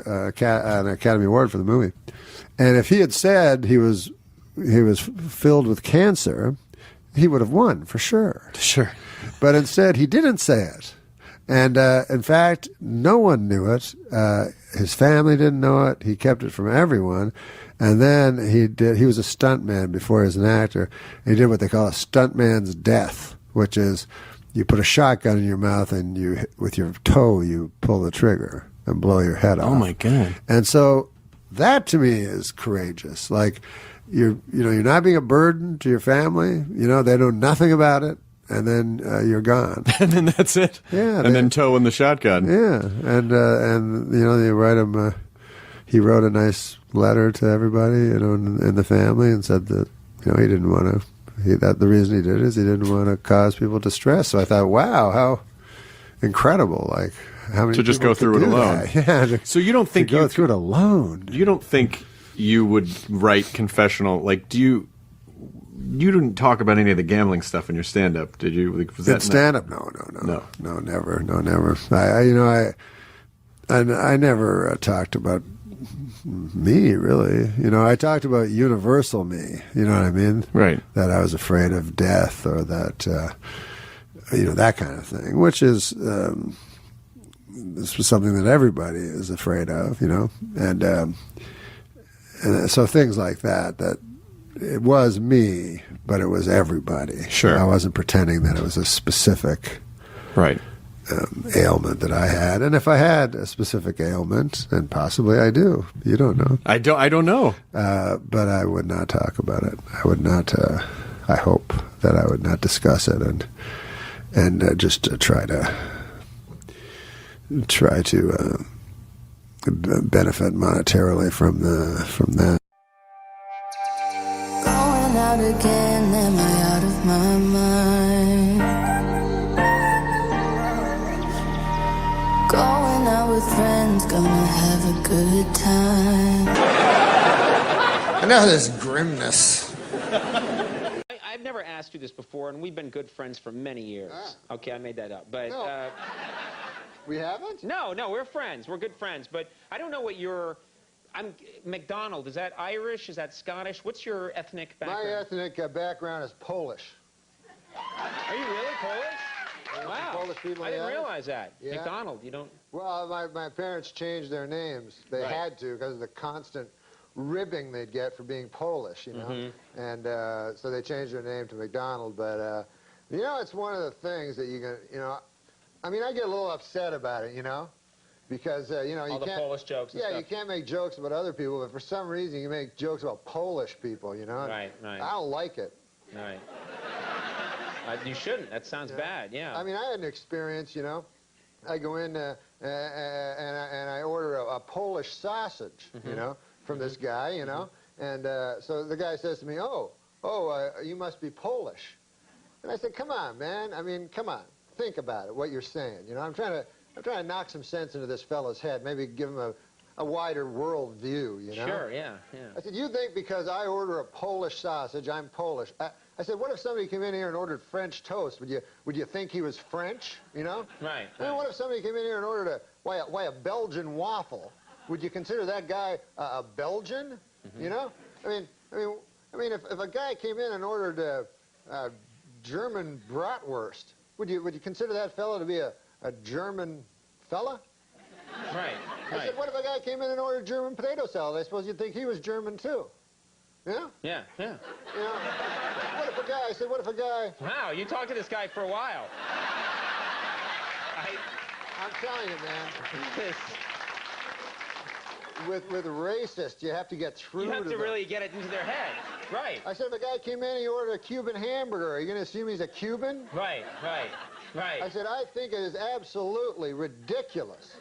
Academy Award for the movie. And if he had said he was filled with cancer, he would have won for sure. Sure. But instead, he didn't say it. And in fact, no one knew it. His family didn't know it. He kept it from everyone. And then he was a stuntman before he was an actor. He did what they call a stuntman's death, which is you put a shotgun in your mouth and with your toe, you pull the trigger and blow your head off. Oh my God. And so that to me is courageous. Like, you're not being a burden to your family. You know, they know nothing about it. And then you're gone. And then that's it. Yeah. And then toe in the shotgun. Yeah. And you know, they write him, he wrote a nice letter to everybody, you know, in the family, and said that, you know, he didn't want to, the reason he did it is he didn't want to cause people distress. So I thought, wow, how incredible. Like, how many to just people go through it could do alone. that? Yeah. So you don't think to go through it alone. You don't think you would write confessional, like, you didn't talk about any of the gambling stuff in your stand-up, did you? Like, was that stand-up? No, never. I never talked about me, really. You know, I talked about universal me. You know what I mean? Right. That I was afraid of death, or that, you know, that kind of thing, which is this was something that everybody is afraid of, you know, and so things like that. That it was me, but it was everybody. Sure. I wasn't pretending that it was a specific ailment that I had. And if I had a specific ailment, and possibly I do, you don't know. I don't know. But I would not talk about it. I would not. I hope that I would not discuss it, and just try to benefit monetarily from that. Going out again, am I out of my mind? Going out with friends, gonna have a good time. I know this grimness. I've never asked you this before, and we've been good friends for many years. Okay, I made that up, but... No. We haven't? No, we're friends. We're good friends, but I don't know what your... McDonald, is that Irish? Is that Scottish? What's your ethnic background? My ethnic background is Polish. Are you really Polish? Wow. Polish people, I didn't realize that. Yeah. McDonald, you don't... Well, my parents changed their names. They had to, because of the constant ribbing they'd get for being Polish, you know. And so they changed their name to McDonald. But, you know, it's one of the things that you can, you know, I mean, I get a little upset about it, you know. Because, you know, you all the can't... Polish jokes and stuff. stuff. You can't make jokes about other people, but for some reason you make jokes about Polish people, you know? Right. I don't like it. Right. You shouldn't. That sounds bad, yeah. I mean, I had an experience, you know. I go in and I order a Polish sausage, you know, from this guy, you know. And so the guy says to me, you must be Polish. And I said, come on, man. I mean, come on. Think about it, what you're saying. You know, I'm trying to knock some sense into this fellow's head, maybe give him a wider world view, you know? Sure, yeah. I said, you think because I order a Polish sausage, I'm Polish. I said, what if somebody came in here and ordered French toast? Would you think he was French, you know? Right. I mean, what if somebody came in here and ordered a Belgian waffle? Would you consider that guy a Belgian, you know? I mean, if a guy came in and ordered German bratwurst, would you consider that fellow to be a a German fella? Right, I said, what if a guy came in and ordered German potato salad? I suppose you'd think he was German too. Yeah? Yeah, yeah. You know, what if a guy, I said, what if a guy... Wow, you talked to this guy for a while. I'm telling you, man. With racists, you have to get through You have to them. really get it into their head. Right. I said, if a guy came in and he ordered a Cuban hamburger, are you going to assume he's a Cuban? Right. I said, I think it is absolutely ridiculous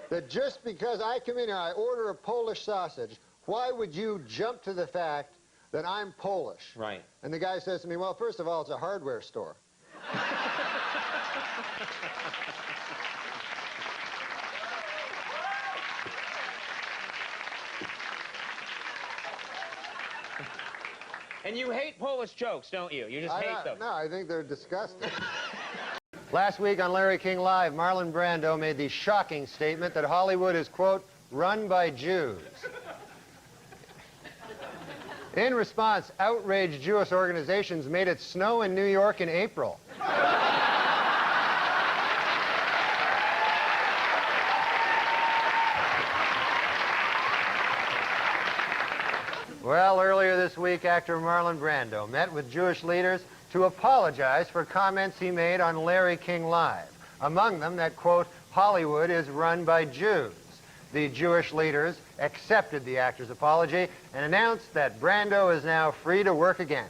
that just because I come in here, I order a Polish sausage, why would you jump to the fact that I'm Polish? Right. And the guy says to me, well, first of all, it's a hardware store. And you hate Polish jokes, don't you? You just hate them. No, I think they're disgusting. Last week on Larry King Live, Marlon Brando made the shocking statement that Hollywood is, quote, run by Jews. In response, outraged Jewish organizations made it snow in New York in April. Well, earlier this week, actor Marlon Brando met with Jewish leaders to apologize for comments he made on Larry King Live. Among them, that, quote, Hollywood is run by Jews. The Jewish leaders accepted the actor's apology and announced that Brando is now free to work again.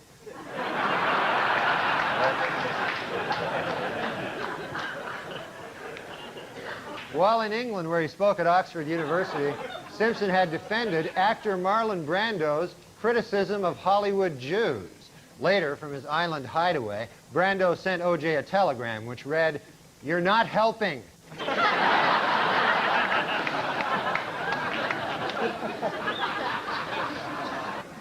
While in England, where he spoke at Oxford University, Simpson had defended actor Marlon Brando's criticism of Hollywood Jews. Later, from his island hideaway, Brando sent O.J. a telegram which read, "You're not helping."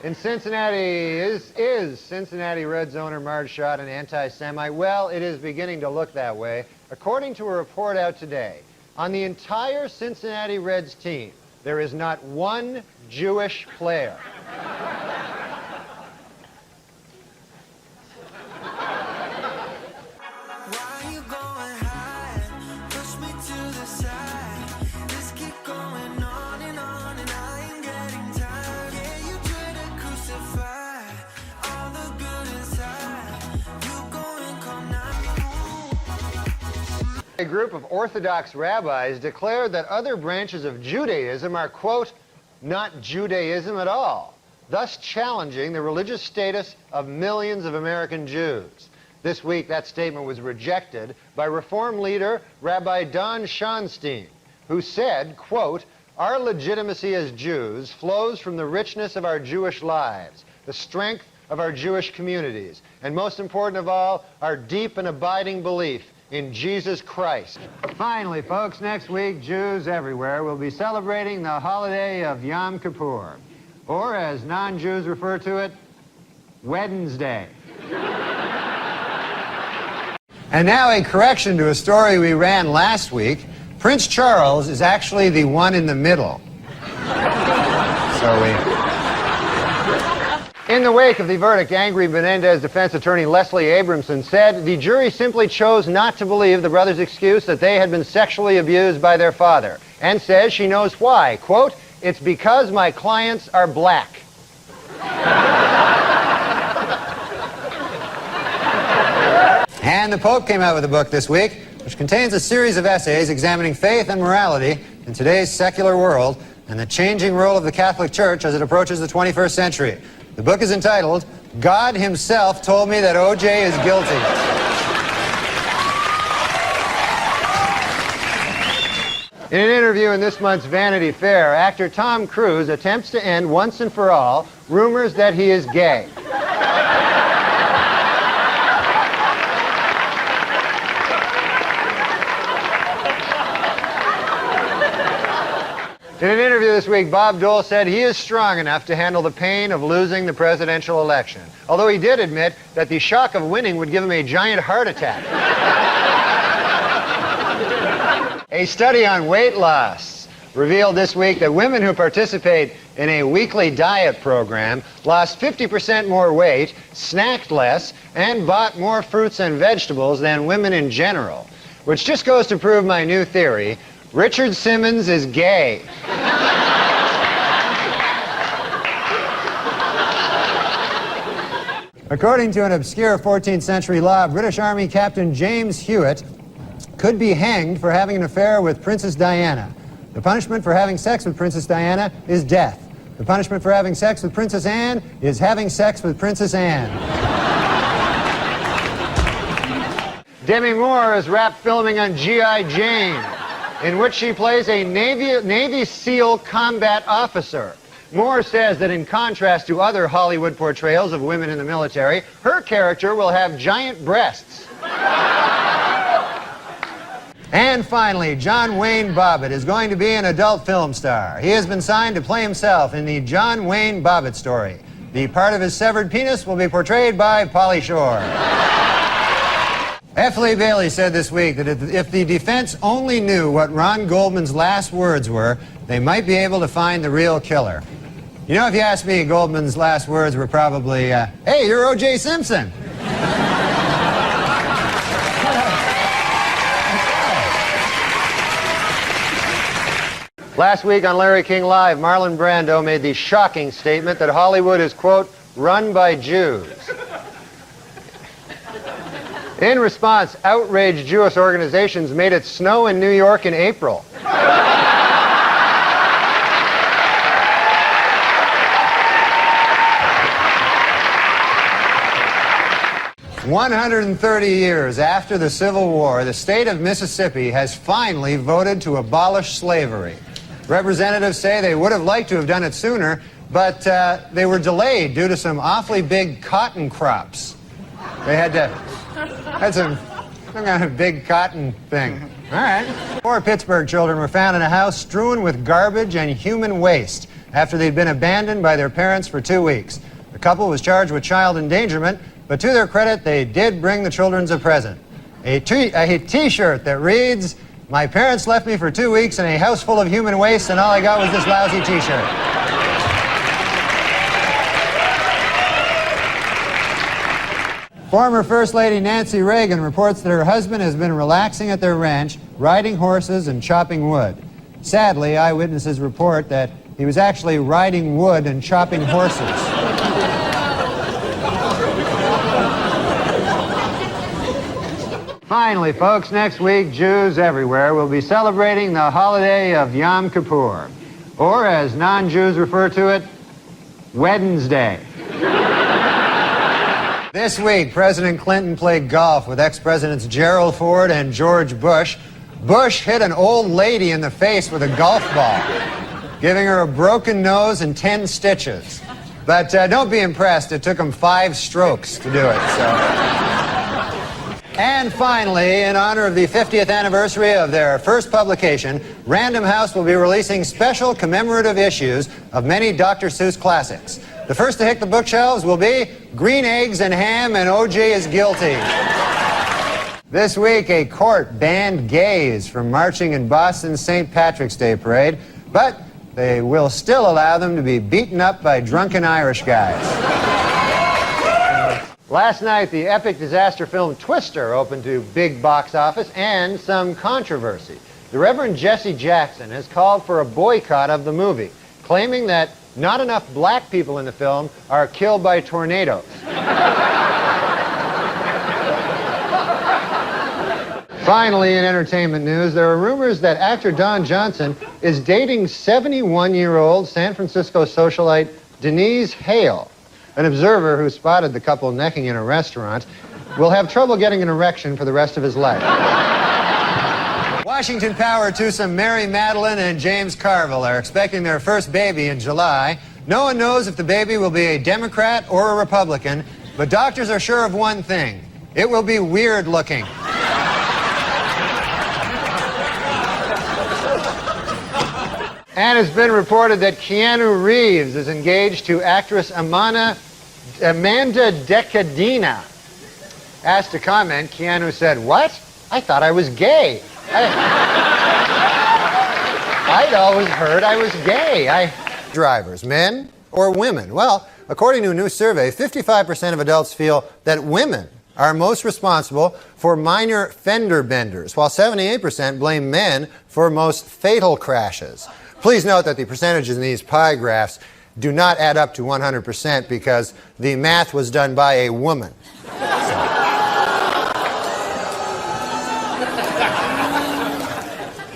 In Cincinnati, is Cincinnati Reds owner Marge Schott an anti-Semite? Well, it is beginning to look that way. According to a report out today, on the entire Cincinnati Reds team, there is not one Jewish player. A group of Orthodox rabbis declared that other branches of Judaism are, quote, not Judaism at all, thus challenging the religious status of millions of American Jews. This week, that statement was rejected by Reform leader Rabbi Don Schonstein, who said, quote, our legitimacy as Jews flows from the richness of our Jewish lives, the strength of our Jewish communities, and most important of all, our deep and abiding belief in Jesus Christ. Finally, folks, next week, Jews everywhere will be celebrating the holiday of Yom Kippur, or as non-Jews refer to it, Wednesday. And now a correction to a story we ran last week. Prince Charles is actually the one in the middle. In the wake of the verdict, angry Menendez defense attorney Leslie Abramson said the jury simply chose not to believe the brothers' excuse that they had been sexually abused by their father, and says she knows why. Quote, it's because my clients are black. And the Pope came out with a book this week, which contains a series of essays examining faith and morality in today's secular world and the changing role of the Catholic Church as it approaches the 21st century. The book is entitled, God Himself Told Me That O.J. is Guilty. In an interview in this month's Vanity Fair, actor Tom Cruise attempts to end once and for all rumors that he is gay. In an interview this week, Bob Dole said he is strong enough to handle the pain of losing the presidential election, although he did admit that the shock of winning would give him a giant heart attack. A study on weight loss revealed this week that women who participate in a weekly diet program lost 50% more weight, snacked less, and bought more fruits and vegetables than women in general. which just goes to prove my new theory. Richard Simmons is gay. According to an obscure 14th century law, British Army Captain James Hewitt could be hanged for having an affair with Princess Diana. The punishment for having sex with Princess Diana is death. The punishment for having sex with Princess Anne is having sex with Princess Anne. Demi Moore is wrapped filming on G.I. Jane, in which she plays a Navy SEAL combat officer. Moore says that in contrast to other Hollywood portrayals of women in the military, her character will have giant breasts. And finally, John Wayne Bobbitt is going to be an adult film star. He has been signed to play himself in the John Wayne Bobbitt story. The part of his severed penis will be portrayed by Pauly Shore. F. Lee Bailey said this week that if the defense only knew what Ron Goldman's last words were, they might be able to find the real killer. You know, if you ask me, Goldman's last words were probably, hey, you're O.J. Simpson. Last week on Larry King Live, Marlon Brando made the shocking statement that Hollywood is, quote, run by Jews. In response, outraged Jewish organizations made it snow in New York in April. 130 years after the Civil War, the state of Mississippi has finally voted to abolish slavery. Representatives say they would have liked to have done it sooner, but they were delayed due to some awfully big cotton crops. They had some kind of big cotton thing. All right. 4 Pittsburgh children were found in a house strewn with garbage and human waste after they'd been abandoned by their parents for 2 weeks. The couple was charged with child endangerment, but to their credit, they did bring the children a present. A T-shirt that reads, "My parents left me for 2 weeks in a house full of human waste, and all I got was this lousy T-shirt." Former First Lady Nancy Reagan reports that her husband has been relaxing at their ranch, riding horses and chopping wood. Sadly, eyewitnesses report that he was actually riding wood and chopping horses. Finally, folks, next week, Jews everywhere will be celebrating the holiday of Yom Kippur, or as non-Jews refer to it, Wednesday. This week, President Clinton played golf with ex-presidents Gerald Ford and George Bush. Bush hit an old lady in the face with a golf ball, giving her a broken nose and 10 stitches. But don't be impressed, it took him 5 strokes to do it, so... And finally, in honor of the 50th anniversary of their first publication, Random House will be releasing special commemorative issues of many Dr. Seuss classics. The first to hit the bookshelves will be Green Eggs and Ham and O.J. is Guilty. This week, a court banned gays from marching in Boston's St. Patrick's Day parade, but they will still allow them to be beaten up by drunken Irish guys. Last night, the epic disaster film Twister opened to big box office and some controversy. The Reverend Jesse Jackson has called for a boycott of the movie, claiming that not enough black people in the film are killed by tornadoes. Finally, in entertainment news, there are rumors that actor Don Johnson is dating 71-year-old San Francisco socialite Denise Hale. An observer who spotted the couple necking in a restaurant will have trouble getting an erection for the rest of his life. Washington Power twosome Mary Madeline and James Carville are expecting their first baby in July. No one knows if the baby will be a Democrat or a Republican, but doctors are sure of one thing: it will be weird looking. And it's been reported that Keanu Reeves is engaged to actress Amanda Decadina. Asked to comment, Keanu said, "What? I thought I was gay. I'd always heard I was gay." Drivers, men or women? Well, according to a new survey, 55% of adults feel that women are most responsible for minor fender benders, while 78% blame men for most fatal crashes. Please note that the percentages in these pie graphs do not add up to 100% because the math was done by a woman.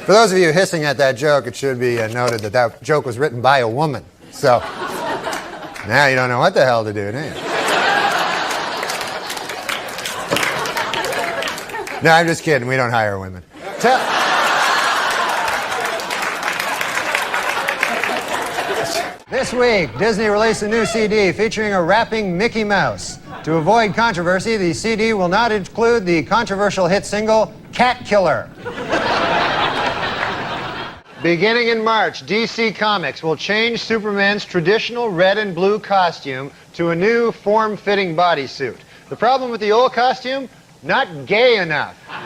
For those of you hissing at that joke, it should be noted that that joke was written by a woman. So now you don't know what the hell to do, do you? No, I'm just kidding. We don't hire women. This week, Disney released a new CD featuring a rapping Mickey Mouse. To avoid controversy, the CD will not include the controversial hit single, Cat Killer. Beginning in March, DC Comics will change Superman's traditional red and blue costume to a new form-fitting bodysuit. The problem with the old costume? Not gay enough. What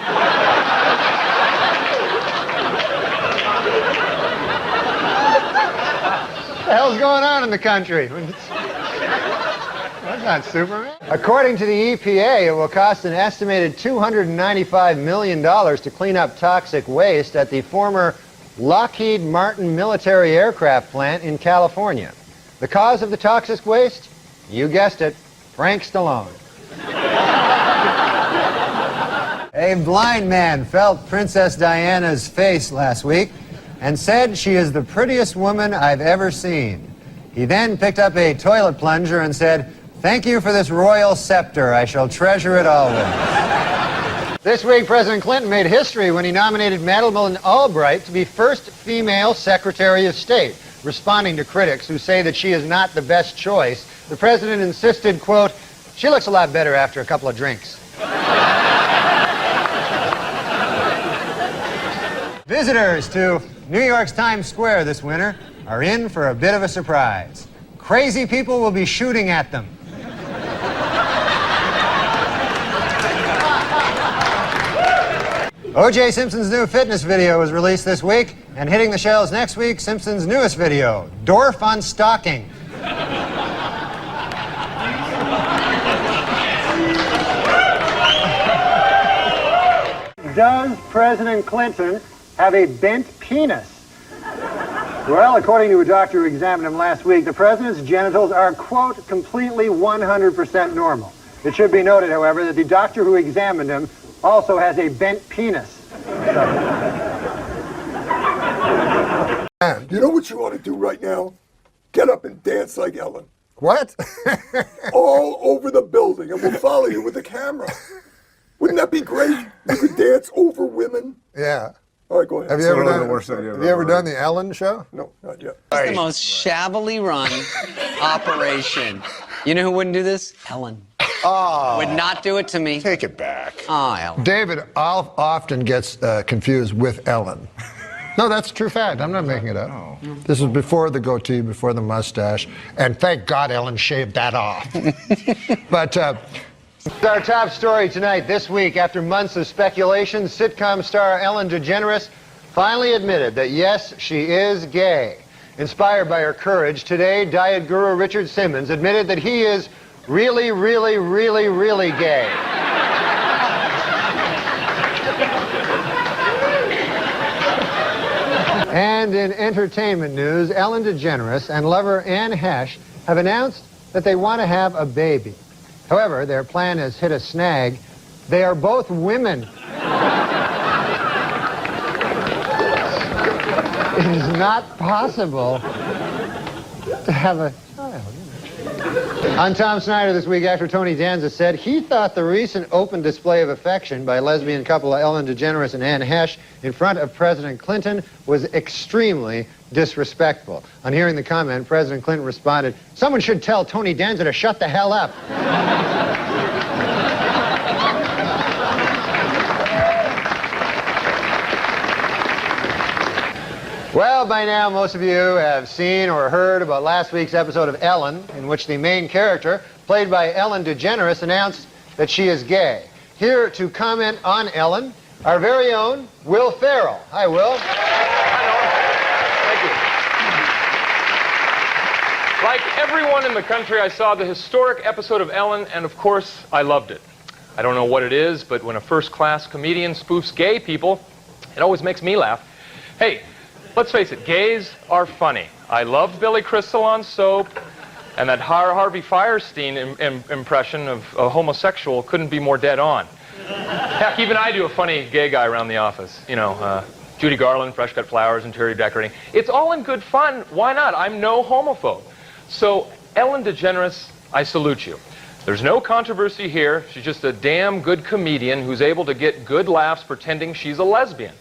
the hell's going on in the country? That's not Superman. According to the EPA, it will cost an estimated $295 million to clean up toxic waste at the former Lockheed Martin military aircraft plant in California. The cause of the toxic waste? You guessed it, Frank Stallone. A blind man felt Princess Diana's face last week and said she is the prettiest woman I've ever seen. He then picked up a toilet plunger and said, "Thank you for this royal scepter. I shall treasure it always." This week, President Clinton made history when he nominated Madeleine Albright to be first female Secretary of State. Responding to critics who say that she is not the best choice, the president insisted, quote, "She looks a lot better after a couple of drinks." Visitors to New York's Times Square this winter are in for a bit of a surprise. Crazy people will be shooting at them. O.J. Simpson's new fitness video was released this week, and hitting the shelves next week, Simpson's newest video, Dorf on Stalking. Does President Clinton have a bent penis? Well, according to a doctor who examined him last week, the president's genitals are, quote, completely 100% normal. It should be noted, however, that the doctor who examined him also has a bent penis. You know what you want to do right now? Get up and dance like Ellen. What? All over the building, and we'll follow you with a camera. Wouldn't that be great? You could dance over women. Yeah. All right, go ahead. Have you ever done the Ellen show? No, not yet. It's the most shabbily run operation. You know who wouldn't do this? Ellen. Oh. Would not do it to me. Take it back. Oh, Ellen. David often gets confused with Ellen. No, that's a true fact. I'm not making it up. Oh. This was before the goatee, before the mustache, and thank God Ellen shaved that off. But our top story tonight. This week, after months of speculation, sitcom star Ellen DeGeneres finally admitted that, yes, she is gay. Inspired by her courage, today, diet guru Richard Simmons admitted that he is really, really, really, really gay. And in entertainment news, Ellen DeGeneres and lover Anne Hesh have announced that they want to have a baby. However, their plan has hit a snag. They are both women. It is not possible to have a child. On Tom Snyder this week, actor Tony Danza said he thought the recent open display of affection by lesbian couple Ellen DeGeneres and Anne Hesh in front of President Clinton was extremely disrespectful. On hearing the comment, President Clinton responded, "Someone should tell Tony Danza to shut the hell up." Well, by now, most of you have seen or heard about last week's episode of Ellen, in which the main character, played by Ellen DeGeneres, announced that she is gay. Here to comment on Ellen, our very own Will Ferrell. Hi, Will. Like everyone in the country, I saw the historic episode of Ellen, and of course, I loved it. I don't know what it is, but when a first-class comedian spoofs gay people, it always makes me laugh. Hey, let's face it, gays are funny. I loved Billy Crystal on Soap, and that Harvey Fierstein impression of a homosexual couldn't be more dead on. Heck, even I do a funny gay guy around the office. You know, Judy Garland, Fresh Cut Flowers, interior decorating. It's all in good fun. Why not? I'm no homophobe. So, Ellen DeGeneres, I salute you. There's no controversy here. She's just a damn good comedian who's able to get good laughs pretending she's a lesbian.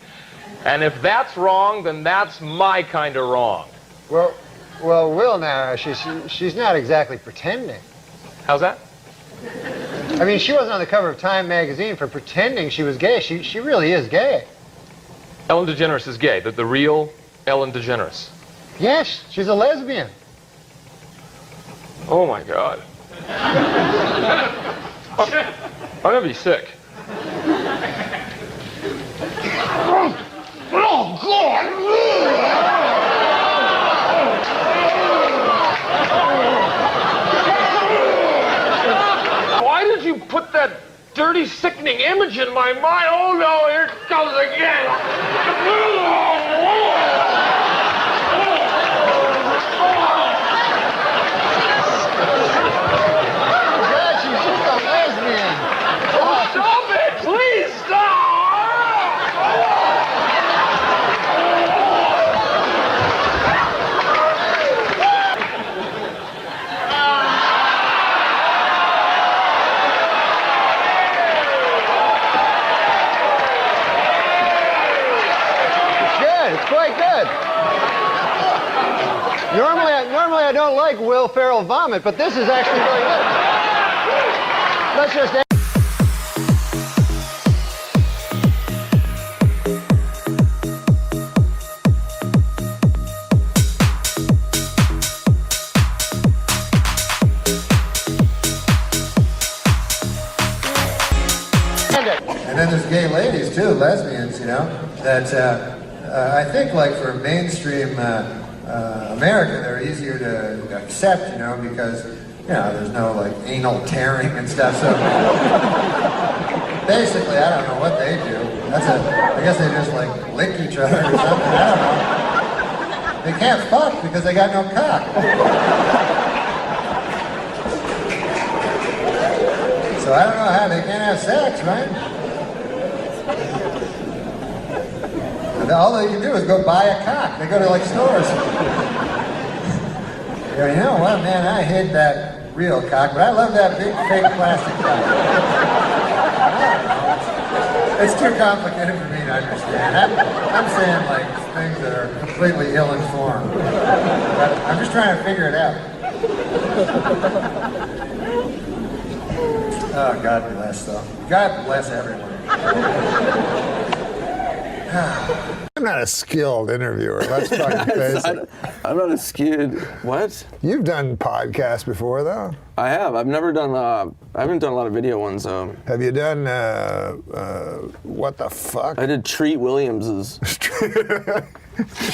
And if that's wrong, then that's my kind of wrong. Well, Will, now, she's not exactly pretending. How's that? I mean, she wasn't on the cover of Time magazine for pretending she was gay. She really is gay. Ellen DeGeneres is gay, the real Ellen DeGeneres. Yes, she's a lesbian. Oh my God. I'm gonna be sick. Oh, God! Why did you put that dirty, sickening image in my mind? Oh no, here it comes again. Stop it! Please stop! It's quite good. Normally I don't like Will Ferrell vomit, but this is actually really good. Let's just. And then there's gay ladies too, lesbians, you know, that I think like for mainstream America, they're easier to accept, you know, because, you know, there's no like anal tearing and stuff. So basically, I don't know what they do. I guess they just like lick each other or something. I don't know. They can't fuck because they got no cock. So I don't know how they can't have sex, right? All they can do is go buy a cock. They go to like stores. You know what, man? I hate that real cock, but I love that big fake plastic cock. It's too complicated for me to understand. I'm saying like things that are completely ill-informed. But I'm just trying to figure it out. Oh, God bless, though. God bless everyone. I'm not a skilled interviewer. Let's fucking face it. I'm not a skilled. What? You've done podcasts before, though. I have. I've never done. I haven't done a lot of video ones. Have you done? What the fuck? I did Treat Williams's.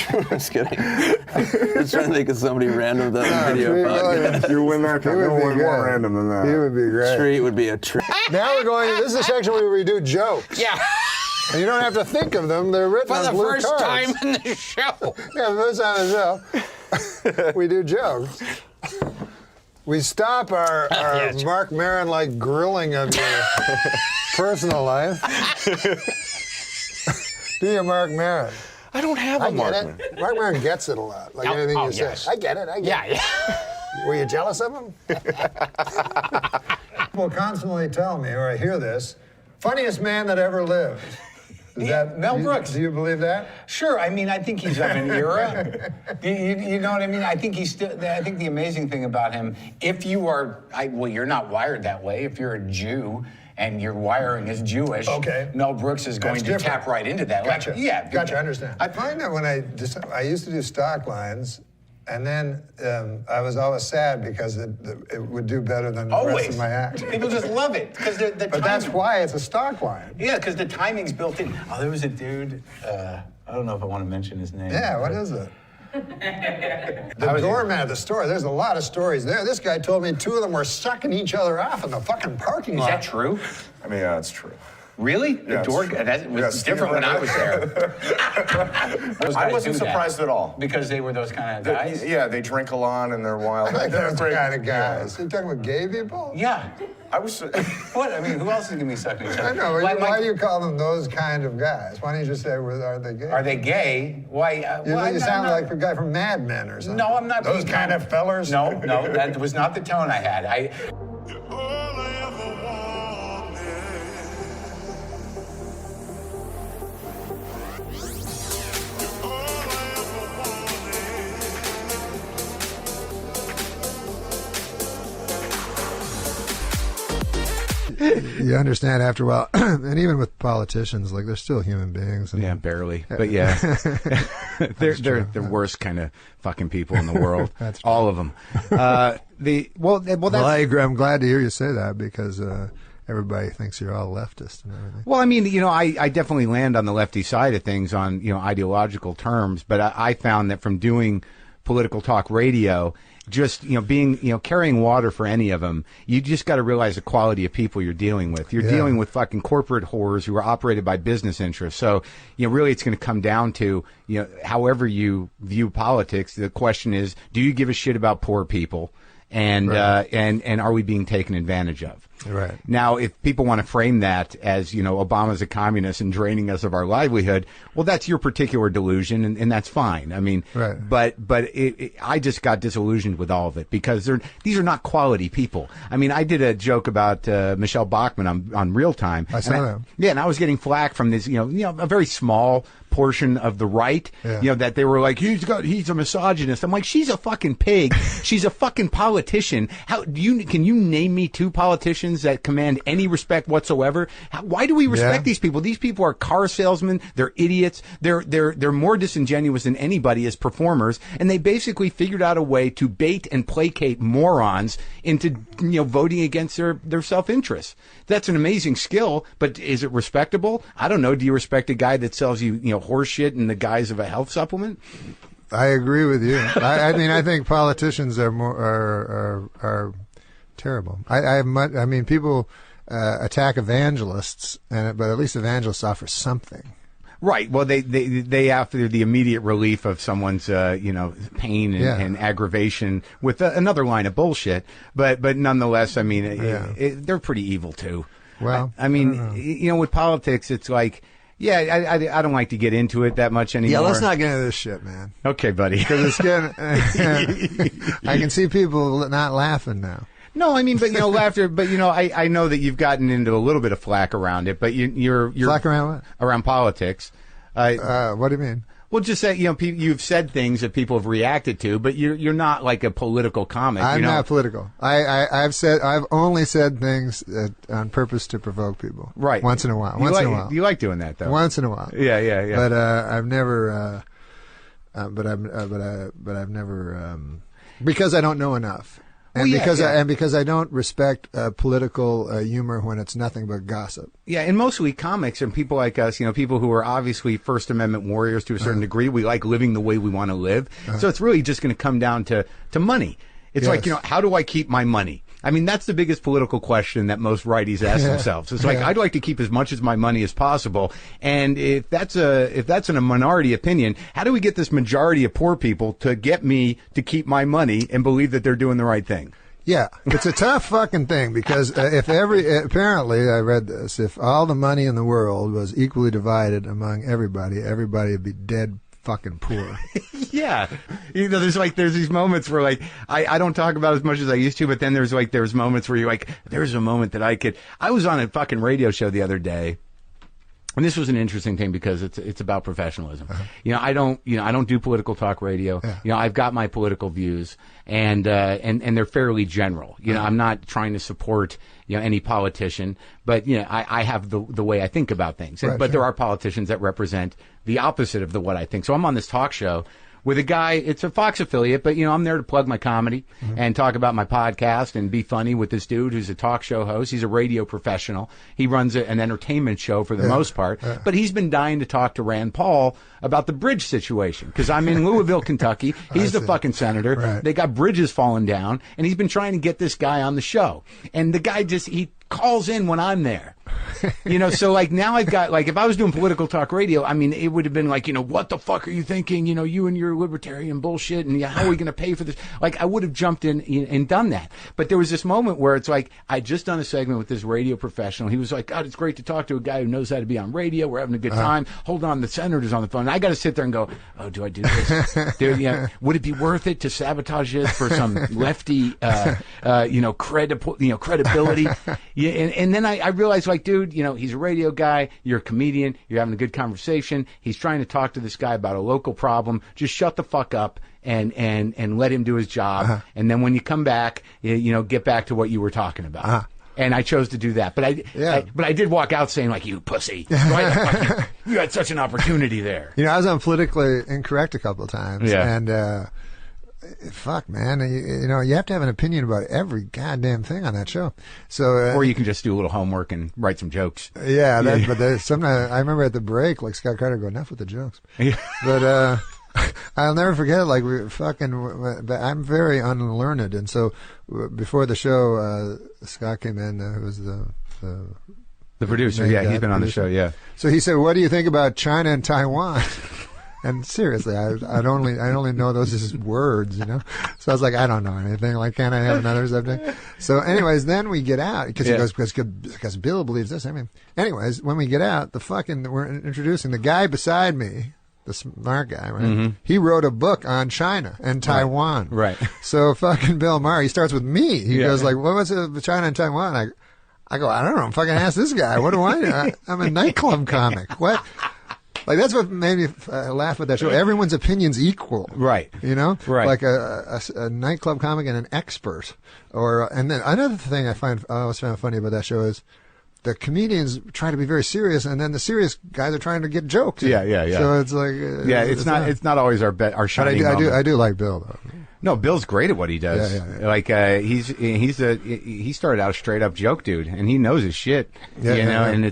I'm just kidding. Just trying to think of somebody random that video podcast. You win that. No one more random than that. He would be great. Treat would be a treat. Now we're going. This is the section where we do jokes. Yeah. And you don't have to think of them. They're written on blue cards. For the first time in the show. Yeah, the first time in the show. We do jokes. We stop our Mark Maron-like grilling of your personal life. Do you, Mark Maron? I don't have a Mark Maron. Mark Maron gets it a lot, like anything you say. I get it, I get it. Yeah. Were you jealous of him? People constantly tell me, or I hear this, funniest man that ever lived. Is that Mel Brooks? Do you believe that? Sure. I mean, I think he's of an era. You know what I mean? I think he's still. I think the amazing thing about him, if you are, well, you're not wired that way. If you're a Jew and your wiring is Jewish, okay, Mel Brooks is going to tap right into that. Gotcha. Like, yeah. Gotcha. I understand. I find that when I used to do stock lines. And then I was always sad because it would do better than the rest of my act. People just love it because But that's why it's a stock line. Yeah, because the timing's built in. Oh, there was a dude. I don't know if I want to mention his name. Yeah, what is it? The doorman at the store, there's a lot of stories there. This guy told me 2 of them were sucking each other off in the fucking parking lot. Is that true? I mean, yeah, it's true. Really? Yeah, The door? it's true. That was Yes, different when I was there. I wasn't surprised at all. Because they were those kind of guys? Yeah, they drink a lot and they're wild. Like those kind of guys. You talking about gay people? Yeah. I was. What? I mean, who else is going to be sucking each other? I know. Why do you call them those kind of guys? Why don't you just say, are they gay? Are they gay? Why? You sound like a guy from Mad Men or something. No, I'm not. Those kind of fellers? No, that was not the tone I had. You understand after a while, and even with politicians, like they're still human beings. And, yeah, barely, but yeah, they're the worst kind of fucking people in the world. That's all of them. I'm glad to hear you say that because everybody thinks you're all leftist and everything. Well, I mean, I definitely land on the lefty side of things on ideological terms, but I found that from doing political talk radio, just being carrying water for any of them, you just got to realize the quality of people you're dealing with. You're dealing with fucking corporate whores who are operated by business interests. So really it's going to come down to however you view politics. The question is, do you give a shit about poor people, and and are we being taken advantage of? Right. Now, if people want to frame that as, Obama's a communist and draining us of our livelihood, well, that's your particular delusion, and that's fine. I mean, right. but I just got disillusioned with all of it because these are not quality people. I mean, I did a joke about Michelle Bachmann on Real Time. I saw that. Yeah, and I was getting flack from this, a very small portion of the right, that they were like, he's a misogynist. I'm like, she's a fucking pig. She's a fucking politician. Can you name me 2 politicians that command any respect whatsoever? Why do we respect these people? These people are car salesmen. They're idiots. They're more disingenuous than anybody as performers, and they basically figured out a way to bait and placate morons into voting against their self-interest. That's an amazing skill, but is it respectable? I don't know. Do you respect a guy that sells you horse shit in the guise of a health supplement? I agree with you. I mean, I think politicians are terrible. I mean, people attack evangelists, but at least evangelists offer something. Right. Well, they after the immediate relief of someone's pain and aggravation with another line of bullshit. But nonetheless, I mean, they're pretty evil too. Well, I mean, with politics, it's like. Yeah, I don't like to get into it that much anymore. Yeah, let's not get into this shit, man. Okay, buddy. Because it's getting. I can see people not laughing now. No, I mean, but laughter. But I know that you've gotten into a little bit of flack around it. But you're flack around what? Around politics. What do you mean? Well, just that you've said things that people have reacted to, but you're not like a political comic. I'm not political. I've only said things on purpose to provoke people. Right. Once in a while. You like doing that though. Once in a while. Yeah. But I've never. But I've never. Because I don't know enough. And because I don't respect political humor when it's nothing but gossip. Yeah, and mostly comics and people like us, people who are obviously First Amendment warriors to a certain degree. We like living the way we want to live. So it's really just going to come down to money. It's like, how do I keep my money? I mean, that's the biggest political question that most righties ask themselves. It's like, I'd like to keep as much of my money as possible. And if that's a minority opinion, how do we get this majority of poor people to get me to keep my money and believe that they're doing the right thing? Yeah, it's a tough fucking thing because apparently I read this, if all the money in the world was equally divided among everybody would be dead fucking poor. Yeah. There's these moments where I don't talk about as much as I used to, but then there's moments where you're like, there's a moment that I was on a fucking radio show the other day. And this was an interesting thing because it's about professionalism. I don't do political talk radio. I've got my political views and they're fairly general. I'm not trying to support any politician, but I have the way I think about things. But there are politicians that represent the opposite of what I think. So I'm on this talk show with a guy. It's a Fox affiliate, but I'm there to plug my comedy and talk about my podcast and be funny with this dude who's a talk show host. He's a radio professional. He runs an entertainment show for the most part, but he's been dying to talk to Rand Paul about the bridge situation because I'm in Louisville, Kentucky. He's the fucking senator. Right. They got bridges falling down, and he's been trying to get this guy on the show. And the guy he calls in when I'm there. So like now I've got, like, if I was doing political talk radio, I mean, it would have been like, what the fuck are you thinking? You and your libertarian bullshit, and how are we going to pay for this? Like, I would have jumped in and done that. But there was this moment where it's like, I just done a segment with this radio professional. He was like, God, it's great to talk to a guy who knows how to be on radio. We're having a good time. Hold on, the senator's on the phone. I got to sit there and go, oh, do I do this? Would it be worth it to sabotage this for some lefty, credibility? And then I realized, like, dude, he's a radio guy, you're a comedian, you're having a good conversation, he's trying to talk to this guy about a local problem, just shut the fuck up and let him do his job, and then when you come back, get back to what you were talking about. And I chose to do that, but I did walk out saying, like, you pussy, you had such an opportunity there. I was on Politically Incorrect a couple of times, and fuck, man, you have to have an opinion about every goddamn thing on that show. So, or you can just do a little homework and write some jokes. But sometimes I remember at the break, like Scott Carter go, enough with the jokes. But I'll never forget it. Like, I'm very unlearned, and so before the show, Scott came in, who was the producer. Yeah, he's been on the show. So he said, "What do you think about China and Taiwan?" And seriously, I only know those as words, So I was like, I don't know anything. Like, can't I have another subject? So, anyways, then we get out because he goes, because Bill believes this. I mean, anyways, when we get out, we're introducing the guy beside me, the smart guy, right? Mm-hmm. He wrote a book on China and Taiwan. Right. So fucking Bill Maher, he starts with me. He goes like, what was it with China and Taiwan? I go, I don't know. Fucking ask this guy. What do I know? I'm a nightclub comic. What? Like, that's what made me laugh at that show. Everyone's opinion's equal. Right. Right. Like a nightclub comic and an expert. And then another thing I always found funny about that show is the comedians try to be very serious, and then the serious guys are trying to get jokes. Yeah. So it's like... it's not always our shining moment. I do like Bill, though. No, Bill's great at what he does. Yeah. Like, he started out a straight up joke dude, and he knows his shit. And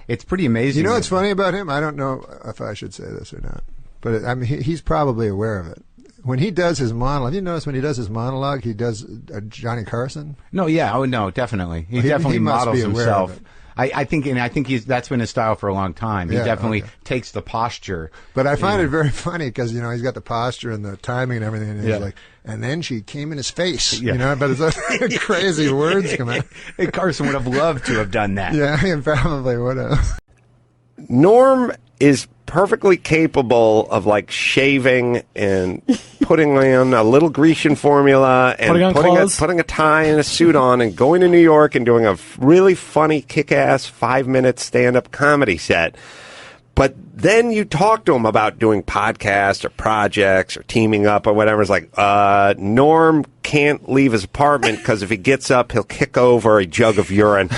it's pretty amazing. You know what's funny about him? I don't know if I should say this or not, but I mean, he's probably aware of it. When he does his monologue, have you noticed when he does his monologue, he does Johnny Carson? No, no, definitely. He definitely models himself. I think that's been his style for a long time. He definitely takes the posture. But I find it very funny because, he's got the posture and the timing and everything. And he's like, and then she came in his face, but it's like crazy words come out. And Carson would have loved to have done that. Yeah, he probably would have. Norm is perfectly capable of, like, shaving and putting on a little Grecian formula and putting a tie and a suit on and going to New York and doing a really funny, kick-ass 5-minute stand-up comedy set. But then you talk to him about doing podcasts or projects or teaming up or whatever. It's like, Norm can't leave his apartment because if he gets up, he'll kick over a jug of urine.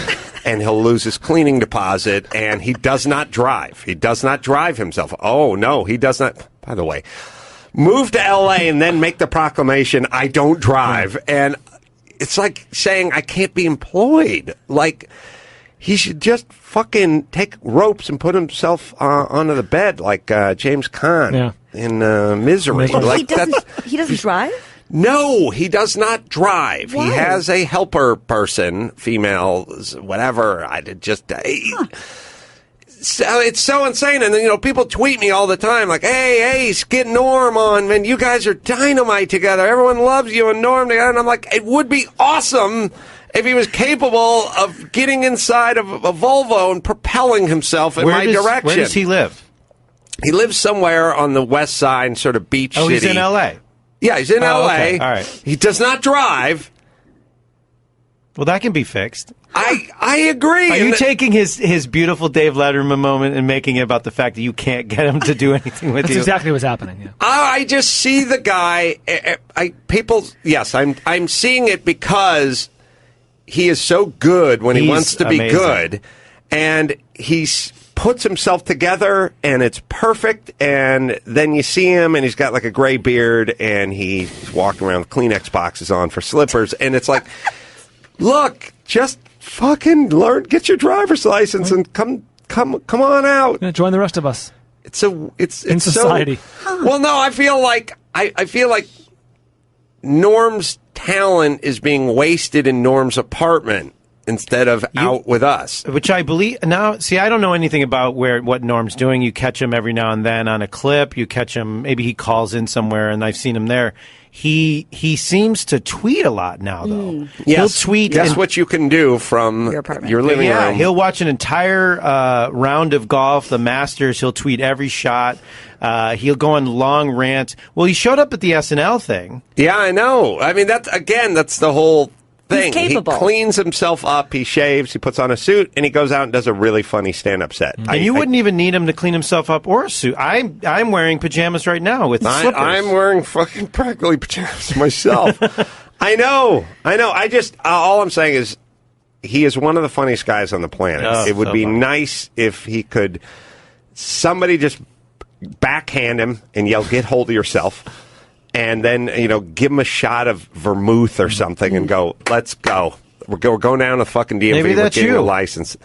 And he'll lose his cleaning deposit, and he does not drive. He does not drive himself. Oh, no, he does not. By the way, move to L.A. and then make the proclamation, I don't drive. And it's like saying I can't be employed. Like, he should just fucking take ropes and put himself onto the bed like James Caan in Misery. Like, he doesn't drive? No, he does not drive. Why? He has a helper person, female, whatever. So it's so insane. And then, people tweet me all the time like, hey, get Norm on, man. You guys are dynamite together. Everyone loves you and Norm together. And I'm like, it would be awesome if he was capable of getting inside of a Volvo and propelling himself in my direction. Where does he live? He lives somewhere on the west side, sort of beach city. Oh, he's in L.A.? Yeah, he's in L.A. Okay. All right. He does not drive. Well, that can be fixed. I agree. Are you taking his beautiful Dave Letterman moment and making it about the fact that you can't get him to do anything with you? That's exactly what's happening. Yeah. I just see the guy. I'm seeing it because he is so good when he wants to be good, and he's puts himself together, and it's perfect. And then you see him, and he's got like a gray beard, and he's walking around with Kleenex boxes on for slippers, and it's like, look, just fucking learn, get your driver's license, and come on out. Yeah, join the rest of us. It's in society. So, well, no, I feel like Norm's talent is being wasted in Norm's apartment instead of out with us. Which I believe now. See, I don't know anything about what Norm's doing. You catch him every now and then on a clip. You catch him. Maybe he calls in somewhere, and I've seen him there. He seems to tweet a lot now, though. Yes, he'll tweet. That's what you can do from your living room. Yeah, he'll watch an entire round of golf, the Masters. He'll tweet every shot. He'll go on long rants. Well, he showed up at the SNL thing. Yeah, I know. I mean, that's the whole thing. He's capable. He cleans himself up, he shaves, he puts on a suit, and he goes out and does a really funny stand-up set. And you wouldn't even need him to clean himself up or a suit. I'm wearing pajamas right now with slippers. I'm wearing fucking practically pajamas myself. I know. I just, all I'm saying is he is one of the funniest guys on the planet. Oh, it would so be funny. nice if he could, somebody just backhand him and yell, get hold of yourself. And then, give him a shot of vermouth or something and go, let's go. We're going down to fucking DMV. Maybe that's We're getting you. a license.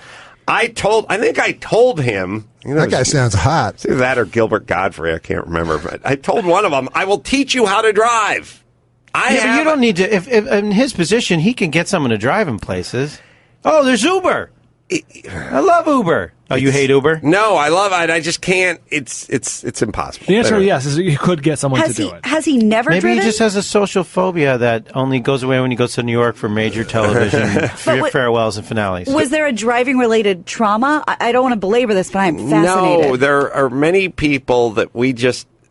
I think I told him. That guy sounds hot. It's either that or Gilbert Godfrey. I can't remember. But I told one of them, I will teach you how to drive. But you don't need to. If in his position, he can get someone to drive him places. Oh, there's Uber. I love Uber. Oh, you hate Uber? No, I love it. I just can't. It's impossible. The answer, yes, is you could get someone to do it. Has he never Maybe driven? he just has a social phobia that only goes away when he goes to New York for major television farewells and finales. Was there a driving-related trauma? I don't want to belabor this, but I'm fascinated. No, there are many people that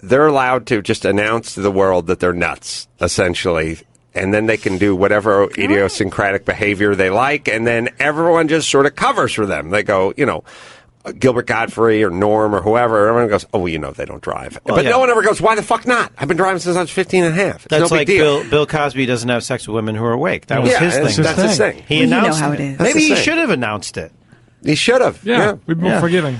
they're allowed to just announce to the world that they're nuts, essentially. And then they can do whatever idiosyncratic behavior they like, and then everyone just sort of covers for them. They go, Gilbert Godfrey or Norm or whoever, everyone goes, oh, well, they don't drive. But no one ever goes, why the fuck not? I've been driving since I was 15 and a half. It's That's no like big deal. Bill Cosby doesn't have sex with women who are awake. That was his thing. That's his thing. He announced how it is. Maybe he That's the should have announced it. He should have. Yeah, we've been forgiving.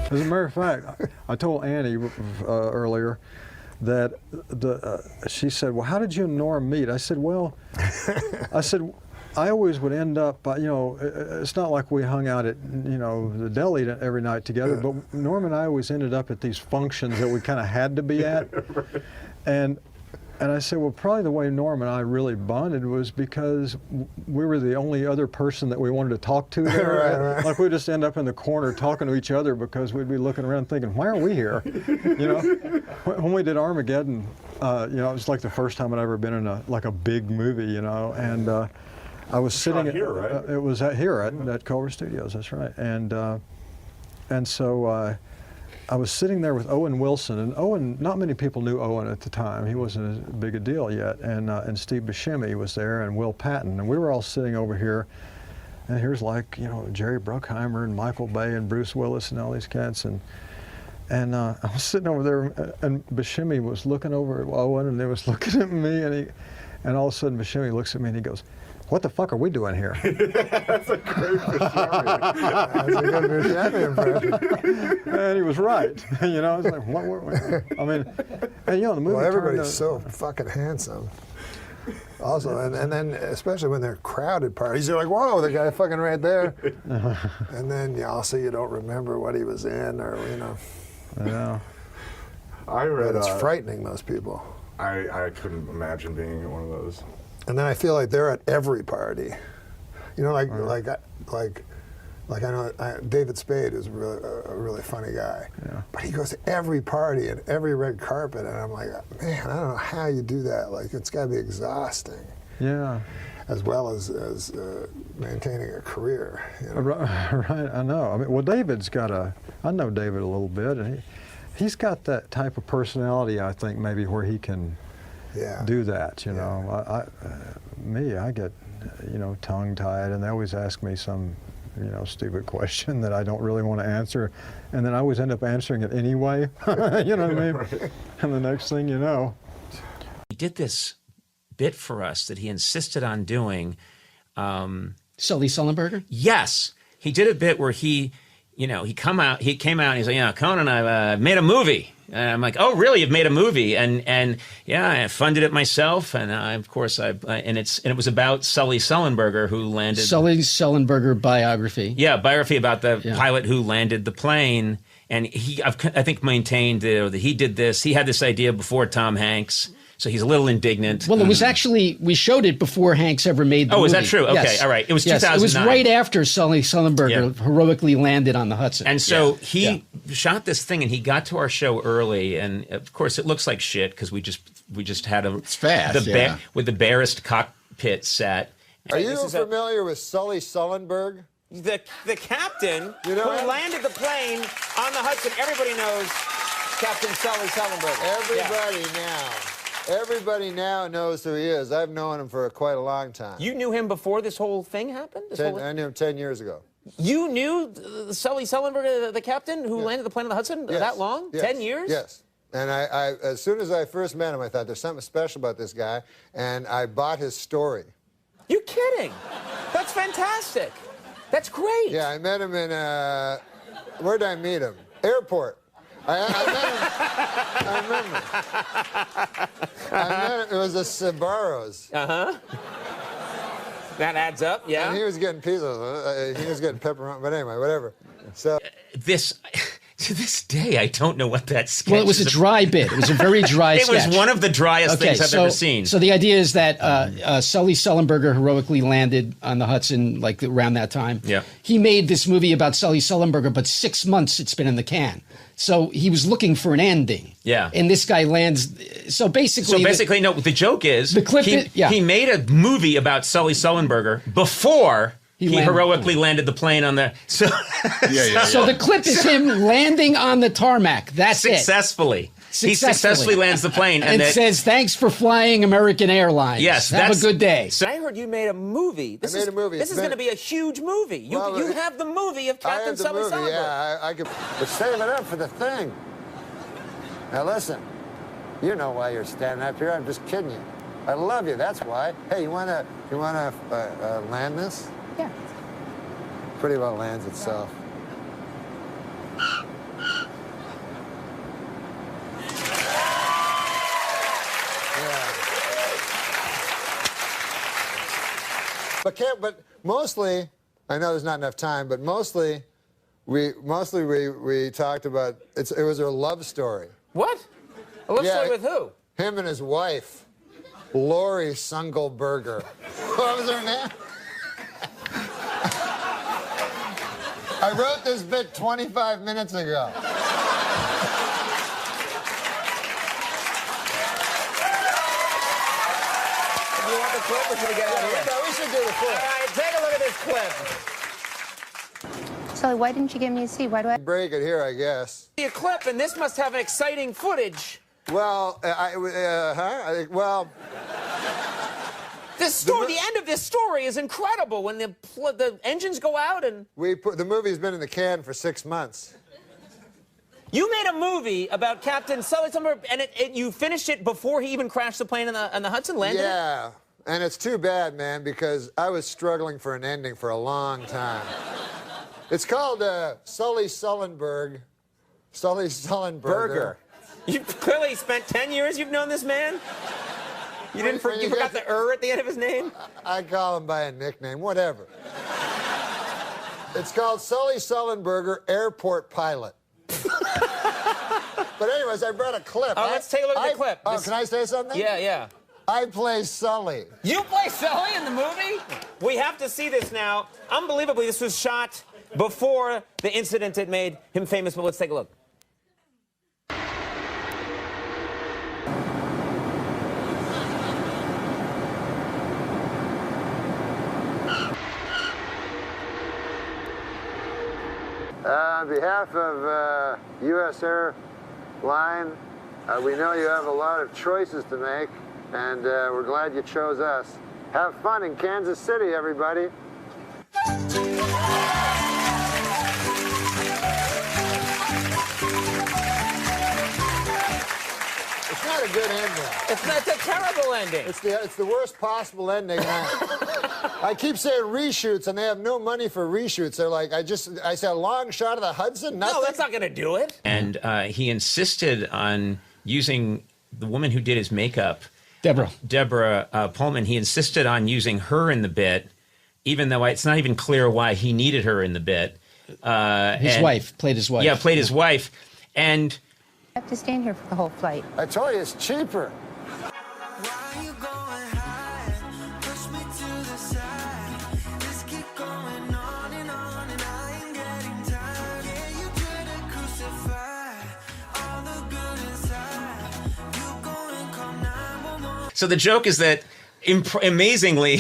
As a matter of fact, I told Annie earlier that she said, well, how did you and Norm meet? I said, I always would end up, it's not like we hung out at, the deli every night together, but Norm and I always ended up at these functions that we kind of had to be at. And I said, well, probably the way Norm and I really bonded was because we were the only other person that we wanted to talk to there. Right. Like we'd just end up in the corner talking to each other because we'd be looking around thinking, why aren't we here? When we did Armageddon, it was like the first time I'd ever been in a big movie, and I was sitting here, right? It was here at Culver Studios. That's right, and so. I was sitting there with Owen Wilson, and Owen, not many people knew Owen at the time. He wasn't as big a deal yet, and Steve Buscemi was there, and Will Patton, and we were all sitting over here, and here's Jerry Bruckheimer and Michael Bay and Bruce Willis and all these cats, and I was sitting over there, and Buscemi was looking over at Owen, and they was looking at me, and all of a sudden Buscemi looks at me and he goes, what the fuck are we doing here? That's a great Buscemi. That's a good Buscemi impression. And he was right. I was like, what were we? I mean, and the movie. Well, everybody's so fucking handsome. Also, and then especially when they're crowded parties, you're like, whoa, the guy fucking right there. And then also you don't remember what he was in, or Yeah. I read. But it's frightening, those people. I couldn't imagine being at one of those. And then I feel like they're at every party. Like I know David Spade is a really funny guy. Yeah. But he goes to every party and every red carpet, and I'm like, man, I don't know how you do that. Like, it's got to be exhausting. Yeah. As well as maintaining a career. Right, I know. I mean, well, I know David a little bit, and he's got that type of personality, I think, maybe where he can do that, I get, tongue-tied, and they always ask me some, stupid question that I don't really want to answer, and then I always end up answering it anyway. You know what I mean? Right. And the next thing you know, he did this bit for us that he insisted on doing. Sully Sullenberger? Yes, he did a bit where he came out and he's like, Conan, I've made a movie. And I'm like, oh, really? You've made a movie? And yeah, I funded it myself. And it was about Sully Sullenberger, who landed. Sully Sullenberger biography. Yeah, biography about the pilot who landed the plane. And he, I think, maintained that he did this. He had this idea before Tom Hanks. So he's a little indignant. Well, it was actually, we showed it before Hanks ever made the movie. Oh, is that true? Okay, yes. All right. It was 2009. It was right after Sully Sullenberger heroically landed on the Hudson. And so he shot this thing, and he got to our show early, and of course it looks like shit because we just had it's fast, with the barest cockpit set. Are you familiar with Sully Sullenberg? The captain who landed the plane on the Hudson. Everybody knows Captain Sully Sullenberger. Everybody now knows who he is. I've known him for quite a long time. You knew him before this whole thing happened? I knew him 10 years ago. You knew Sully Sullenberger, the captain who landed the plane on the Hudson, that long? Yes. 10 years? Yes. And I, as soon as I first met him, I thought there's something special about this guy, and I bought his story. You're kidding. That's fantastic. That's great. Yeah, I met him in, where'd I meet him? Airport. I met him. It was a Sbarro's. That adds up, yeah. And he was getting pizzas. He was getting pepperoni, but anyway, whatever. So to this day, I don't know what that sketch is. Well, it was a dry bit. It was a very dry sketch. It was one of the driest things I've ever seen. So the idea is that Sully Sullenberger heroically landed on the Hudson like around that time. Yeah. He made this movie about Sully Sullenberger, but 6 months it's been in the can. So he was looking for an ending. Yeah. And this guy lands. So basically, the joke is the clip. He made a movie about Sully Sullenberger before he heroically landed the plane on the. So So the clip is him landing on the tarmac. That's successfully. He successfully lands the plane and says, "Thanks for flying American Airlines. Yes, have a good day." So I heard you made a movie. This is going to be a huge movie. You have the movie of Captain Sully Sullenberger. Yeah, I could. But save it up for the thing. Now listen, you know why you're standing up here. I'm just kidding you. I love you. That's why. Hey, you wanna land this? Yeah. Pretty well lands itself. But mostly, I know there's not enough time, but mostly we talked about it was a love story. What? A love story with who? Him and his wife, Lori Sungelberger. What was her name? I wrote this bit 25 minutes ago. Do you want the clip or should we get out of here? No, we should do the clip. All right, take a look at this clip. Sully, why didn't you give me a seat? Why do I break it here, I guess? A clip, and this must have exciting footage. Well, well. This story, the end of this story is incredible when the engines go out and... The movie's been in the can for 6 months. You made a movie about Captain Sully Sullenberger, and you finished it before he even crashed the plane on the Hudson, landed Yeah, and it's too bad, man, because I was struggling for an ending for a long time. It's called Sully Sullenberger. Sully Sullenberger. You clearly spent 10 years you've known this man? You forgot the at the end of his name? I call him by a nickname, whatever. It's called Sully Sullenberger, Airport Pilot. But anyways, I brought a clip. Oh, let's take a look at the clip. Oh, can I say something? Yeah. I play Sully. You play Sully in the movie? We have to see this now. Unbelievably, this was shot before the incident that made him famous, but let's take a look. On behalf of U.S. Airline, we know you have a lot of choices to make, and we're glad you chose us. Have fun in Kansas City, everybody. not a good ending. It's a terrible ending. It's the worst possible ending. I keep saying reshoots, and they have no money for reshoots. They're like, I said a long shot of the Hudson. Nothing. No, that's not going to do it. And he insisted on using the woman who did his makeup, Deborah Pullman. He insisted on using her in the bit, even though it's not even clear why he needed her in the bit. His wife played his wife. Yeah, played his wife, and I have to stand here for the whole flight. I told you it's cheaper. so the joke is that, amazingly,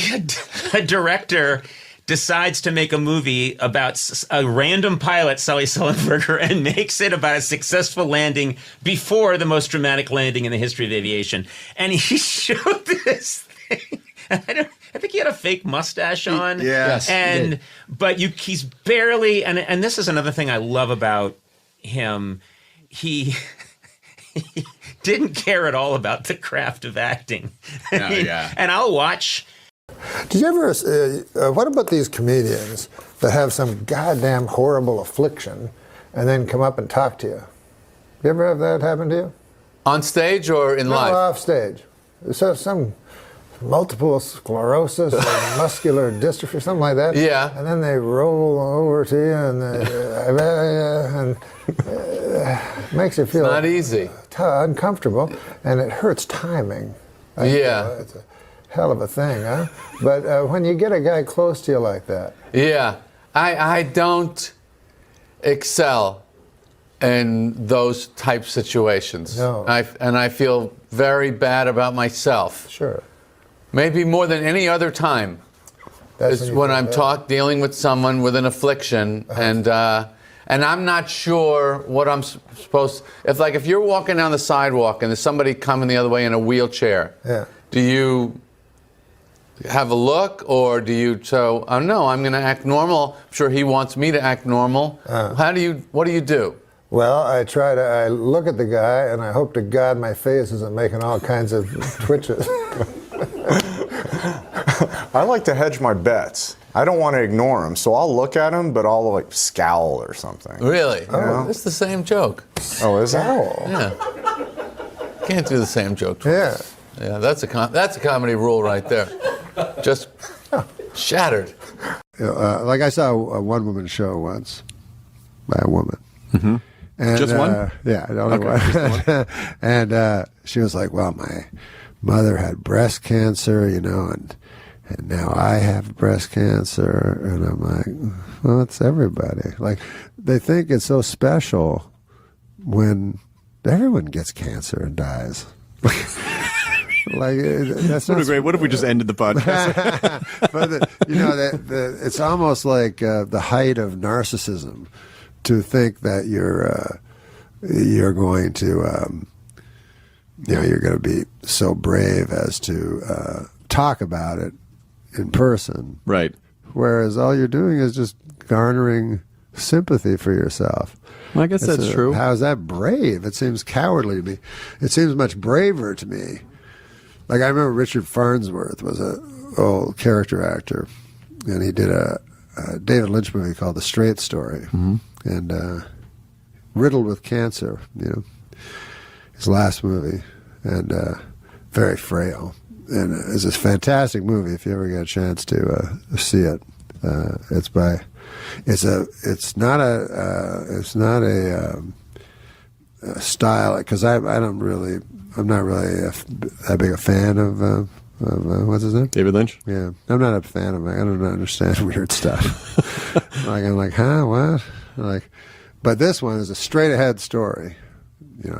a director decides to make a movie about a random pilot, Sully Sullenberger, and makes it about a successful landing before the most dramatic landing in the history of aviation. And he showed this thing. I think he had a fake mustache on. Yes. But he's barely, and this is another thing I love about him. He didn't care at all about the craft of acting. And I'll watch. Did you ever, what about these comedians that have some goddamn horrible affliction and then come up and talk to you? You ever have that happen to you? On stage or in life? No, off stage. So some multiple sclerosis or muscular dystrophy, something like that. Yeah. And then they roll over to you and makes you feel not easy. Uncomfortable, and it hurts timing. It's a hell of a thing, huh? But when you get a guy close to you like that. Yeah. I don't excel in those type situations. No. And I feel very bad about myself. Sure. Maybe more than any other time. Is when I'm dealing with someone with an affliction, and I'm not sure what I'm supposed. If you're walking down the sidewalk and there's somebody coming the other way in a wheelchair, do you have a look, or do you no, I'm going to act normal. I'm sure he wants me to act normal. What do you do? Well, I look at the guy and I hope to God my face isn't making all kinds of twitches. I like to hedge my bets. I don't want to ignore him, so I'll look at him, but I'll like scowl or something. Really? You know? It's the same joke. Oh, is it? Yeah. Can't do the same joke twice. Yeah, that's a comedy rule right there. Just shattered. Like I saw a one-woman show once by a woman. Mm-hmm. And, just one? Yeah, only one. And she was like, well, my mother had breast cancer, and now I have breast cancer. And I'm like, well, it's everybody. Like, they think it's so special when everyone gets cancer and dies. Like, that's not great. What if we just ended the podcast? But it's almost like the height of narcissism to think that you're going to you're going to be so brave as to talk about it in person, right? Whereas all you're doing is just garnering sympathy for yourself. Well, I guess that's true. How is that brave? It seems cowardly to me. It seems much braver to me. Like, I remember Richard Farnsworth was an old character actor, and he did a David Lynch movie called The Straight Story, and riddled with cancer, his last movie, and very frail. And it's a fantastic movie if you ever get a chance to see it. It's not a style, because I'm not really that big a fan of what's his name? David Lynch? Yeah. I'm not a fan of it. I don't understand weird stuff. I'm like, huh? What? But this one is a straight ahead story.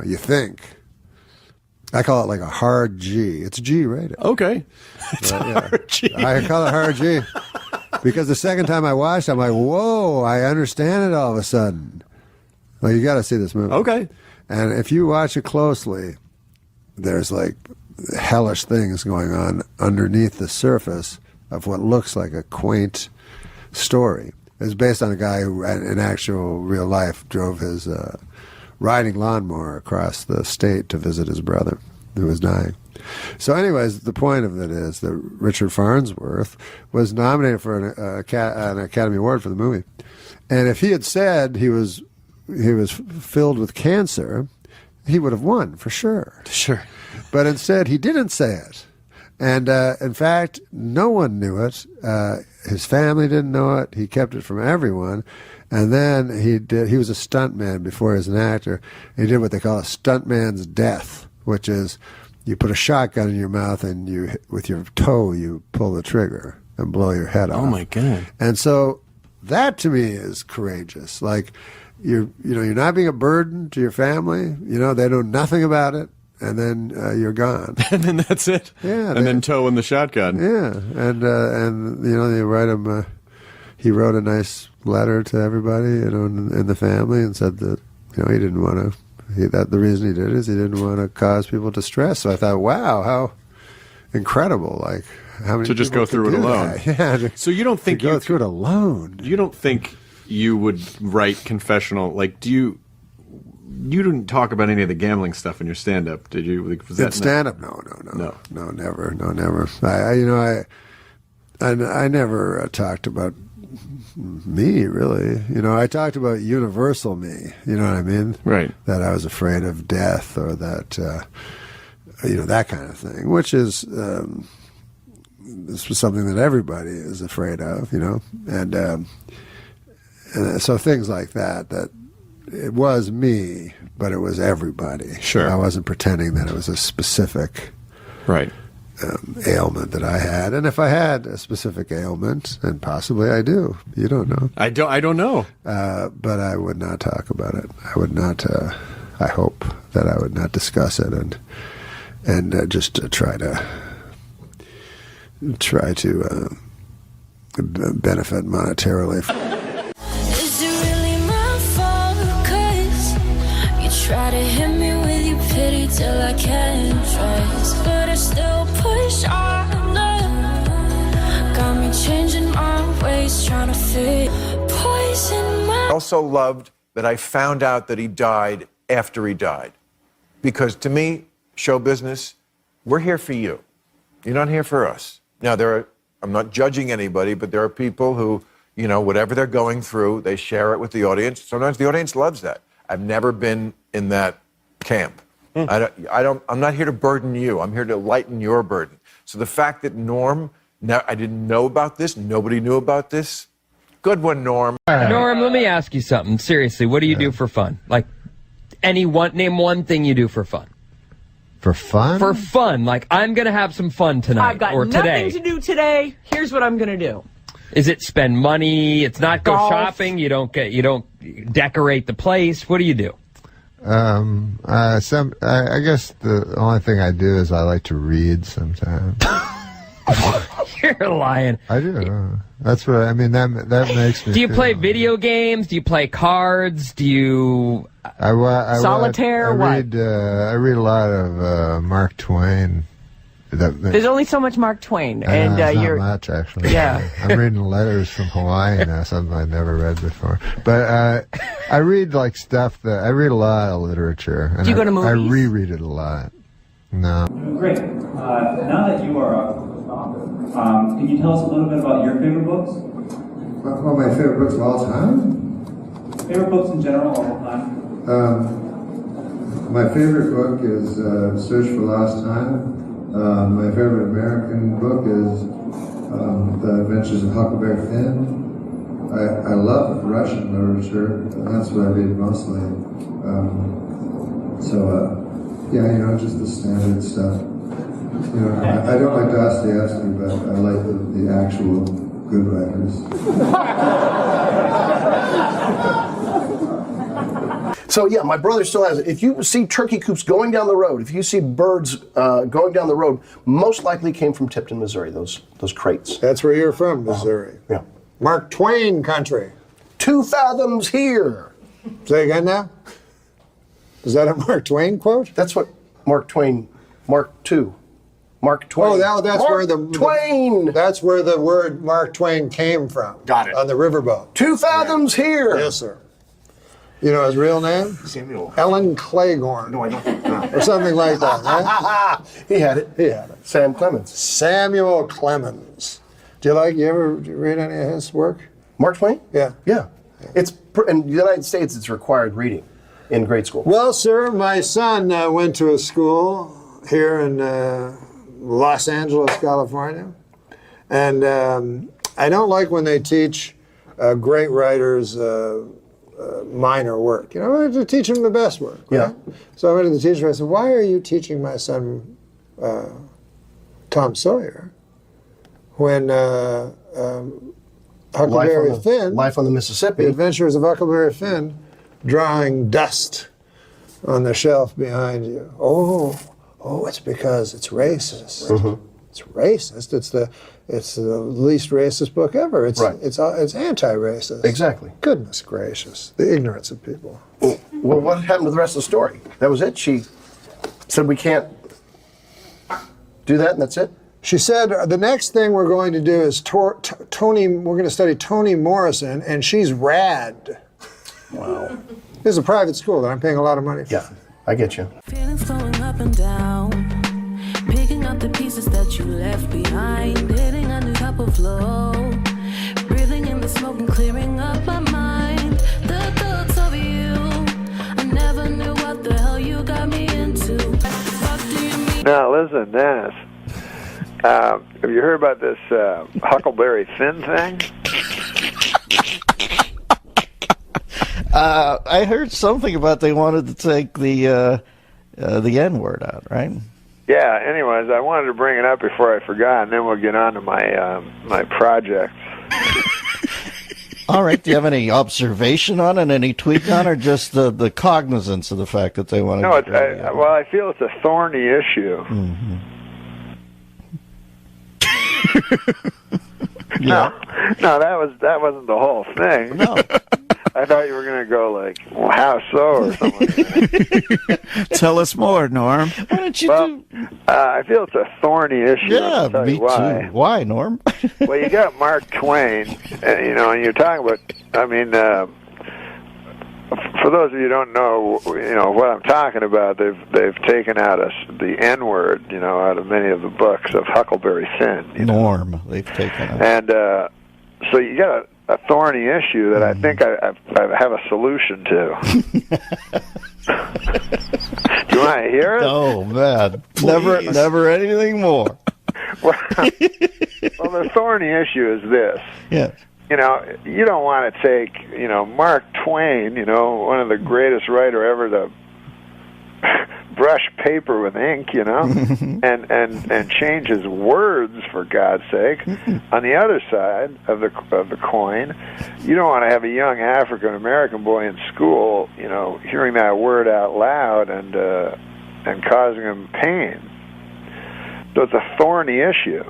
You think. I call it like a hard G. It's G rated. Okay. It's hard G. I call it hard G. Because the second time I watched it, I'm like, whoa, I understand it all of a sudden. Well, you got to see this movie. Okay. And if you watch it closely, there's like hellish things going on underneath the surface of what looks like a quaint story. It's based on a guy who, in actual real life, drove his riding lawnmower across the state to visit his brother. who was dying. So anyways, the point of it is that Richard Farnsworth was nominated for an Academy Award for the movie. And if he had said he was filled with cancer, he would have won for sure. Sure. But instead, he didn't say it. And in fact, no one knew it. His family didn't know it. He kept it from everyone. And then he was a stuntman before he was an actor. He did what they call a stuntman's death, which is you put a shotgun in your mouth and with your toe you pull the trigger and blow your head off. Oh my God. And so that to me is courageous. Like you're not being a burden to your family. They know nothing about it. And then you're gone. And then that's it. Yeah. And then toe in the shotgun. Yeah. And they write him. He wrote a nice letter to everybody, in the family, and said that he didn't want to. The reason he did it is he didn't want to cause people distress. So I thought, wow, how incredible! Like how many to just go through it alone. That? Yeah. So you don't think you go through it alone? You don't think you would write confessional? Like, do you? You didn't talk about any of the gambling stuff in your stand-up, did you? Was that stand-up? No, never. I never talked about me, really. I talked about universal me. You know what I mean? Right. That I was afraid of death, or that that kind of thing, which is this was something that everybody is afraid of. And so things like that. That. It was me, but it was everybody. Sure. I wasn't pretending that it was a specific ailment that I had. And if I had a specific ailment, and possibly I do, you don't know. I don't know. But I would not talk about it. I would not. I hope that I would not discuss it, and just try to benefit monetarily. Try to hit me with your pity till I can't trust, but I still push on. Got me changing my ways, trying to fit poison my. I also loved that I found out that he died after he died, because to me, show business, we're here for you. You're not here for us. Now I'm not judging anybody, but there are people who, whatever they're going through, they share it with the audience. Sometimes the audience loves that. I've never been in that camp. I'm not here to burden you. I'm here to lighten your burden. So the fact that Norm, I didn't know about this. Nobody knew about this. Good one, Norm. Norm, let me ask you something. Seriously, what do you do for fun? Like, name one thing you do for fun. For fun? For fun. Like, I'm going to have some fun tonight I've got or today. nothing to do today. Here's what I'm going to do. Is it spend money? It's not go Golf. shopping. You don't decorate the place. What do you do? I guess the only thing I do is I like to read sometimes. You're lying. I do. That's what I mean. That makes me. Do you play video games? Do you play cards? Do you solitaire? I read a lot of Mark Twain. There's only so much Mark Twain, and not much actually. Yeah. I'm reading letters from Hawaii now, something I've never read before. But I read stuff that I read a lot of literature. And Do you go to movies? I reread it a lot. No. Great. Now that you are an author, can you tell us a little bit about your favorite books? What my favorite books of all time? Favorite books in general, all time. My favorite book is Search for Lost Time. My favorite American book is The Adventures of Huckleberry Finn. I love Russian literature. That's what I read mostly. Just the standard stuff. I don't like Dostoevsky, but I like the actual good writers. So yeah, my brother still has it. If you see turkey coops going down the road, if you see birds going down the road, most likely came from Tipton, Missouri, those crates. That's where you're from, Missouri. Yeah. Mark Twain country. 2 fathoms here. Say again now? Is that a Mark Twain quote? That's what Mark Twain, Mark II. Mark Twain. Oh, that's Mark where Twain. That's where the word Mark Twain came from. Got it. On the riverboat. 2 fathoms here. Yes, sir. You know his real name? Samuel. Ellen Claiborne. No, I don't. Or something like that, right? He had it. Sam Clemens. Samuel Clemens. Do you ever read any of his work? Mark Twain? Yeah. Yeah. In the United States, it's required reading in grade school. Well, sir, my son went to a school here in Los Angeles, California. And I don't like when they teach great writers minor work. You know, I have to teach them the best work. Right? Yeah. So I went to the teacher and I said, why are you teaching my son Tom Sawyer when Huckleberry Finn, Life on the Mississippi, The Adventures of Huckleberry Finn, drawing dust on the shelf behind you? Oh, it's because it's racist. Mm-hmm. It's racist. It's the least racist book ever. It's anti-racist. Exactly. Goodness gracious, the ignorance of people. Well, what happened to the rest of the story? That was it. She said we can't do that, and that's it. She said the next thing we're going to do is Toni. We're going to study Toni Morrison, and she's rad. Wow. This is a private school that I'm paying a lot of money for. Yeah, I get you. Feelings flowing up and down, picking up the pieces that you left behind, hitting a new cup of flow, breathing in the smoke and clearing up my mind. The thoughts of you, I never knew what the hell you got me into. What do you mean? Now listen, Dennis. Have you heard about this Huckleberry Finn thing? I heard something about they wanted to take the N-word out, right? Yeah. Anyways, I wanted to bring it up before I forgot, and then we'll get on to my my project. All right. Do you have any observation on it, any tweak on it, or just the cognizance of the fact that they want to? No, I feel it's a thorny issue. Mm-hmm. No, that wasn't the whole thing. No. I thought you were going to go like, well, how so, or something. Tell us more, Norm. Why don't you I feel it's a thorny issue. Yeah, I'll tell me you why. too. Why, Norm? Well, you got Mark Twain, and you're talking about. I mean, for those of you who don't know, what I'm talking about. They've taken out the N-word, out of many of the books of Huckleberry Finn. Norm, they've taken out. And so you got a thorny issue that I think I have a solution to. Do you want to hear it? Oh man, never anything more. Well, the thorny issue is this. Yes. You don't want to take, Mark Twain, one of the greatest writer ever to brush paper with ink, and change his words, for God's sake. On the other side of the coin, you don't want to have a young African American boy in school, hearing that word out loud and causing him pain. So it's a thorny issue.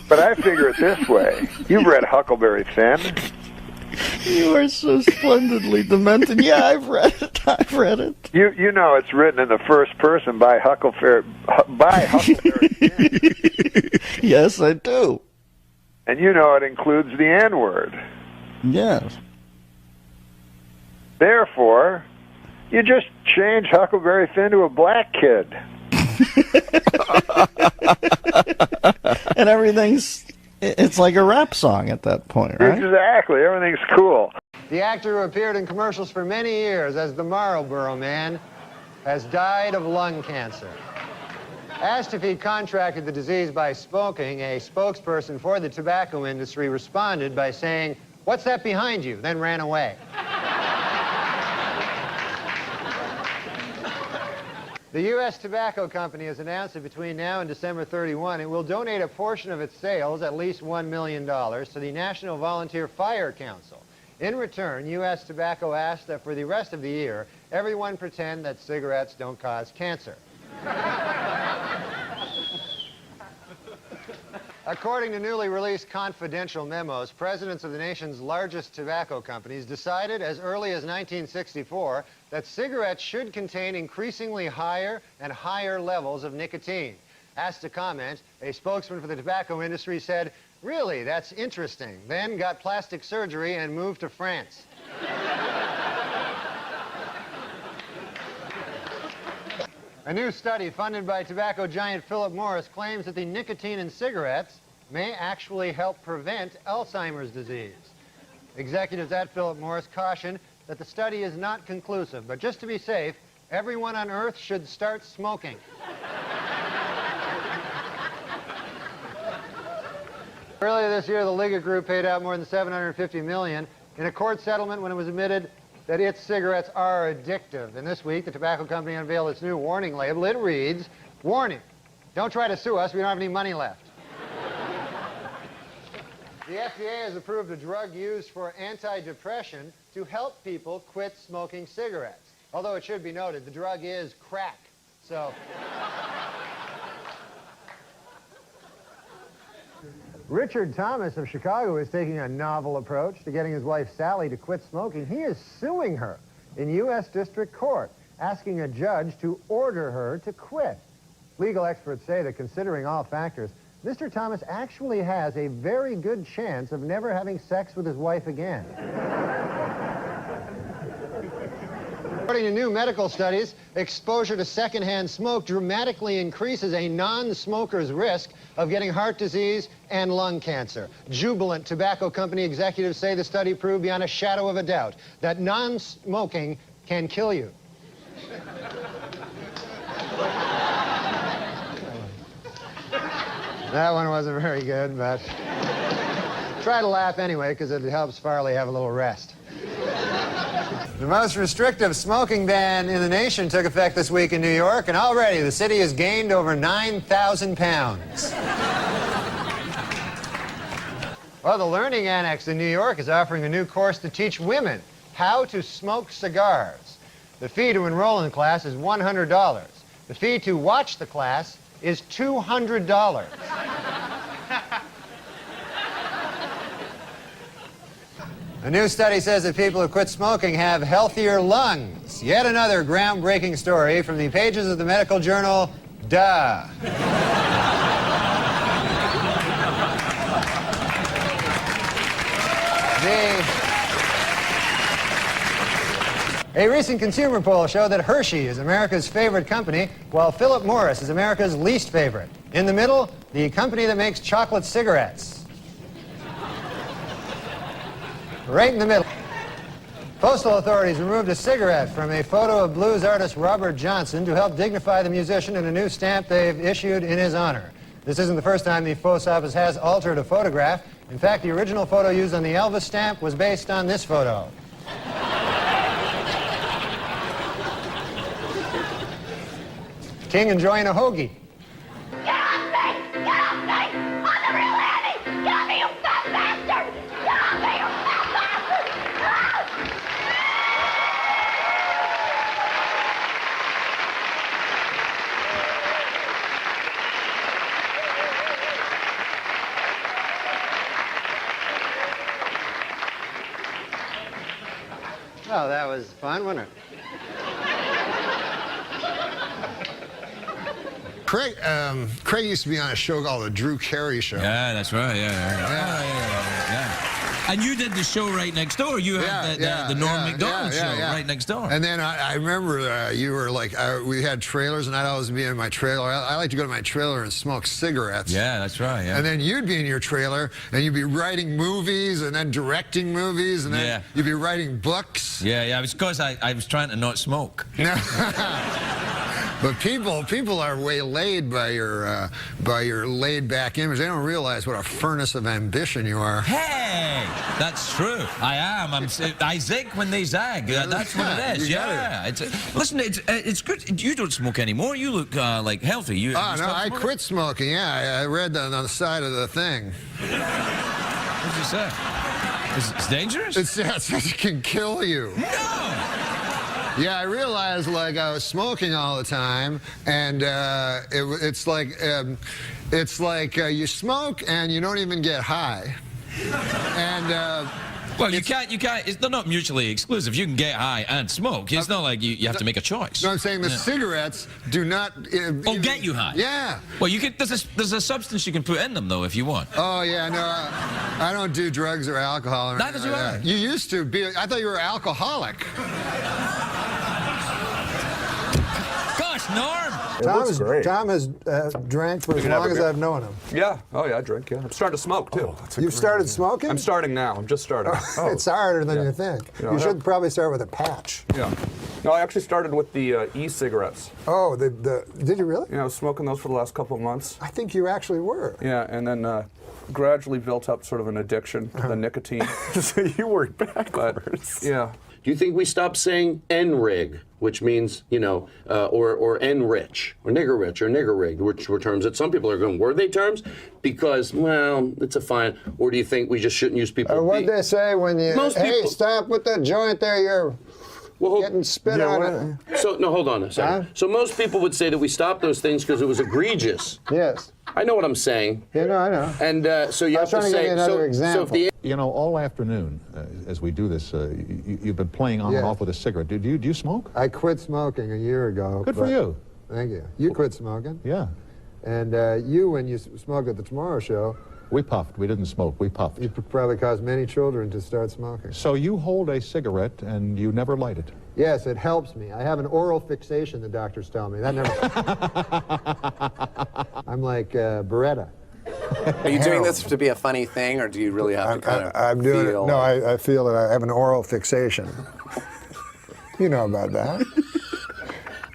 But I figure it this way. You've read Huckleberry Finn. You are so splendidly demented. Yeah, I've read it. You know it's written in the first person by Huckleberry Finn. Yes, I do. And it includes the N-word. Yes. Therefore, you just change Huckleberry Finn to a black kid. And it's like a rap song at that point, right? Exactly. Everything's cool. The actor who appeared in commercials for many years as the Marlboro Man has died of lung cancer. Asked if he'd contracted the disease by smoking, a spokesperson for the tobacco industry responded by saying, "What's that behind you?" then ran away. The U.S. Tobacco Company has announced that between now and December 31, it will donate a portion of its sales, at least $1 million, to the National Volunteer Fire Council. In return, U.S. Tobacco asked that for the rest of the year, everyone pretend that cigarettes don't cause cancer. According to newly released confidential memos, presidents of the nation's largest tobacco companies decided as early as 1964 that cigarettes should contain increasingly higher and higher levels of nicotine. Asked to comment, a spokesman for the tobacco industry said, "Really, that's interesting." Then got plastic surgery and moved to France. A new study funded by tobacco giant Philip Morris claims that the nicotine in cigarettes may actually help prevent Alzheimer's disease. Executives at Philip Morris caution that the study is not conclusive, but just to be safe, everyone on Earth should start smoking. Earlier this year, the Liga Group paid out more than $750 million in a court settlement when it was admitted that its cigarettes are addictive. And this week, the tobacco company unveiled its new warning label. It reads, "Warning, don't try to sue us, we don't have any money left." The FDA has approved a drug used for anti-depression to help people quit smoking cigarettes. Although it should be noted, the drug is crack, so... Richard Thomas of Chicago is taking a novel approach to getting his wife Sally to quit smoking. He is suing her in U.S. District Court, asking a judge to order her to quit. Legal experts say that considering all factors, Mr. Thomas actually has a very good chance of never having sex with his wife again. According to new medical studies, exposure to secondhand smoke dramatically increases a non-smoker's risk of getting heart disease and lung cancer. Jubilant tobacco company executives say the study proved beyond a shadow of a doubt that non-smoking can kill you. That one wasn't very good, but try to laugh anyway, because it helps Farley have a little rest. The most restrictive smoking ban in the nation took effect this week in New York, and already the city has gained over 9,000 pounds. Well, the Learning Annex in New York is offering a new course to teach women how to smoke cigars. The fee to enroll in the class is $100. The fee to watch the class is $200. A new study says that people who quit smoking have healthier lungs. Yet another groundbreaking story from the pages of the medical journal, Duh. A recent consumer poll showed that Hershey is America's favorite company, while Philip Morris is America's least favorite. In the middle, the company that makes chocolate cigarettes. Right in the middle. Postal authorities removed a cigarette from a photo of blues artist Robert Johnson to help dignify the musician in a new stamp they've issued in his honor. This isn't the first time the post office has altered a photograph. In fact, the original photo used on the Elvis stamp was based on this photo. King enjoying a hoagie. Get off me! Get off me! I'm the real Annie! Get off me, you fat bastard! Get off me, you fat bastard! Oh, that was fun, wasn't it? Craig used to be on a show called The Drew Carey Show. Yeah, that's right. Yeah. And you did the show right next door. You had the Norm MacDonald show right next door. And then I remember you were like, we had trailers, and I'd always be in my trailer. I like to go to my trailer and smoke cigarettes. Yeah, that's right. Yeah. And then you'd be in your trailer, and you'd be writing movies, and then directing movies, and then you'd be writing books. Yeah. It was because I was trying to not smoke. But people are waylaid by your laid-back image. They don't realize what a furnace of ambition you are. Hey, that's true. I am. I zig when they zag. That's what it is. Yeah. Listen, it's good. You don't smoke anymore. You look like healthy. You no, I quit smoking. Yeah, I read that on the side of the thing. What did you say? It's dangerous? It can kill you. No! Yeah, I realized like I was smoking all the time, and it's like you smoke and you don't even get high, and Well, you can't. They're not mutually exclusive. You can get high and smoke. It's not like you have to make a choice. No, I'm saying the cigarettes do not. Get you high. Yeah. Well, you can. There's a substance you can put in them though if you want. Oh yeah, no, I don't do drugs or alcohol. Or Neither do I. You used to be. I thought you were alcoholic. Gosh, Norm. Tom has drank for as long as I've known him. Yeah. Oh, yeah, I drink, yeah. I'm starting to smoke, too. You've started smoking? I'm starting now. I'm just starting. It's harder than you think. Yeah, You should probably start with a patch. Yeah. No, I actually started with the e-cigarettes. Oh, did you really? Yeah, I was smoking those for the last couple of months. I think you actually were. Yeah, and then gradually built up sort of an addiction to the nicotine. So you work backwards. Yeah. Do you think we stop saying N-rig, which means, or N-rich, or nigger-rich, or nigger-rig, which were terms that some people are going, were they terms? Because, well, it's a fine. Or do you think we just shouldn't use people? What'd they say when you, hey, stop with that joint there, you're getting spit on it. So, no, hold on a second. So most people would say that we stopped those things because it was egregious. Yes. I know what I'm saying. Yeah, no, I know. And so you have to say, another example. All afternoon, as we do this, you've been playing on and off with a cigarette. Do you smoke? I quit smoking a year ago. Good for you. Thank you. You quit smoking. Yeah. And when you smoked at the Tomorrow Show, we puffed. We didn't smoke. We puffed. You probably caused many children to start smoking. So you hold a cigarette and you never light it? Yes, it helps me. I have an oral fixation, the doctors tell me. That never. I'm like Beretta. Are you doing this to be a funny thing, or do you really have to kind of I'm doing it. No, I feel that I have an oral fixation. You know about that.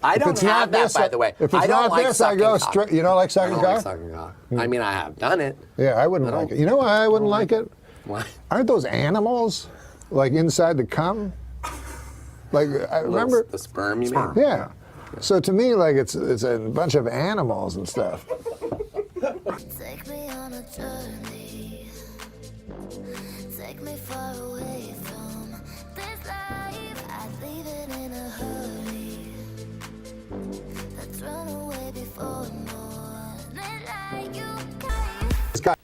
I don't have that, by the way. If it's I don't not like this, I go straight. You don't like sucking cock? I don't like sucking cock. I mean, I have done it. Yeah, I wouldn't like it. You know why I wouldn't like it? Why? Aren't those animals, like inside the cum? Like I remember the sperm. You mean? Yeah. So to me, like it's a bunch of animals and stuff. Take me on a journey. Take me far away from this life. I'd leave it in a hurry. Let's run away before morning like you can.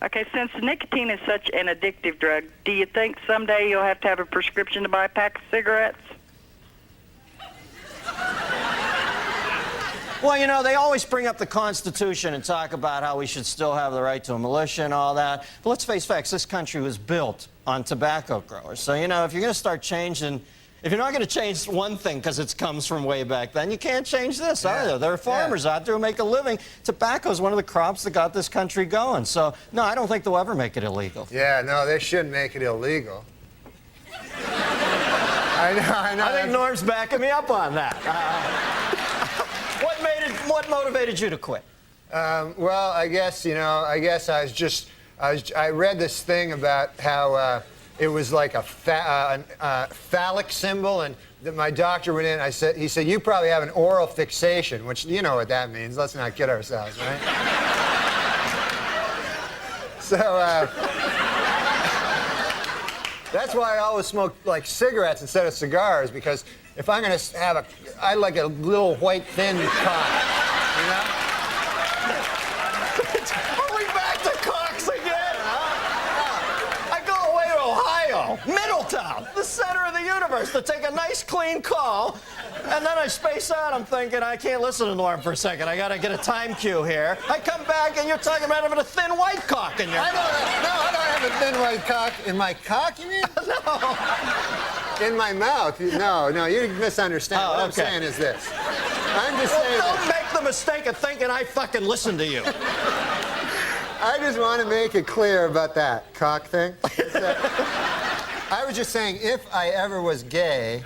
Okay, since nicotine is such an addictive drug, do you think someday you'll have to have a prescription to buy a pack of cigarettes? Well, they always bring up the Constitution and talk about how we should still have the right to a militia and all that. But let's face facts, this country was built on tobacco growers. So, if you're going to start changing, if you're not going to change one thing because it comes from way back then, you can't change this either. There are farmers out there who make a living. Tobacco is one of the crops that got this country going. So, no, I don't think they'll ever make it illegal. Yeah, no, they shouldn't make it illegal. I know. I think Norm's backing me up on that. What motivated you to quit? Well, I guess I read this thing about how it was like a phallic symbol, and that my doctor went in. He said, you probably have an oral fixation, which you know what that means. Let's not kid ourselves, right? So that's why I always smoke like cigarettes instead of cigars, because if I'm going to have I like a little white thin cock, you know? Are we back to cocks again, huh? I go away to Ohio, Middletown, the center of the universe, to take a nice clean call, and then I space out. I'm thinking, I can't listen to Norm for a second. I got to get a time cue here. I come back, and you're talking about having a thin white cock in your... I don't have a thin white cock. In my cock, you mean? No. In my mouth. No, you misunderstand. What I'm saying is this. I'm just saying... Don't make the mistake of thinking I fucking listen to you. I just want to make it clear about that cock thing. I was just saying, if I ever was gay,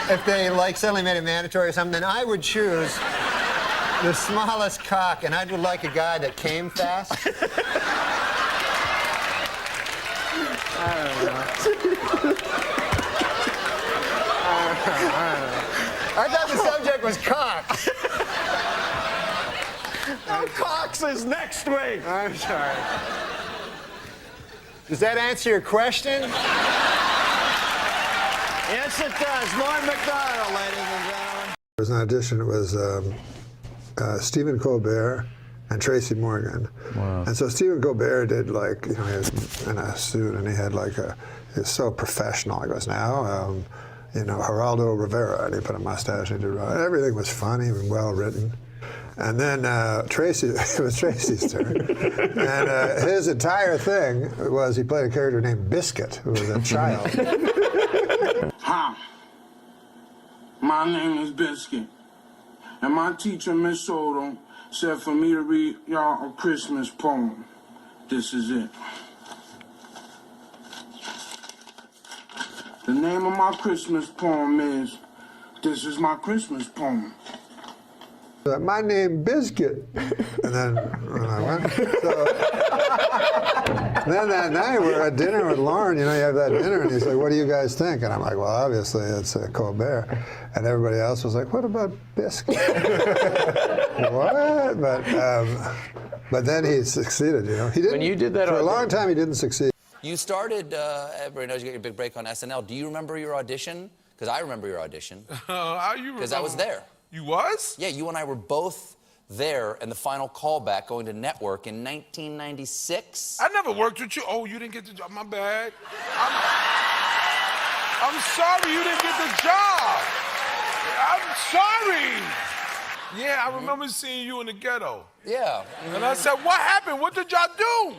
if they suddenly made it mandatory or something, then I would choose the smallest cock, and I would like a guy that came fast. I don't know. I thought the subject was cock. No, cocks is next week. I'm sorry. Does that answer your question? Yes, it does. Norm MacDonald, ladies and gentlemen. There was an audition. It was Stephen Colbert and Tracy Morgan. Wow. And so Stephen Colbert did like, he was in a suit and he had like he was so professional. He goes, now, Geraldo Rivera, and he put a mustache and he did everything was funny and well written. And then it was Tracy's turn. And his entire thing was he played a character named Biscuit, who was a child. Hi, my name is Biscuit, and my teacher, Miss Soto, said for me to read y'all a Christmas poem. This is it. The name of my Christmas poem is, This is My Christmas Poem. My name Biscuit, and then when I went, then that night we're at dinner with Lauren. You have that dinner, and he's like, "What do you guys think?" And I'm like, "Well, obviously it's Colbert," and everybody else was like, "What about Biscuit?" What? But then he succeeded. He didn't. When you did that for a long time, he didn't succeed. You started, everybody knows you got your big break on SNL. Do you remember your audition? Because I remember your audition. How you remember? Because I was there. You was? Yeah, you and I were both there in the final callback going to network in 1996. I never worked with you. Oh, you didn't get the job. My bad. I'm sorry you didn't get the job. I'm sorry. Yeah, I remember seeing you in the ghetto. Yeah. And I said, what happened? What did y'all do?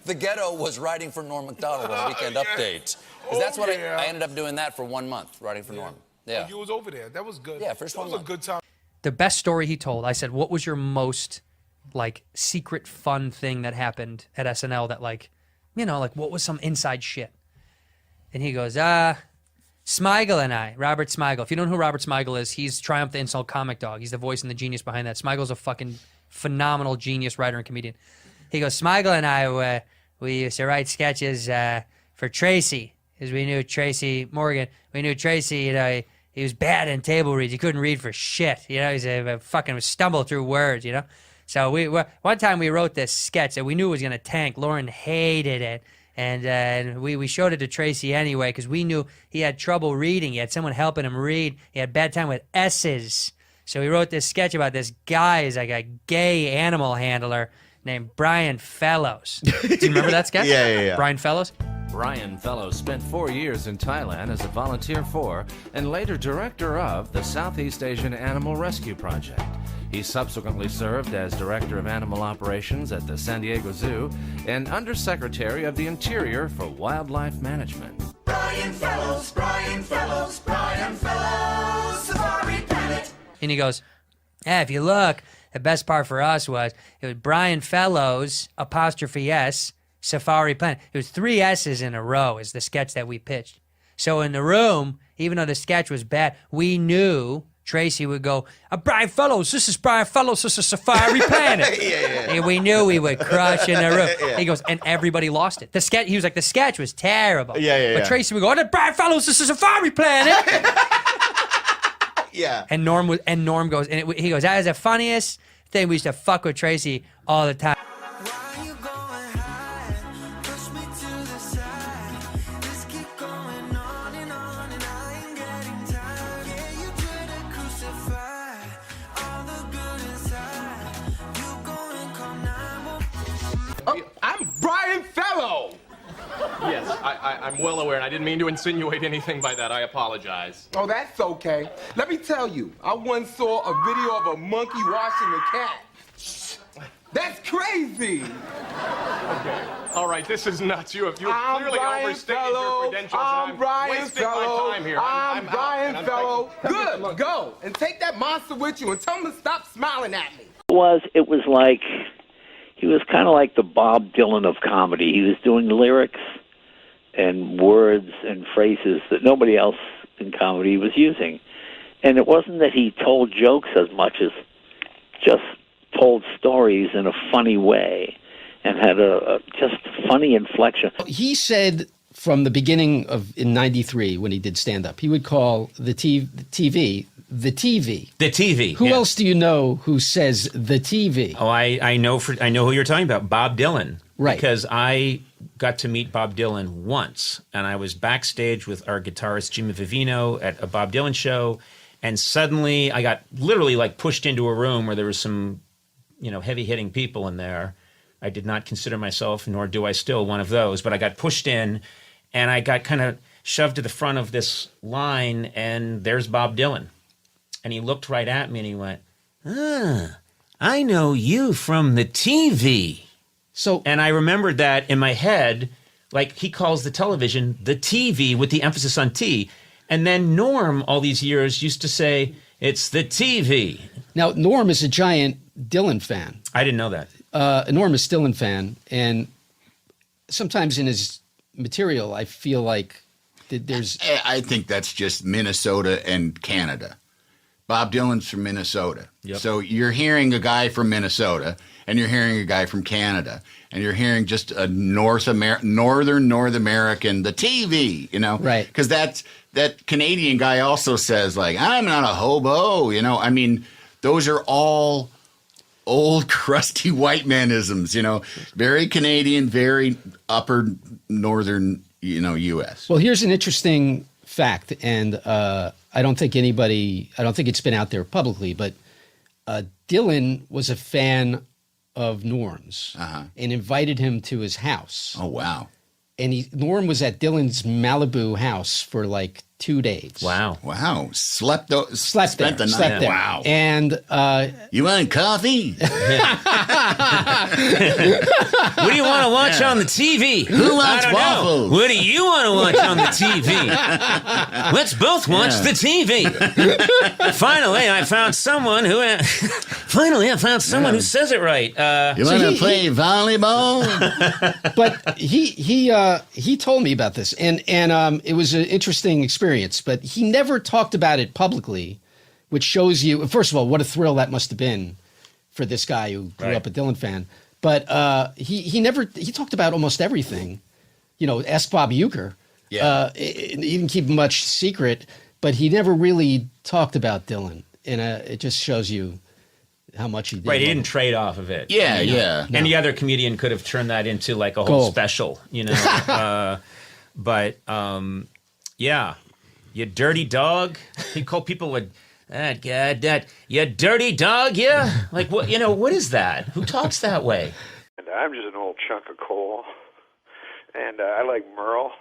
The ghetto was writing for Norm MacDonald on Weekend Update. Because that's what I ended up doing that for 1 month, writing for Norm. Yeah. You was over there. That was good. Yeah, first 1 month. That was a good time. The best story he told, I said, what was your most, secret fun thing that happened at SNL that, what was some inside shit? And he goes, Smigel and I, Robert Smigel. If you don't know who Robert Smigel is, he's Triumph the Insult Comic Dog. He's the voice and the genius behind that. Smigel's a fucking phenomenal genius writer and comedian. He goes, Smigel and I, we used to write sketches for Tracy, because we knew Tracy Morgan. We knew Tracy, he was bad in table reads. He couldn't read for shit. He's a fucking stumble through words, So one time we wrote this sketch that we knew was going to tank. Lauren hated it. And we showed it to Tracy anyway because we knew he had trouble reading. He had someone helping him read. He had bad time with S's. So we wrote this sketch about this guy who's like a gay animal handler named Brian Fellows. Do you remember that sketch? Yeah. Brian Fellows? Brian Fellows spent 4 years in Thailand as a volunteer for and later director of the Southeast Asian Animal Rescue Project. He subsequently served as Director of Animal Operations at the San Diego Zoo and Undersecretary of the Interior for Wildlife Management. Brian Fellows, Brian Fellows, Brian Fellows, Safari Planet. And he goes, if you look, the best part for us was it was Brian Fellows, 'S, Safari Planet. It was 3 S's in a row is the sketch that we pitched. So in the room, even though the sketch was bad, we knew Tracy would go, Brian Fellows, this is Brian Fellows, this is Safari Planet. And we knew we would crush in the room. He goes, and everybody lost it. He was like, the sketch was terrible. But Tracy would go, Brian Fellows, this is Safari Planet. And Norm goes, he goes, that is the funniest thing. We used to fuck with Tracy all the time. I'm Brian Fellow! Yes, I'm well aware, and I didn't mean to insinuate anything by that. I apologize. Oh, that's okay. Let me tell you, I once saw a video of a monkey washing a cat. That's crazy! Okay. All right, this is nuts. You have clearly overstated your credentials. I'm wasting my time here. I'm Brian Fellow. Good, go. And take that monster with you and tell him to stop smiling at me. It was like, he was kind of like the Bob Dylan of comedy. He was doing lyrics and words and phrases that nobody else in comedy was using. And it wasn't that he told jokes as much as just told stories in a funny way and had a just funny inflection. He said from the beginning in '93 when he did stand-up, he would call the TV the TV. The TV. Who else do you know who says the TV? Oh, I know who you're talking about, Bob Dylan. Right. Because I got to meet Bob Dylan once, and I was backstage with our guitarist Jimmy Vivino at a Bob Dylan show, and suddenly I got literally pushed into a room where there was some heavy-hitting people in there. I did not consider myself, nor do I still, one of those. But I got pushed in, and I got kind of shoved to the front of this line, and there's Bob Dylan. And he looked right at me, and he went, I know you from the TV. And I remembered that in my head, like he calls the television the TV with the emphasis on T. And then Norm, all these years, used to say, it's the TV. Now, Norm is a giant Dylan fan. I didn't know that. Enormous Dylan fan, and sometimes in his material, I feel like there's. I think that's just Minnesota and Canada. Bob Dylan's from Minnesota, so you're hearing a guy from Minnesota, and you're hearing a guy from Canada, and you're hearing just a North American, the TV, right? Because that Canadian guy also says like, I'm not a hobo, I mean, those are all old crusty white manisms, very Canadian, very upper northern, U.S. Well, here's an interesting fact, and I don't think it's been out there publicly, but Dylan was a fan of Norm's and invited him to his house. Oh, wow. And Norm was at Dylan's Malibu house for like 2 days. Wow. Spent the night. Slept there. Wow. And you want coffee? What do you want to watch on the TV? Who wants I don't waffles? know. What do you want to watch on the TV? Let's both watch the TV. Finally, I found someone who says it right. You want to play volleyball? But he told me about this, and it was an interesting experience. But he never talked about it publicly, which shows you, first of all, what a thrill that must have been for this guy who grew up a Dylan fan. But he talked about almost everything. Ask Bob Uecker. Yeah. He didn't keep much secret, but he never really talked about Dylan, and it just shows you how much he did. Right, he didn't trade off of it. Yeah. Any other comedian could have turned that into like a whole special, but yeah, you dirty dog. He called people you dirty dog, yeah. Like what? What is that? Who talks that way? And I'm just an old chunk of coal, and I like Merle.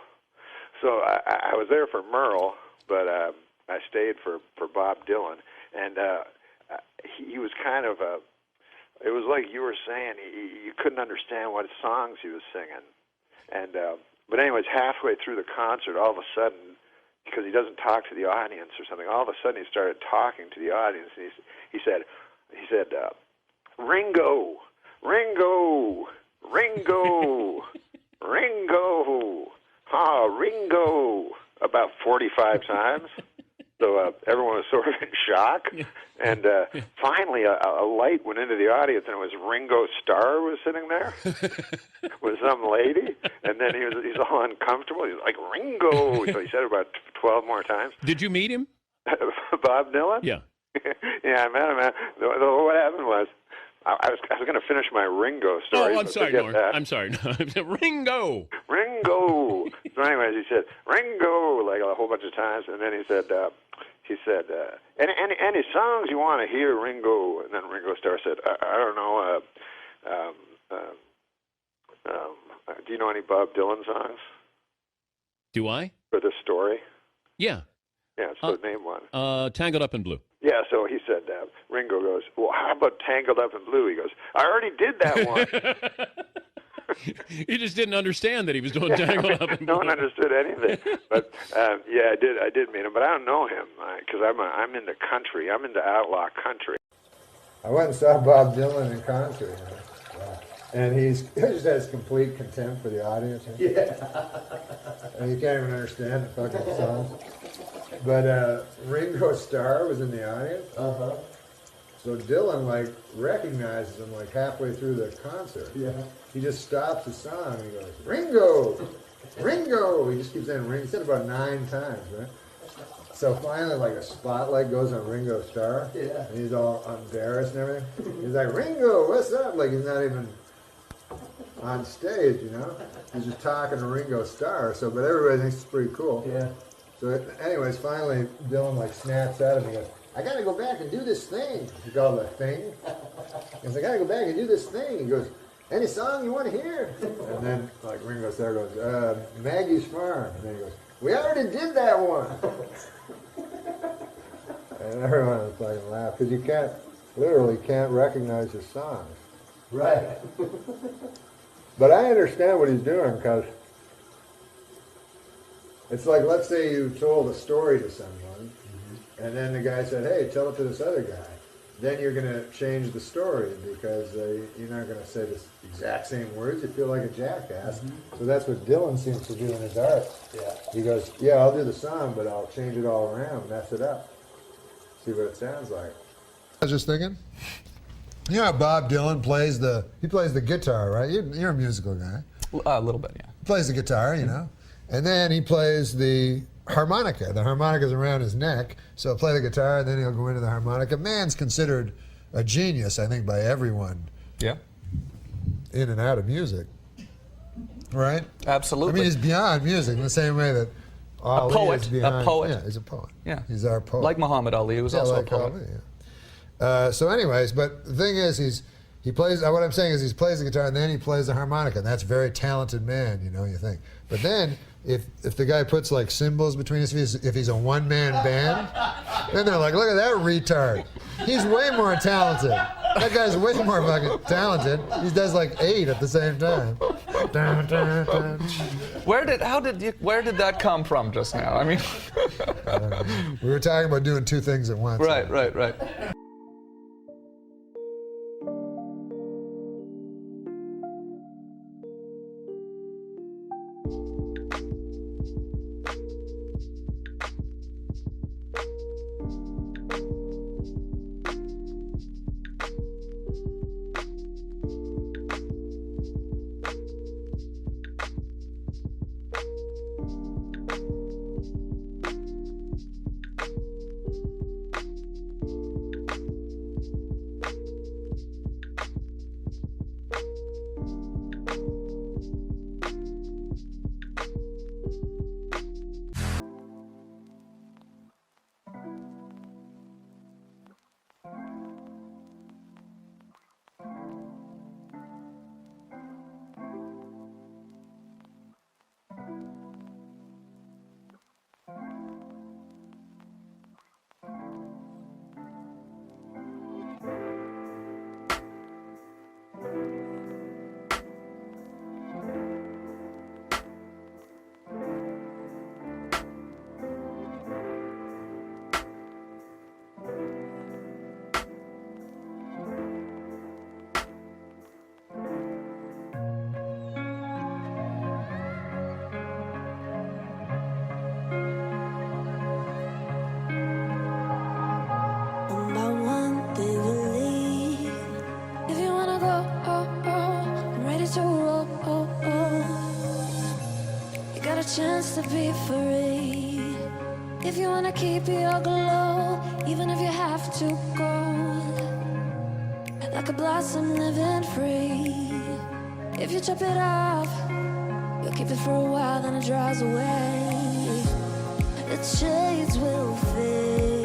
So I was there for Merle, but I stayed for Bob Dylan, and he was kind of it was like you were saying, you couldn't understand what songs he was singing. And but anyways, halfway through the concert, all of a sudden, because he doesn't talk to the audience or something, all of a sudden he started talking to the audience, and he said, Ringo, Ringo, Ringo, Ringo, Ringo, about 45 times. So everyone was sort of in shock. And finally, a light went into the audience, and it was Ringo Starr was sitting there with some lady. And then he's all uncomfortable. He's like, Ringo. So he said it about 12 more times. Did you meet him? Bob Dylan? Yeah. Yeah, I met him. What happened was, I was going to finish my Ringo story. Oh, I'm sorry, Norm. I'm sorry. Ringo. Ringo. So anyways, he said, Ringo, like a whole bunch of times. And then he said, any songs you want to hear, Ringo? And then Ringo Starr said, I don't know. Do you know any Bob Dylan songs? Do I? For this story? Yeah. Yeah, so name one. Tangled Up in Blue. Yeah, so he said, Ringo goes, well, how about Tangled Up in Blue? He goes, I already did that one. He just didn't understand that he was doing Tangled Up in Blue. No one understood anything. But, yeah, I did meet him, but I don't know him because I'm into country. I'm into outlaw country. I went and saw Bob Dylan in concert. And he just has complete contempt for the audience. Yeah. And you can't even understand the fucking song. But Ringo Starr was in the audience. Uh-huh. So Dylan, recognizes him, halfway through the concert. Yeah. He just stops the song and he goes, Ringo! Ringo! He just keeps saying Ringo. He said it about 9 times, right? So finally, a spotlight goes on Ringo Starr. Yeah. And he's all embarrassed and everything. He's like, Ringo, what's up? He's not even on stage, He's just talking to Ringo Starr. So, but everybody thinks it's pretty cool. Yeah. So, anyways, finally, Dylan snaps at him. He goes, I got to go back and do this thing. He called it a thing. He's like, I gotta go back and do this thing. He goes, any song you want to hear? And then, like, Ringo Starr goes, Maggie's Farm. And then he goes, we already did that one. And everyone was fucking laugh because you literally can't recognize his songs. Right. But I understand what he's doing because it's like, let's say you told a story to someone, and then the guy said, hey, tell it to this other guy. Then you're going to change the story because you're not going to say the exact same words. You feel like a jackass. So that's what Dylan seems to do in his art. Yeah. He goes, yeah, I'll do the song, but I'll change it all around, mess it up. See what it sounds like. I was just thinking, you know how Bob Dylan plays the guitar, right? You're a musical guy. A little bit, yeah. He plays the guitar, you know. And then he plays the harmonica. The harmonica's around his neck, so he'll play the guitar, and then he'll go into the harmonica. Man's considered a genius, I think, by everyone. Yeah. In and out of music. Right? Absolutely. I mean, he's beyond music in the same way that Ali poet. is beyond. A poet. Yeah, he's a poet. Yeah. He's our poet. Like Muhammad Ali, who was also like a poet. Ali, yeah. So anyways, but the thing is, he plays, what I'm saying is he plays the guitar and then he plays the harmonica, and that's a very talented man, you know, you think. But then, if the guy puts like cymbals between his feet, if he's a one-man band, then they're like, look at that retard. He's way more talented. That guy's way more fucking talented. He does like 8 at the same time. Dun, dun, dun. Where did that come from just now? I mean, I don't know. We were talking about doing 2 things at once. Right. Chance to be free. If you wanna keep your glow, even if you have to go, like a blossom living free. If you chop it off, you'll keep it for a while, then it dries away. The shades will fade.